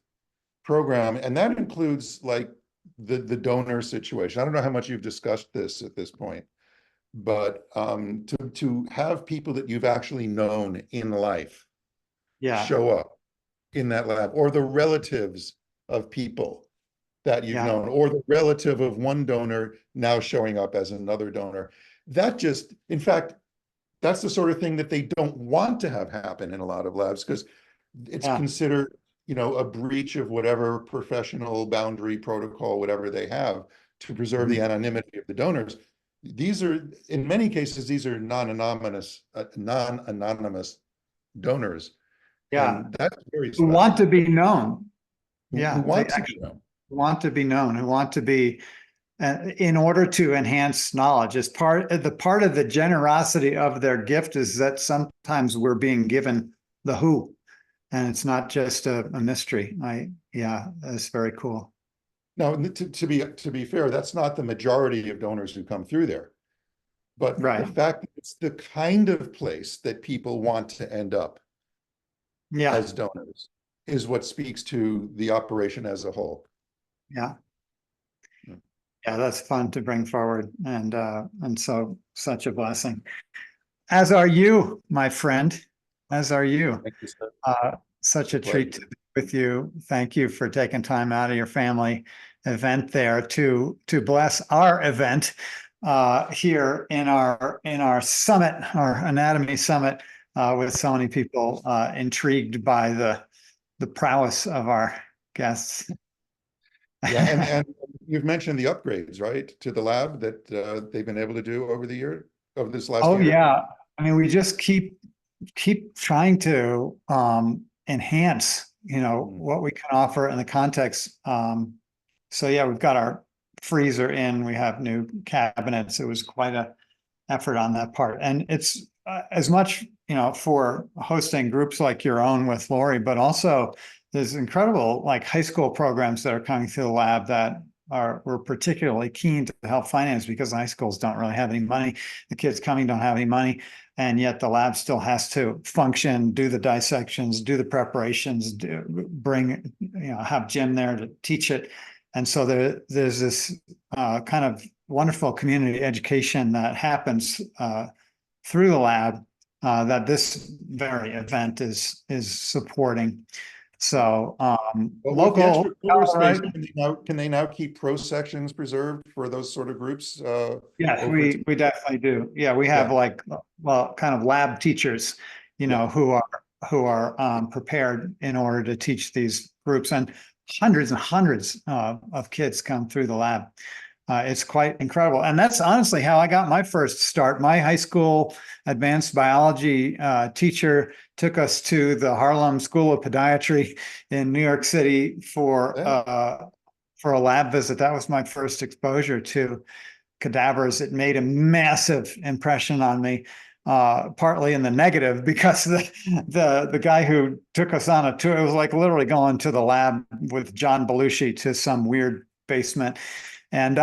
[SPEAKER 5] program, and that includes like the donor situation. I don't know how much you've discussed this at this point, but to have people that you've actually known in life show up in that lab, or the relatives of people that you've known, or the relative of one donor now showing up as another donor. That just, in fact, that's the sort of thing that they don't want to have happen in a lot of labs, because it's considered, you know, a breach of whatever professional boundary protocol, whatever they have to preserve the anonymity of the donors. These are, in many cases, these are non-anonymous donors.
[SPEAKER 2] Yeah.
[SPEAKER 5] And that's very
[SPEAKER 2] Who
[SPEAKER 5] special.
[SPEAKER 2] want to be known.
[SPEAKER 5] Who
[SPEAKER 2] Yeah.
[SPEAKER 5] want
[SPEAKER 2] They
[SPEAKER 5] to
[SPEAKER 2] actually
[SPEAKER 5] be known.
[SPEAKER 2] want to be known, who want to be, in order to enhance knowledge. As part of the generosity of their gift is that sometimes we're being given the who, and it's not just a mystery. Yeah, that's very cool.
[SPEAKER 5] Now, to be fair, that's not the majority of donors who come through there. But
[SPEAKER 2] Right.
[SPEAKER 5] the fact that it's the kind of place that people want to end up
[SPEAKER 2] Yeah.
[SPEAKER 5] as donors is what speaks to the operation as a whole.
[SPEAKER 2] Yeah. Yeah, that's fun to bring forward, and so such a blessing. As are you, my friend. As are you.
[SPEAKER 5] Thank you, sir.
[SPEAKER 2] Such a treat to be with you. Thank you for taking time out of your family event there to bless our event here in our summit, our anatomy summit, with so many people intrigued by the prowess of our guests.
[SPEAKER 5] Yeah, and you've mentioned the upgrades, right, to the lab that they've been able to do over this last year.
[SPEAKER 2] Oh yeah, I mean, we just keep trying to enhance, what we can offer in the context. So yeah, we've got our freezer in, we have new cabinets. It was quite a effort on that part, and it's as much for hosting groups like your own with Lauri, but also there's incredible like high school programs that are coming through the lab that we're particularly keen to help finance, because high schools don't really have any money. The kids coming don't have any money, and yet the lab still has to function, do the dissections, do the preparations, have Jim there to teach it. And so there's this kind of wonderful community education that happens through the lab that this very event is supporting. So local
[SPEAKER 5] space, can they now keep pro sections preserved for those sort of groups?
[SPEAKER 2] Yes, we definitely do. Yeah, we have kind of lab teachers, who are prepared in order to teach these groups, and hundreds of kids come through the lab. It's quite incredible. And that's honestly how I got my first start. My high school advanced biology teacher took us to the Harlem School of Podiatry in New York City for a lab visit. That was my first exposure to cadavers. It made a massive impression on me, partly in the negative, because the guy who took us on a tour, it was like literally going to the lab with John Belushi to some weird basement. And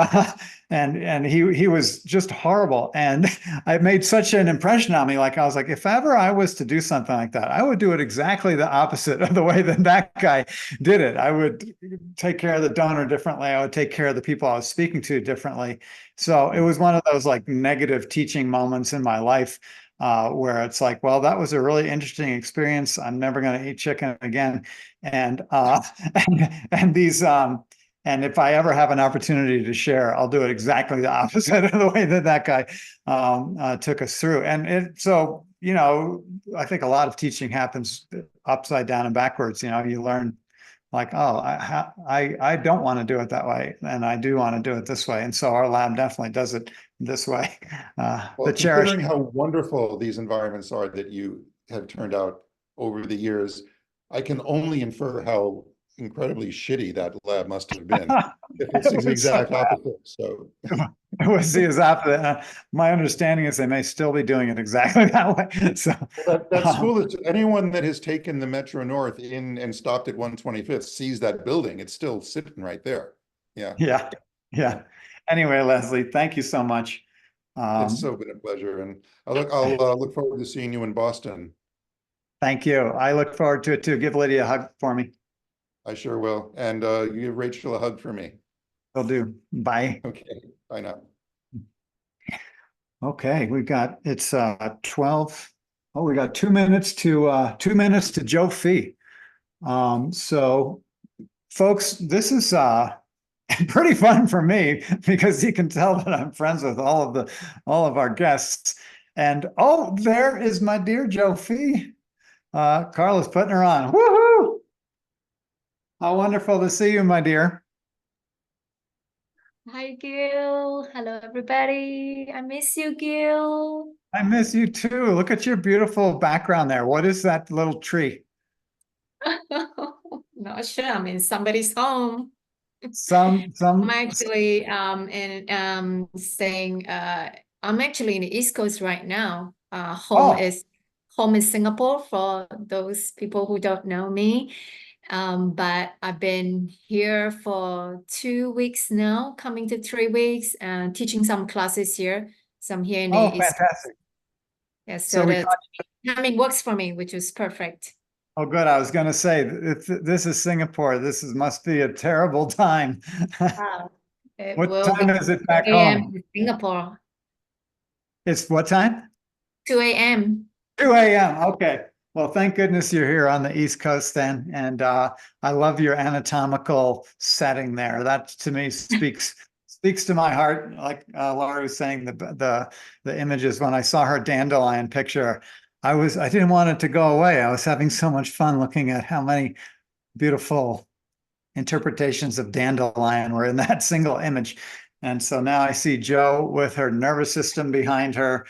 [SPEAKER 2] he was just horrible. And it made such an impression on me. Like, I was like, if ever I was to do something like that, I would do it exactly the opposite of the way that guy did it. I would take care of the donor differently. I would take care of the people I was speaking to differently. So it was one of those like negative teaching moments in my life where it's like, well, that was a really interesting experience. I'm never going to eat chicken again. And these, and if I ever have an opportunity to share, I'll do it exactly the opposite of the way that guy took us through. And so, I think a lot of teaching happens upside down and backwards. You learn like, oh, I don't want to do it that way, and I do want to do it this way. And so our lab definitely does it this way.
[SPEAKER 5] Well, considering how wonderful these environments are that you have turned out over the years, I can only infer how incredibly shitty that lab must have been. If it's the exact opposite. So
[SPEAKER 2] it was the opposite. My understanding is they may still be doing it exactly that way. So
[SPEAKER 5] that school is, anyone that has taken the Metro North in and stopped at 125th sees that building. It's still sitting right there. Yeah.
[SPEAKER 2] Anyway, Leslie, thank you so much.
[SPEAKER 5] It's so been a pleasure, and I'll look forward to seeing you in Boston.
[SPEAKER 2] Thank you. I look forward to it too. Give Lydia a hug for me.
[SPEAKER 5] I sure will. And you give Rachel a hug for me.
[SPEAKER 2] Will do. Bye.
[SPEAKER 5] Okay. Bye now.
[SPEAKER 2] Okay, it's 12. Oh, we got 2 minutes to Joe Phee. So folks, this is pretty fun for me, because you can tell that I'm friends with all of our guests. And there is my dear Joe Phee. Carla's putting her on. Woohoo! How wonderful to see you, my dear.
[SPEAKER 7] Hi, Gil. Hello, everybody. I miss you, Gil.
[SPEAKER 2] I miss you too. Look at your beautiful background there. What is that little tree?
[SPEAKER 7] Not sure. I'm in somebody's home.
[SPEAKER 2] Some
[SPEAKER 7] I'm actually staying I'm actually in the East Coast right now. Home
[SPEAKER 2] Oh,
[SPEAKER 7] is Singapore for those people who don't know me. But I've been here for 2 weeks now, coming to 3 weeks, and teaching some classes here. So I'm here in the East Coast.
[SPEAKER 2] fantastic.
[SPEAKER 7] Yeah,
[SPEAKER 2] So
[SPEAKER 7] so
[SPEAKER 2] we
[SPEAKER 7] the timing works for me, which is perfect.
[SPEAKER 2] Oh, good. I was going to say, if this is Singapore, must be a terrible time.
[SPEAKER 7] Wow. It
[SPEAKER 2] What
[SPEAKER 7] will
[SPEAKER 2] time
[SPEAKER 7] be
[SPEAKER 2] is it back
[SPEAKER 7] 2 a.m.
[SPEAKER 2] home?
[SPEAKER 7] in Singapore.
[SPEAKER 2] It's what time?
[SPEAKER 7] 2 a.m.
[SPEAKER 2] 2 a.m. Okay. Well, thank goodness you're here on the East Coast then. And I love your anatomical setting there. That to me speaks to my heart. Like Laura was saying, the images when I saw her dandelion picture, I didn't want it to go away. I was having so much fun looking at how many beautiful interpretations of dandelion were in that single image. And so now I see Jo with her nervous system behind her.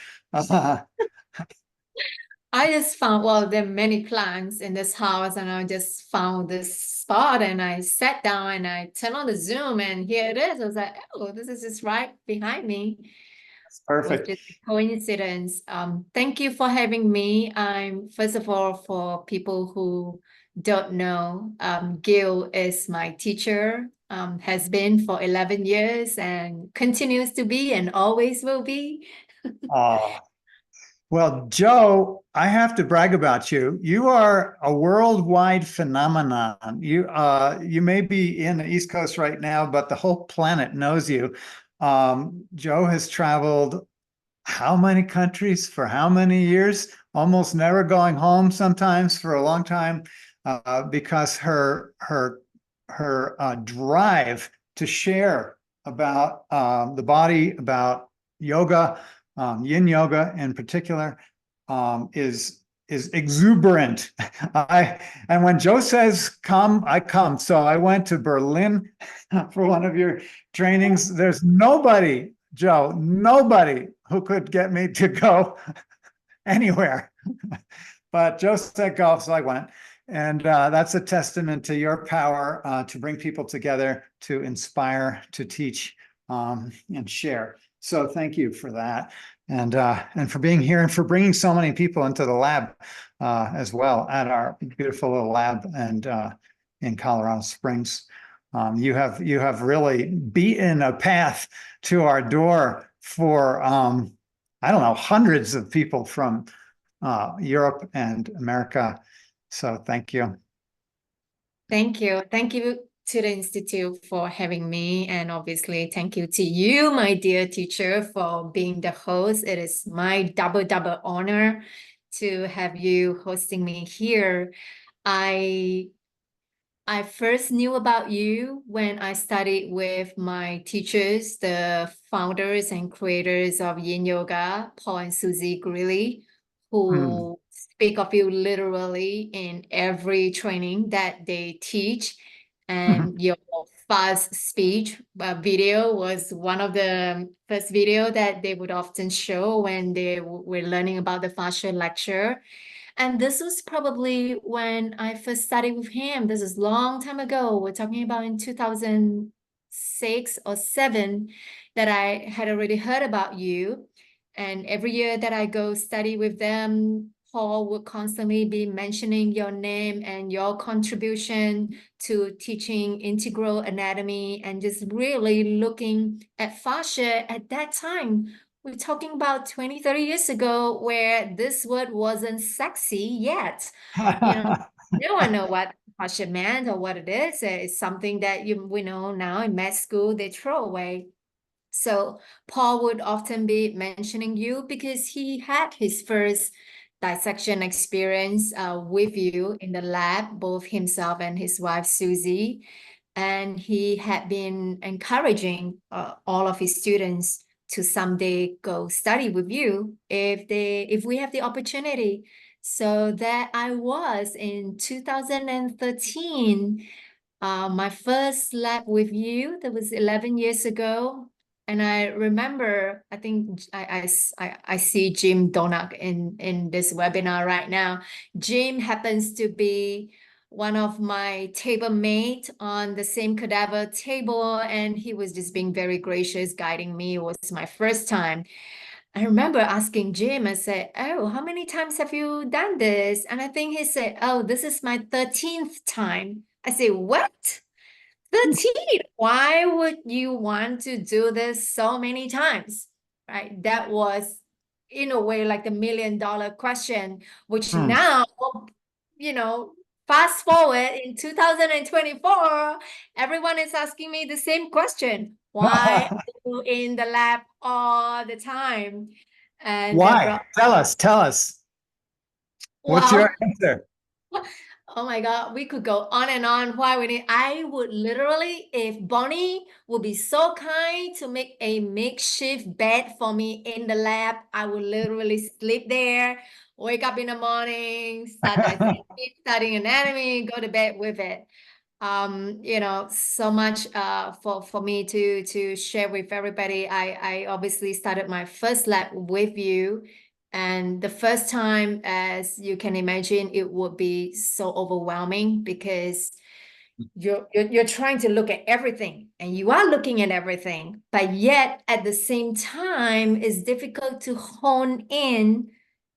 [SPEAKER 7] I just found, well, there are many plants in this house, and I just found this spot, and I sat down and I turned on the Zoom, and here it is. I was like, oh, this is just right behind me.
[SPEAKER 2] That's perfect.
[SPEAKER 7] Which is a coincidence. Thank you for having me. First of all, for people who don't know, Gil is my teacher, has been for 11 years and continues to be and always will be.
[SPEAKER 2] Well, Jo, I have to brag about you. You are a worldwide phenomenon. You may be in the East Coast right now, but the whole planet knows you. Jo has traveled how many countries for how many years? Almost never going home sometimes for a long time, because her drive to share about the body, about yoga, yin yoga in particular, is exuberant. And when Jo says come, I come. So I went to Berlin for one of your trainings. There's nobody, Jo, nobody who could get me to go anywhere. But Jo said go, so I went. And that's a testament to your power to bring people together, to inspire, to teach, and share. So thank you for that, and for being here, and for bringing so many people into the lab as well, at our beautiful little lab and in Colorado Springs. You have really beaten a path to our door for I don't know, hundreds of people from Europe and America. So thank you.
[SPEAKER 7] Thank you. Thank you to the Institute for having me. And obviously, thank you to you, my dear teacher, for being the host. It is my double honor to have you hosting me here. I first knew about you when I studied with my teachers, the founders and creators of Yin Yoga, Paul and Susie Greeley, who speak of you literally in every training that they teach. And your fast speech video was one of the first video that they would often show when they were learning about the fascia lecture. And this was probably when I first studied with him. This is a long time ago. We're talking about in 2006 or 7 that I had already heard about you. And every year that I go study with them, Paul would constantly be mentioning your name and your contribution to teaching integral anatomy and just really looking at fascia at that time. We're talking about 20, 30 years ago where this word wasn't sexy yet. No one know what fascia meant or what it is. It's something that we know now in med school, they throw away. So Paul would often be mentioning you because he had his first dissection experience with you in the lab, both himself and his wife, Susie. And he had been encouraging all of his students to someday go study with you if we have the opportunity. So that I was in 2013 My first lab with you, that was 11 years ago. And I remember, I think I see Jim Donak in this webinar right now. Jim happens to be one of my table mates on the same cadaver table, and he was just being very gracious, guiding me. It was my first time. I remember asking Jim, I said, "Oh, how many times have you done this?" And I think he said, "Oh, this is my 13th time." I say, "What? 13? Why would you want to do this so many times?" Right? That was, in a way, like the $1,000,000 question, which now, you know, fast forward in 2024, everyone is asking me the same question. Why are you in the lab all the time? And
[SPEAKER 2] Why? Tell us. What's your answer?
[SPEAKER 7] Oh my God, we could go on and on. Why we need, I would literally, if Bonnie would be so kind to make a makeshift bed for me in the lab, I would literally sleep there, wake up in the morning, start dissecting, studying anatomy, go to bed with it. You know, so much for me to share with everybody. I obviously started my first lab with you. And the first time, as you can imagine, it would be so overwhelming because you're trying to look at everything, and you are looking at everything, but yet at the same time, it's difficult to hone in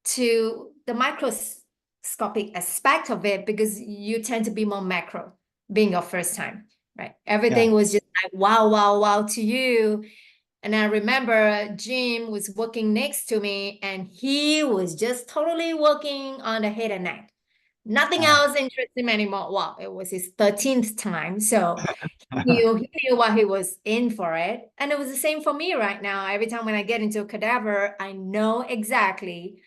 [SPEAKER 7] to the microscopic aspect of it because you tend to be more macro, being your first time, right? Everything was just like wow, wow, wow to you. And I remember Jim was working next to me, and he was just totally working on the head and neck. Nothing else interested him anymore. Well, it was his 13th time. So he knew what he was in for it. And it was the same for me right now. Every time when I get into a cadaver, I know exactly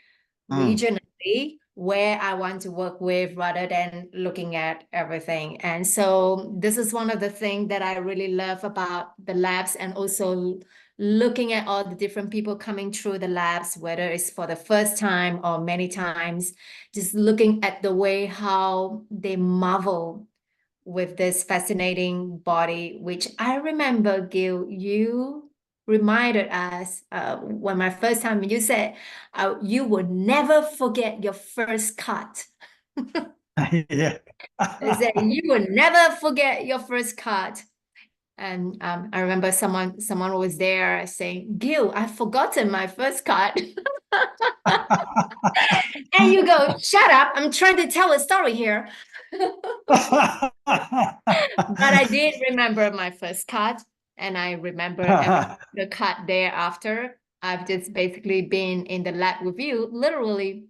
[SPEAKER 7] regionally where I want to work with rather than looking at everything. And so this is one of the things that I really love about the labs, and also looking at all the different people coming through the labs, whether it's for the first time or many times, just looking at the way how they marvel with this fascinating body, which I remember, Gil, you reminded us when my first time, you said you would never forget your first cut.
[SPEAKER 2] Yeah.
[SPEAKER 7] Is that you would never forget your first cut. And I remember someone was there saying, "Gil, I've forgotten my first cut." And you go, "Shut up, I'm trying to tell a story here." But I did remember my first cut, and I remember the cut thereafter. I've just basically been in the lab with you literally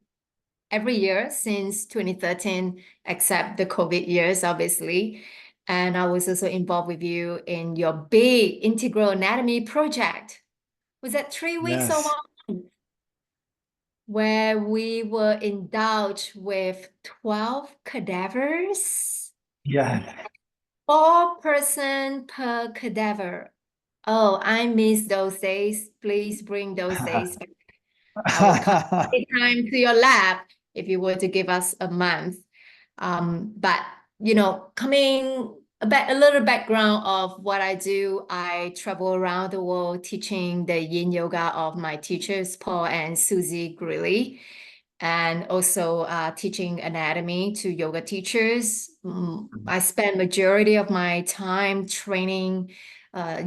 [SPEAKER 7] every year since 2013, except the COVID years, obviously. And I was also involved with you in your big integral anatomy project. Was that 3 weeks or 1 month? Where we were indulged with 12 cadavers.
[SPEAKER 2] Yeah.
[SPEAKER 7] 4 person per cadaver. Oh, I miss those days. Please bring those days back. I will come anytime to your lab if you were to give us a month. But you know, coming a little background of what I do, I travel around the world teaching the yin yoga of my teachers, Paul and Susie Greeley, and also teaching anatomy to yoga teachers. I spend majority of my time training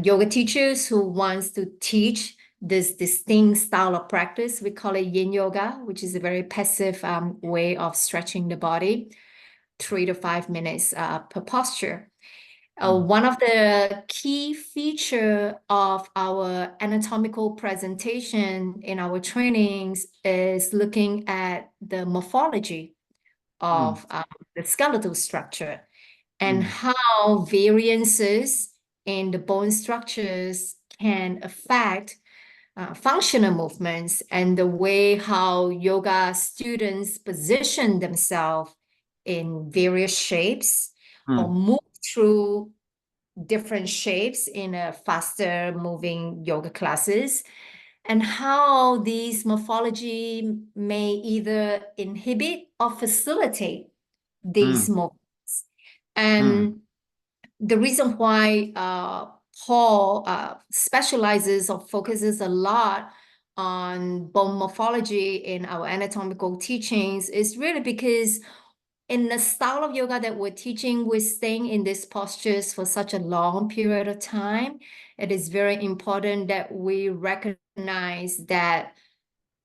[SPEAKER 7] yoga teachers who wants to teach this distinct style of practice. We call it yin yoga, which is a very passive way of stretching the body, 3 to 5 minutes per posture. One of the key feature of our anatomical presentation in our trainings is looking at the morphology of the skeletal structure and how variances in the bone structures can affect functional movements and the way how yoga students position themselves in various shapes or move through different shapes in a faster moving yoga classes, and how these morphology may either inhibit or facilitate these movements. And the reason why Paul specializes or focuses a lot on bone morphology in our anatomical teachings is really because in the style of yoga that we're teaching, we're staying in these postures for such a long period of time. It is very important that we recognize that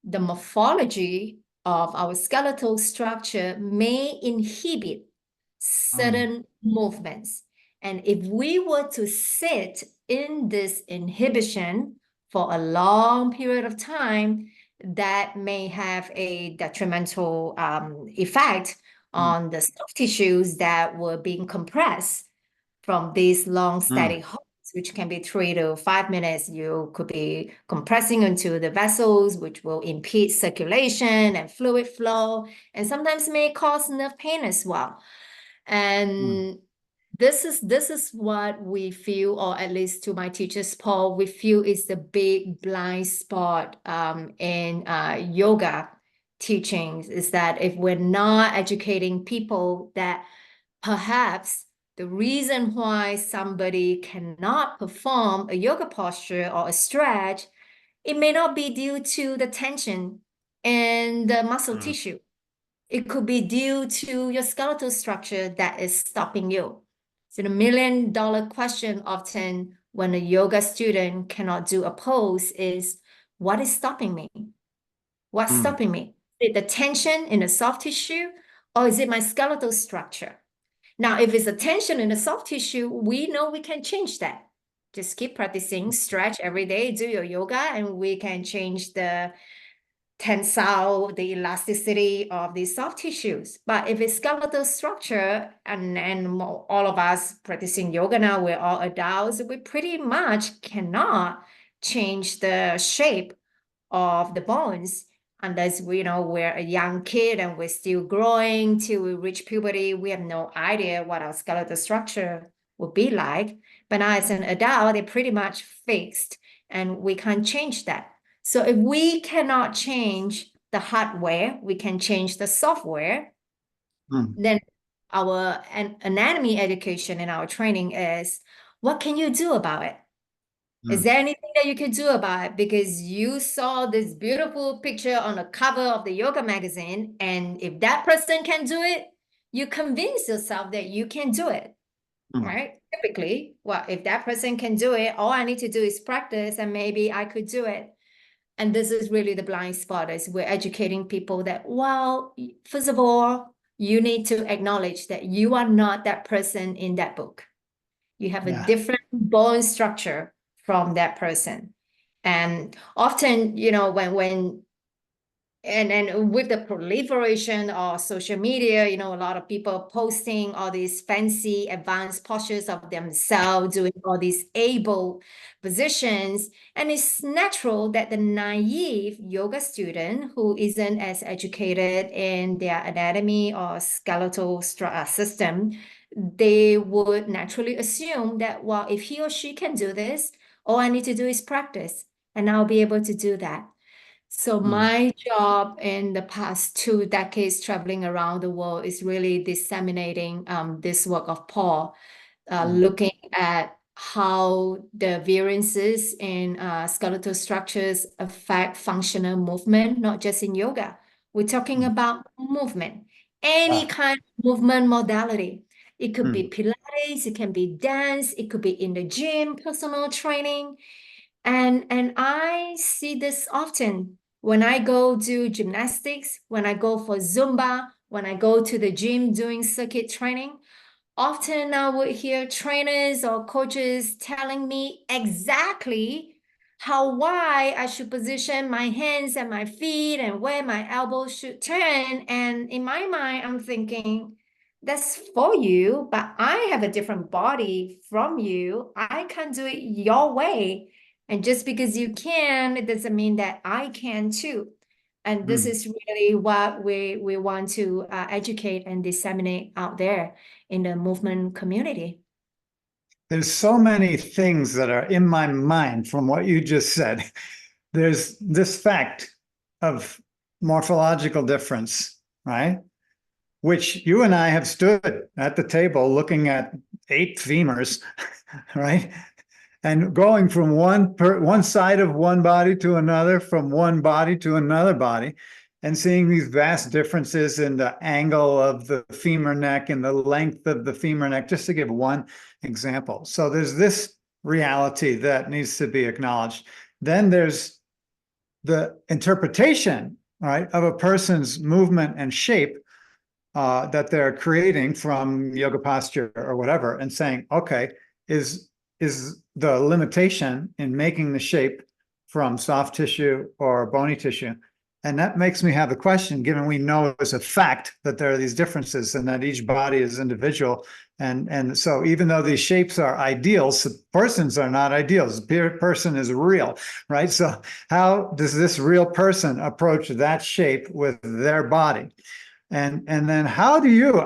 [SPEAKER 7] the morphology of our skeletal structure may inhibit certain movements. And if we were to sit in this inhibition for a long period of time, that may have a detrimental effect on the soft tissues that were being compressed from these long static holds, which can be 3 to 5 minutes. You could be compressing into the vessels, which will impede circulation and fluid flow, and sometimes may cause nerve pain as well. And this is what we feel, or at least to my teachers, Paul, we feel is the big blind spot in yoga teachings, is that if we're not educating people that perhaps the reason why somebody cannot perform a yoga posture or a stretch, it may not be due to the tension in the muscle tissue. It could be due to your skeletal structure that is stopping you. So the $1 million question often when a yoga student cannot do a pose is, what is stopping me? What's stopping me? Is it the tension in the soft tissue, or is it my skeletal structure? Now, if it's a tension in the soft tissue, we know we can change that. Just keep practicing, stretch every day, do your yoga, and we can change the tensile, the elasticity of these soft tissues. But if it's skeletal structure, and all of us practicing yoga now, we're all adults, we pretty much cannot change the shape of the bones unless we're a young kid and we're still growing till we reach puberty. We have no idea what our skeletal structure would be like. But now as an adult, they're pretty much fixed and we can't change that. So if we cannot change the hardware, we can change the software, then our anatomy education and our training is, what can you do about it? Is there anything that you can do about it? Because you saw this beautiful picture on the cover of the yoga magazine, and if that person can do it, you convince yourself that you can do it, right? Typically, well, if that person can do it, all I need to do is practice and maybe I could do it. And this is really the blind spot, is we're educating people that, well, first of all, you need to acknowledge that you are not that person in that book. You have a different bone structure from that person. And often, when with the proliferation of social media, a lot of people posting all these fancy advanced postures of themselves, doing all these able positions. And it's natural that the naive yoga student who isn't as educated in their anatomy or skeletal system, they would naturally assume that, well, if he or she can do this, all I need to do is practice and I'll be able to do that. So my job in the past 2 decades traveling around the world is really disseminating this work of Paul, looking at how the variances in skeletal structures affect functional movement, not just in yoga. We're talking about movement, any kind of movement modality. It could be Pilates, it can be dance, it could be in the gym, personal training. And I see this often when I go do gymnastics, when I go for Zumba, when I go to the gym doing circuit training. Often I would hear trainers or coaches telling me exactly how wide I should position my hands and my feet and where my elbows should turn. And in my mind, I'm thinking, that's for you, but I have a different body from you. I can't do it your way. And just because you can, it doesn't mean that I can too. And this is really what we want to educate and disseminate out there in the movement community.
[SPEAKER 2] There's so many things that are in my mind from what you just said. There's this fact of morphological difference, right? Which you and I have stood at the table looking at 8 femurs, right? And going from one side of one body to another, from one body to another body, and seeing these vast differences in the angle of the femur neck and the length of the femur neck, just to give one example. So there's this reality that needs to be acknowledged. Then there's the interpretation, right, of a person's movement and shape that they're creating from yoga posture or whatever, and saying, okay, is the limitation in making the shape from soft tissue or bony tissue? And that makes me have the question, given we know as a fact that there are these differences and that each body is individual. And so even though these shapes are ideals, persons are not ideals. The person is real, right? So how does this real person approach that shape with their body? And then how do you,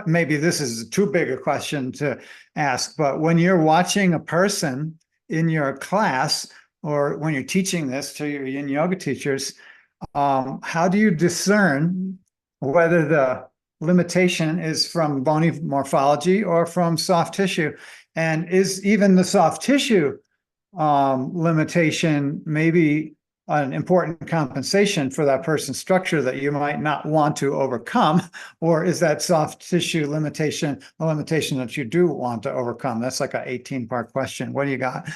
[SPEAKER 2] maybe this is too big a question to ask, but when you're watching a person in your class, or when you're teaching this to your yin yoga teachers, how do you discern whether the limitation is from bony morphology or from soft tissue? And is even the soft tissue limitation maybe an important compensation for that person's structure that you might not want to overcome? Or is that soft tissue limitation a limitation that you do want to overcome? That's like an 18-part question. What do you got?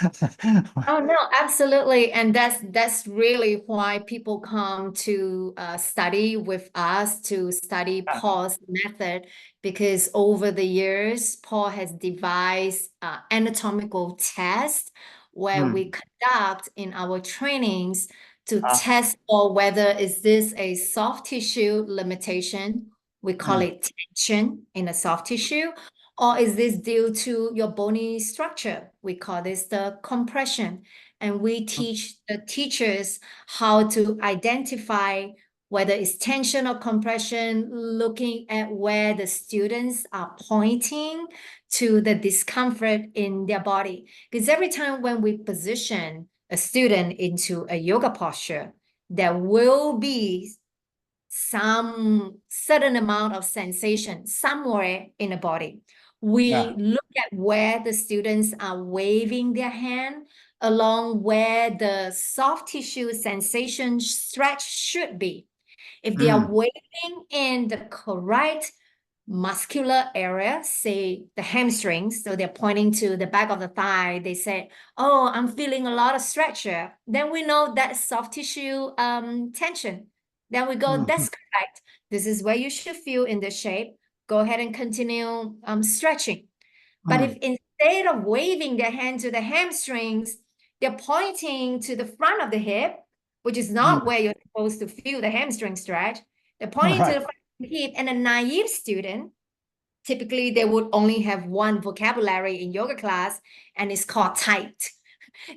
[SPEAKER 7] Oh, no, absolutely. And that's really why people come to study with us, to study Paul's method, because over the years, Paul has devised anatomical tests where we conduct in our trainings to test for whether is this a soft tissue limitation, we call it tension in a soft tissue, or is this due to your bony structure? We call this the compression. And we teach the teachers how to identify whether it's tension or compression, looking at where the students are pointing to the discomfort in their body. Because every time when we position a student into a yoga posture, there will be some certain amount of sensation somewhere in the body. We look at where the students are waving their hand along where the soft tissue sensation stretch should be. If they are waving in the correct muscular area, say the hamstrings, so they're pointing to the back of the thigh, they say, oh, I'm feeling a lot of stretch here, then we know that's soft tissue tension. Then we go, that's correct. This is where you should feel in the shape. Go ahead and continue stretching. But if instead of waving their hand to the hamstrings, they're pointing to the front of the hip, which is not where you're supposed to feel the hamstring stretch. They're pointing to the front of the hip, and a naive student, typically they would only have one vocabulary in yoga class, and it's called tight.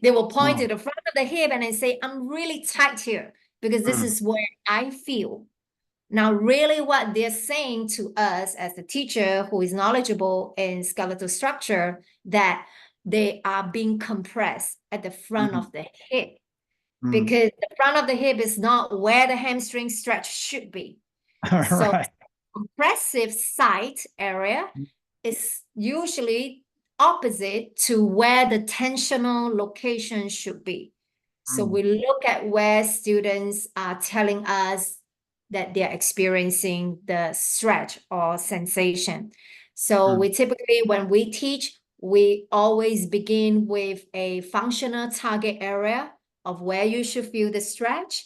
[SPEAKER 7] They will point to the front of the hip and then say, I'm really tight here because this is where I feel. Now, really what they're saying to us as the teacher who is knowledgeable in skeletal structure, that they are being compressed at the front of the hip, because the front of the hip is not where the hamstring stretch should be. So compressive site area is usually opposite to where the tensional location should be. So we look at where students are telling us that they're experiencing the stretch or sensation. So we typically, when we teach, we always begin with a functional target area of where you should feel the stretch.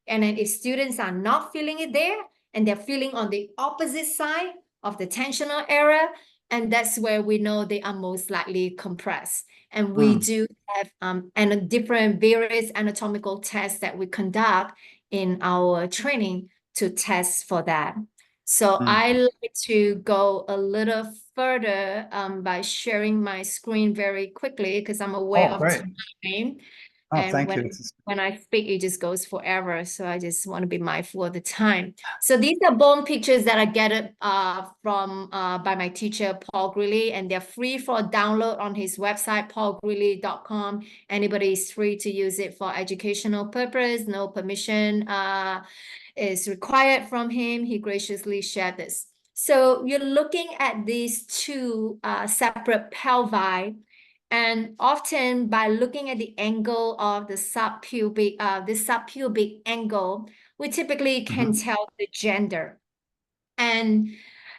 [SPEAKER 7] And then if students are not feeling it there, and they're feeling on the opposite side of the tensional area, and that's where we know they are most likely compressed. And we do have and different various anatomical tests that we conduct in our training to test for that. So I like to go a little further by sharing my screen very quickly, because I'm aware of time. And when I speak, it just goes forever. So I just want to be mindful of the time. So these are bone pictures that I gathered from by my teacher, Paul Greeley, and they're free for download on his website, paulgreeley.com. Anybody is free to use it for educational purpose. No permission is required from him. He graciously shared this. So you're looking at these two separate pelvi, and often by looking at the angle of the subpubic angle, we typically can tell the gender. And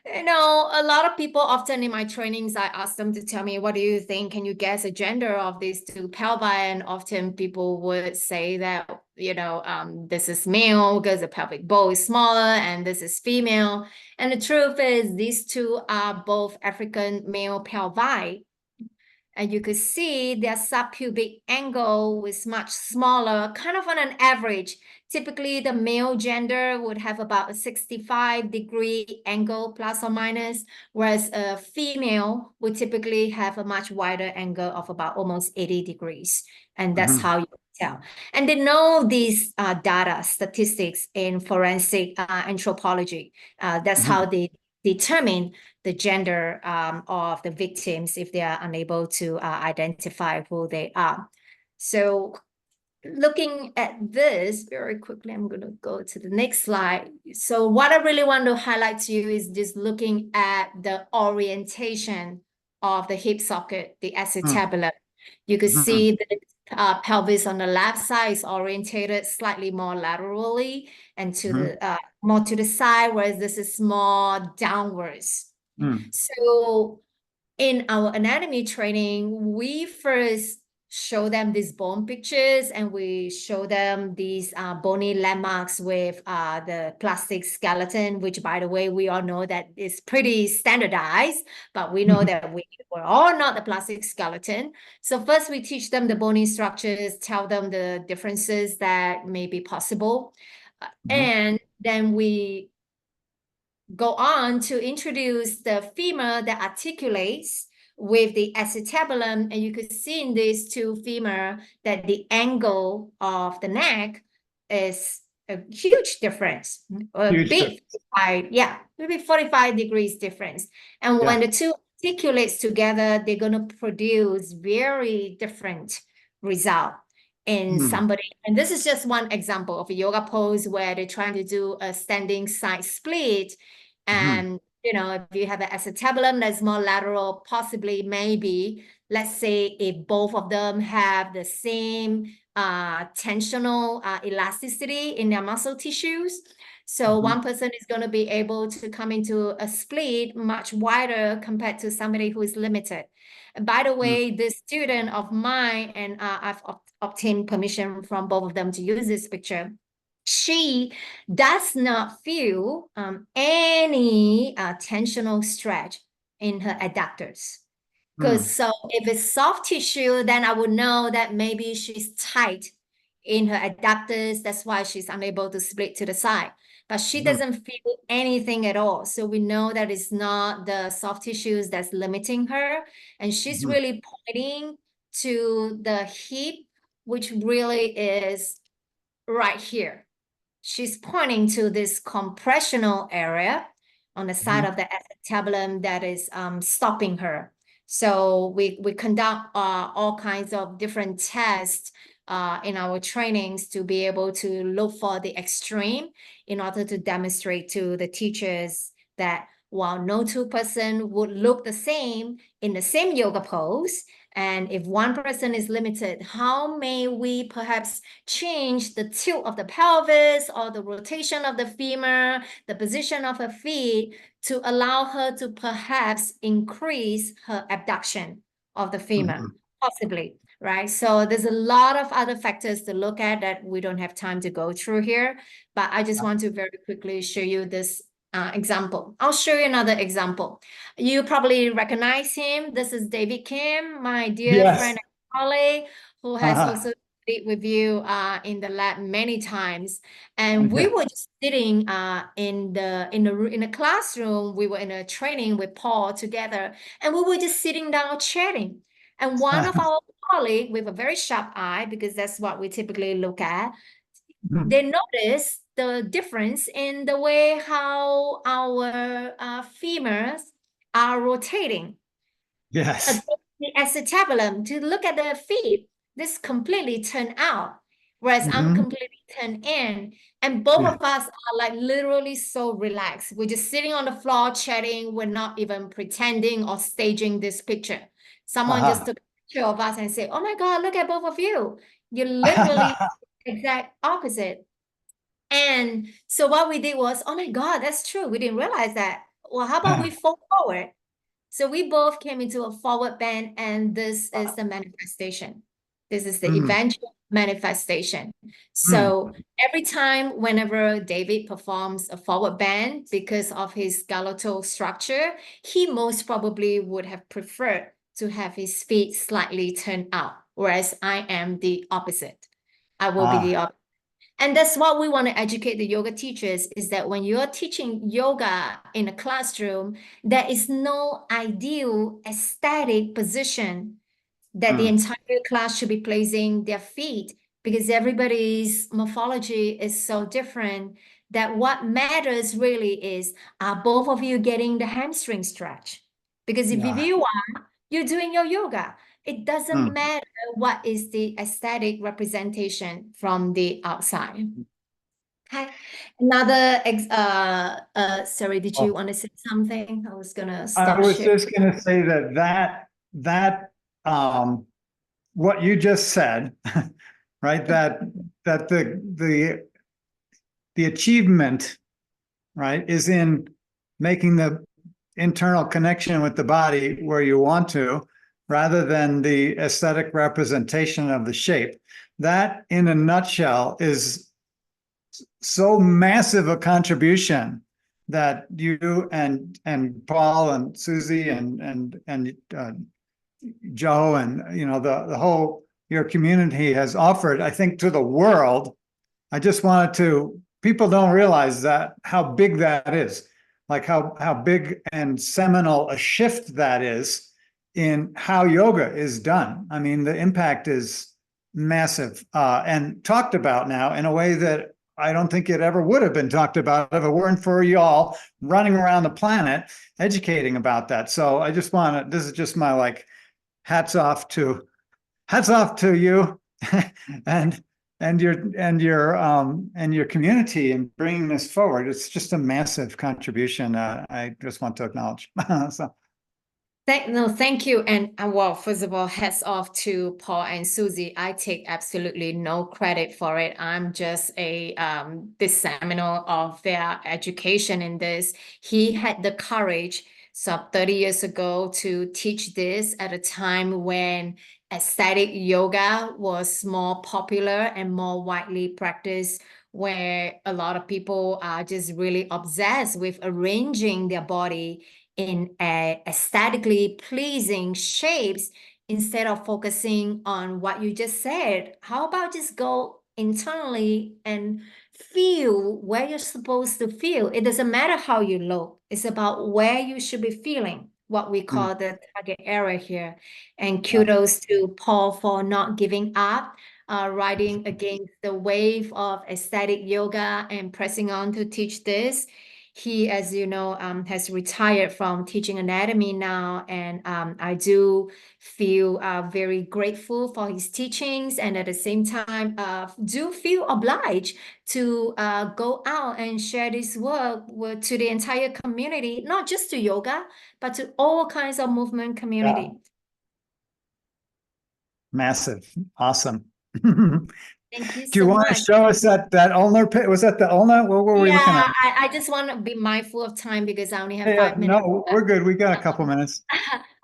[SPEAKER 7] you know, a lot of people often in my trainings, I ask them to tell me, what do you think? Can you guess the gender of these two pelvi? And often people would say that, you know, this is male because the pelvic bowl is smaller, and this is female. And the truth is these two are both African male pelvi. And you could see their subpubic angle was much smaller, kind of on an average. Typically, the male gender would have about a 65-degree angle, plus or minus, whereas a female would typically have a much wider angle of about almost 80 degrees. And that's how you tell. And they know these data, statistics in forensic anthropology. That's how they determine the gender of the victims if they are unable to identify who they are. So looking at this very quickly, I'm going to go to the next slide. So what I really want to highlight to you is just looking at the orientation of the hip socket, the acetabulum. You can see the pelvis on the left side is orientated slightly more laterally and to the more to the side, whereas this is more downwards. So in our anatomy training, we first show them these bone pictures, and we show them these bony landmarks with the plastic skeleton, which, by the way, we all know that is pretty standardized, but we know that we're all not the plastic skeleton. So first we teach them the bony structures, tell them the differences that may be possible. And then we go on to introduce the femur that articulates with the acetabulum, and you could see in these two femur that the angle of the neck is a huge difference, maybe 45 degrees difference. And when the two articulates together, they're going to produce very different result in somebody. And this is just one example of a yoga pose where they're trying to do a standing side split. And, you know, if you have an acetabulum that's more lateral, possibly, maybe, let's say if both of them have the same tensional elasticity in their muscle tissues. So one person is going to be able to come into a split much wider compared to somebody who is limited. By the way, this student of mine, and I've obtained permission from both of them to use this picture, she does not feel any tensional stretch in her adductors. Because so if it's soft tissue, then I would know that maybe she's tight in her adductors. That's why she's unable to split to the side. But she doesn't feel anything at all. So we know that it's not the soft tissues that's limiting her. And she's really pointing to the hip, which really is right here. She's pointing to this compressional area on the side of the acetabulum that is stopping her. So we conduct all kinds of different tests in our trainings to be able to look for the extreme in order to demonstrate to the teachers that while no two person would look the same in the same yoga pose, and if one person is limited, how may we perhaps change the tilt of the pelvis or the rotation of the femur, the position of her feet to allow her to perhaps increase her abduction of the femur, possibly, right? So there's a lot of other factors to look at that we don't have time to go through here, but I just want to very quickly show you this example. I'll show you another example. You probably recognize him. This is David Kim, my dear friend and colleague, who has also studied with you in the lab many times. And we were just sitting in the classroom. We were in a training with Paul together, and we were just sitting down chatting. And one of our colleagues with a very sharp eye, because that's what we typically look at, they noticed the difference in the way how our femurs are rotating.
[SPEAKER 2] Yes.
[SPEAKER 7] The acetabulum, to look at the feet, this completely turned out. whereas I'm
[SPEAKER 2] Mhm.
[SPEAKER 7] completely turned in. And both
[SPEAKER 2] Yeah.
[SPEAKER 7] of us are like literally so relaxed. We're just sitting on the floor chatting. We're not even pretending or staging this picture. Someone just took a picture of us and said, "Oh my God, look at both of you. You're literally exact opposite." And so what we did was, oh my God, that's true. We didn't realize that. Well, how about we fall forward? So we both came into a forward bend, and this is the manifestation. This is the eventual manifestation. So every time, whenever David performs a forward bend, because of his skeletal structure, he most probably would have preferred to have his feet slightly turned out, whereas I am the opposite. I will be the opposite. And that's what we want to educate the yoga teachers, is that when you're teaching yoga in a classroom, there is no ideal aesthetic position that the entire class should be placing their feet, because everybody's morphology is so different, that what matters really is, are both of you getting the hamstring stretch? Because if you are, you're doing your yoga. It doesn't matter what is the aesthetic representation from the outside. Okay. Another, sorry, did you want to say something? I was gonna stop
[SPEAKER 2] I was
[SPEAKER 7] sharing.
[SPEAKER 2] just gonna say that what you just said, right? That the achievement, right, is in making the internal connection with the body where you want to, rather than the aesthetic representation of the shape. That, in a nutshell, is so massive a contribution that you and Paul and Susie and Joe and the whole your community has offered, I think, to the world. I just wanted to, people don't realize that how big that is, like how big and seminal a shift that is in how yoga is done. I mean, the impact is massive and talked about now in a way that I don't think it ever would have been talked about if it weren't for y'all running around the planet educating about that. So I just want to, this is just my like hats off to you and your community in bringing this forward. It's just a massive contribution. I just want to acknowledge. So.
[SPEAKER 7] Thank you. And well, first of all, hats off to Paul and Susie. I take absolutely no credit for it. I'm just a disseminal of their education in this. He had the courage, so 30 years ago, to teach this at a time when aesthetic yoga was more popular and more widely practiced, where a lot of people are just really obsessed with arranging their body in aesthetically pleasing shapes, instead of focusing on what you just said. How about just go internally and feel where you're supposed to feel? It doesn't matter how you look. It's about where you should be feeling, what we call the target area here. And kudos to Paul for not giving up, riding against the wave of aesthetic yoga and pressing on to teach this. He, as you know, has retired from teaching anatomy now, and I do feel very grateful for his teachings, and at the same time, do feel obliged to go out and share this work to the entire community, not just to yoga, but to all kinds of movement community.
[SPEAKER 2] Yeah. Massive. Awesome.
[SPEAKER 7] Thank you so much.
[SPEAKER 2] Do you want to show us that ulnar pit? Was that the ulnar? What were we looking at?
[SPEAKER 7] I just want to be mindful of time because I only have 5 minutes.
[SPEAKER 2] No, we're good. We got a couple minutes.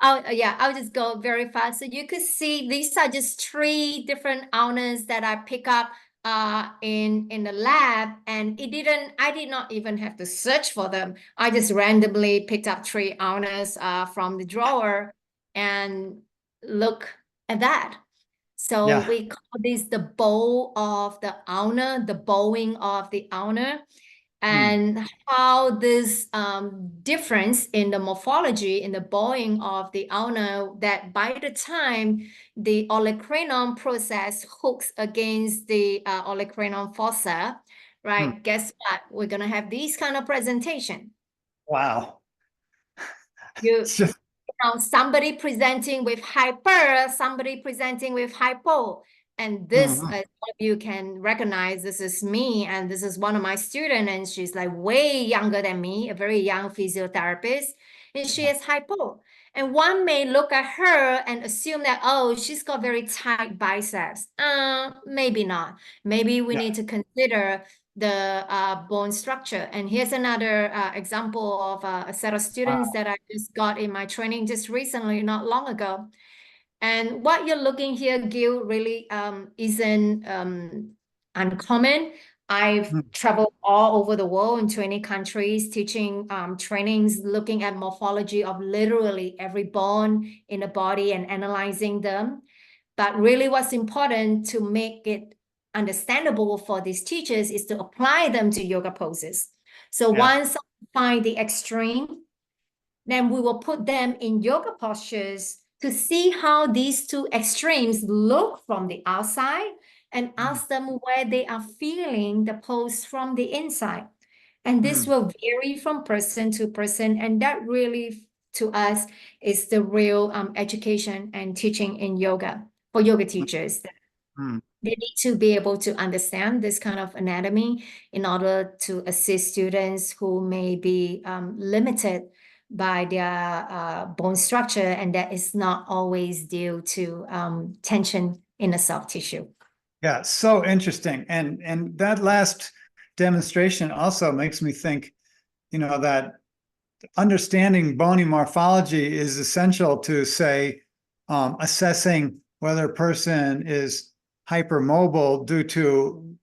[SPEAKER 7] I'll just go very fast. So you could see these are just 3 different ulnas that I pick up in the lab, and I did not even have to search for them. I just randomly picked up 3 ulnas from the drawer, and look at that. So we call this the bow of the ulna, the bowing of the ulna, and how this difference in the morphology, in the bowing of the ulna, that by the time the olecranon process hooks against the olecranon fossa, right? Guess what? We're gonna have these kind of presentation.
[SPEAKER 2] Wow.
[SPEAKER 7] Somebody presenting with hyper, somebody presenting with hypo. And this, as all of you can recognize, this is me, and this is one of my students, and she's like way younger than me, a very young physiotherapist, and she is hypo. And one may look at her and assume that, oh, she's got very tight biceps. Maybe not. Maybe we need to consider the bone structure. And here's another example of a set of students that I just got in my training just recently, not long ago. And what you're looking here, Gil, really isn't uncommon. I've traveled all over the world in 20 countries, teaching trainings, looking at morphology of literally every bone in the body and analyzing them. But really what's important to make it understandable for these teachers is to apply them to yoga poses. So once I find the extreme, then we will put them in yoga postures to see how these two extremes look from the outside and ask them where they are feeling the pose from the inside. And this will vary from person to person. And that really, to us, is the real education and teaching in yoga for yoga teachers. They need to be able to understand this kind of anatomy in order to assist students who may be limited by their bone structure, and that is not always due to tension in the soft tissue.
[SPEAKER 2] Yeah, so interesting. And that last demonstration also makes me think, you know, that understanding bony morphology is essential to, say, assessing whether a person is hypermobile due to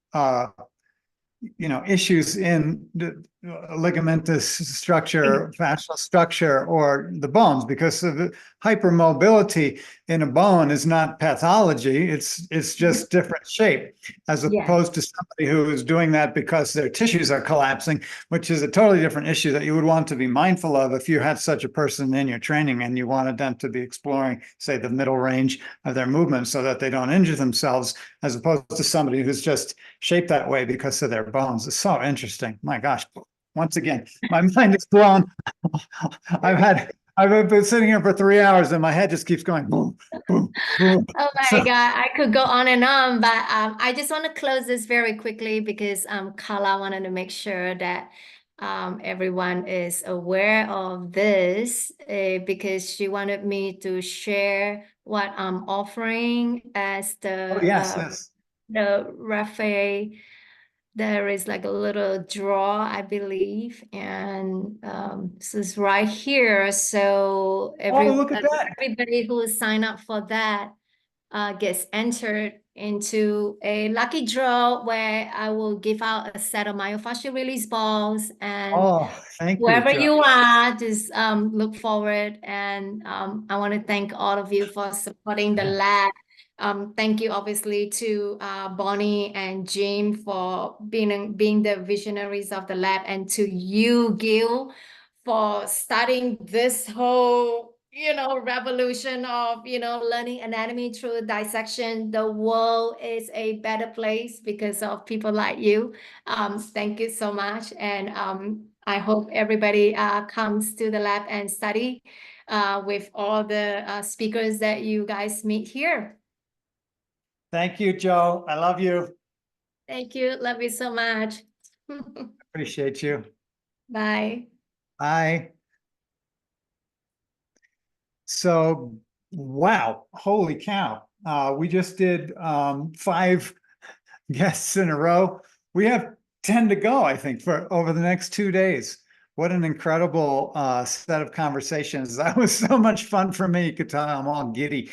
[SPEAKER 2] you know, issues in the ligamentous structure, fascial structure, or the bones, because of the hypermobility in a bone is not pathology. It's just different shape, as opposed to somebody who is doing that because their tissues are collapsing, which is a totally different issue that you would want to be mindful of if you had such a person in your training and you wanted them to be exploring, say, the middle range of their movement so that they don't injure themselves, as opposed to somebody who's just shaped that way because of their bones. It's so interesting. My gosh. Once again, my mind is blown. I've been sitting here for 3 hours and my head just keeps going boom, boom, boom.
[SPEAKER 7] Oh my God, I could go on and on, but I just want to close this very quickly because Carla wanted to make sure that everyone is aware of this because she wanted me to share what I'm offering as the the Raphael. There is like a little draw, I believe, and this is right here. So everybody who is signed up for that gets entered into a lucky draw where I will give out a set of myofascial release balls, and wherever you are, just look forward. And I want to thank all of you for supporting the lab. Thank you, obviously, to Bonnie and Jim for being the visionaries of the lab, and to you, Gil, for starting this whole, you know, revolution of, you know, learning anatomy through dissection. The world is a better place because of people like you. Thank you so much. And I hope everybody comes to the lab and study with all the speakers that you guys meet here.
[SPEAKER 2] Thank you, Joe. I love you.
[SPEAKER 7] Thank you. Love you so much.
[SPEAKER 2] Appreciate you.
[SPEAKER 7] Bye.
[SPEAKER 2] Bye. So, wow, holy cow. We just did 5 guests in a row. We have 10 to go, I think, for over the next 2 days. What an incredible set of conversations. That was so much fun for me. You could tell I'm all giddy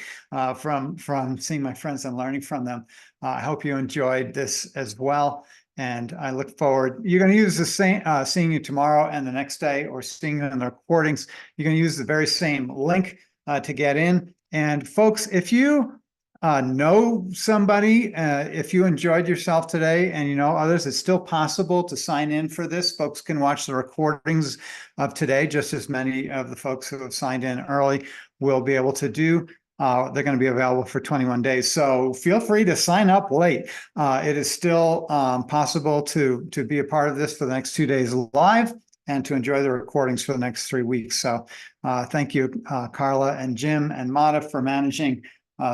[SPEAKER 2] from seeing my friends and learning from them. I hope you enjoyed this as well. And I look forward. You're going to use the same, seeing you tomorrow and the next day, or seeing you in the recordings. You're going to use the very same link to get in. And folks, if you know somebody, if you enjoyed yourself today and you know others, it's still possible to sign in for this. Folks can watch the recordings of today, just as many of the folks who have signed in early will be able to do. They're going to be available for 21 days. So feel free to sign up late. It is still possible to be a part of this for the next 2 days live and to enjoy the recordings for the next 3 weeks. So thank you, Carla and Jim and Mata, for managing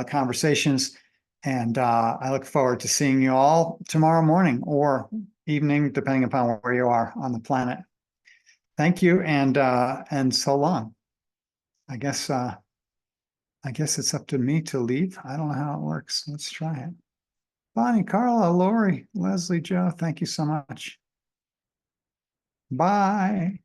[SPEAKER 2] conversations. And I look forward to seeing you all tomorrow morning or evening, depending upon where you are on the planet. Thank you, and so long. I guess it's up to me to leave. I don't know how it works. Let's try it. Bonnie, Carla, Lauri, Leslie, Joe, thank you so much. Bye.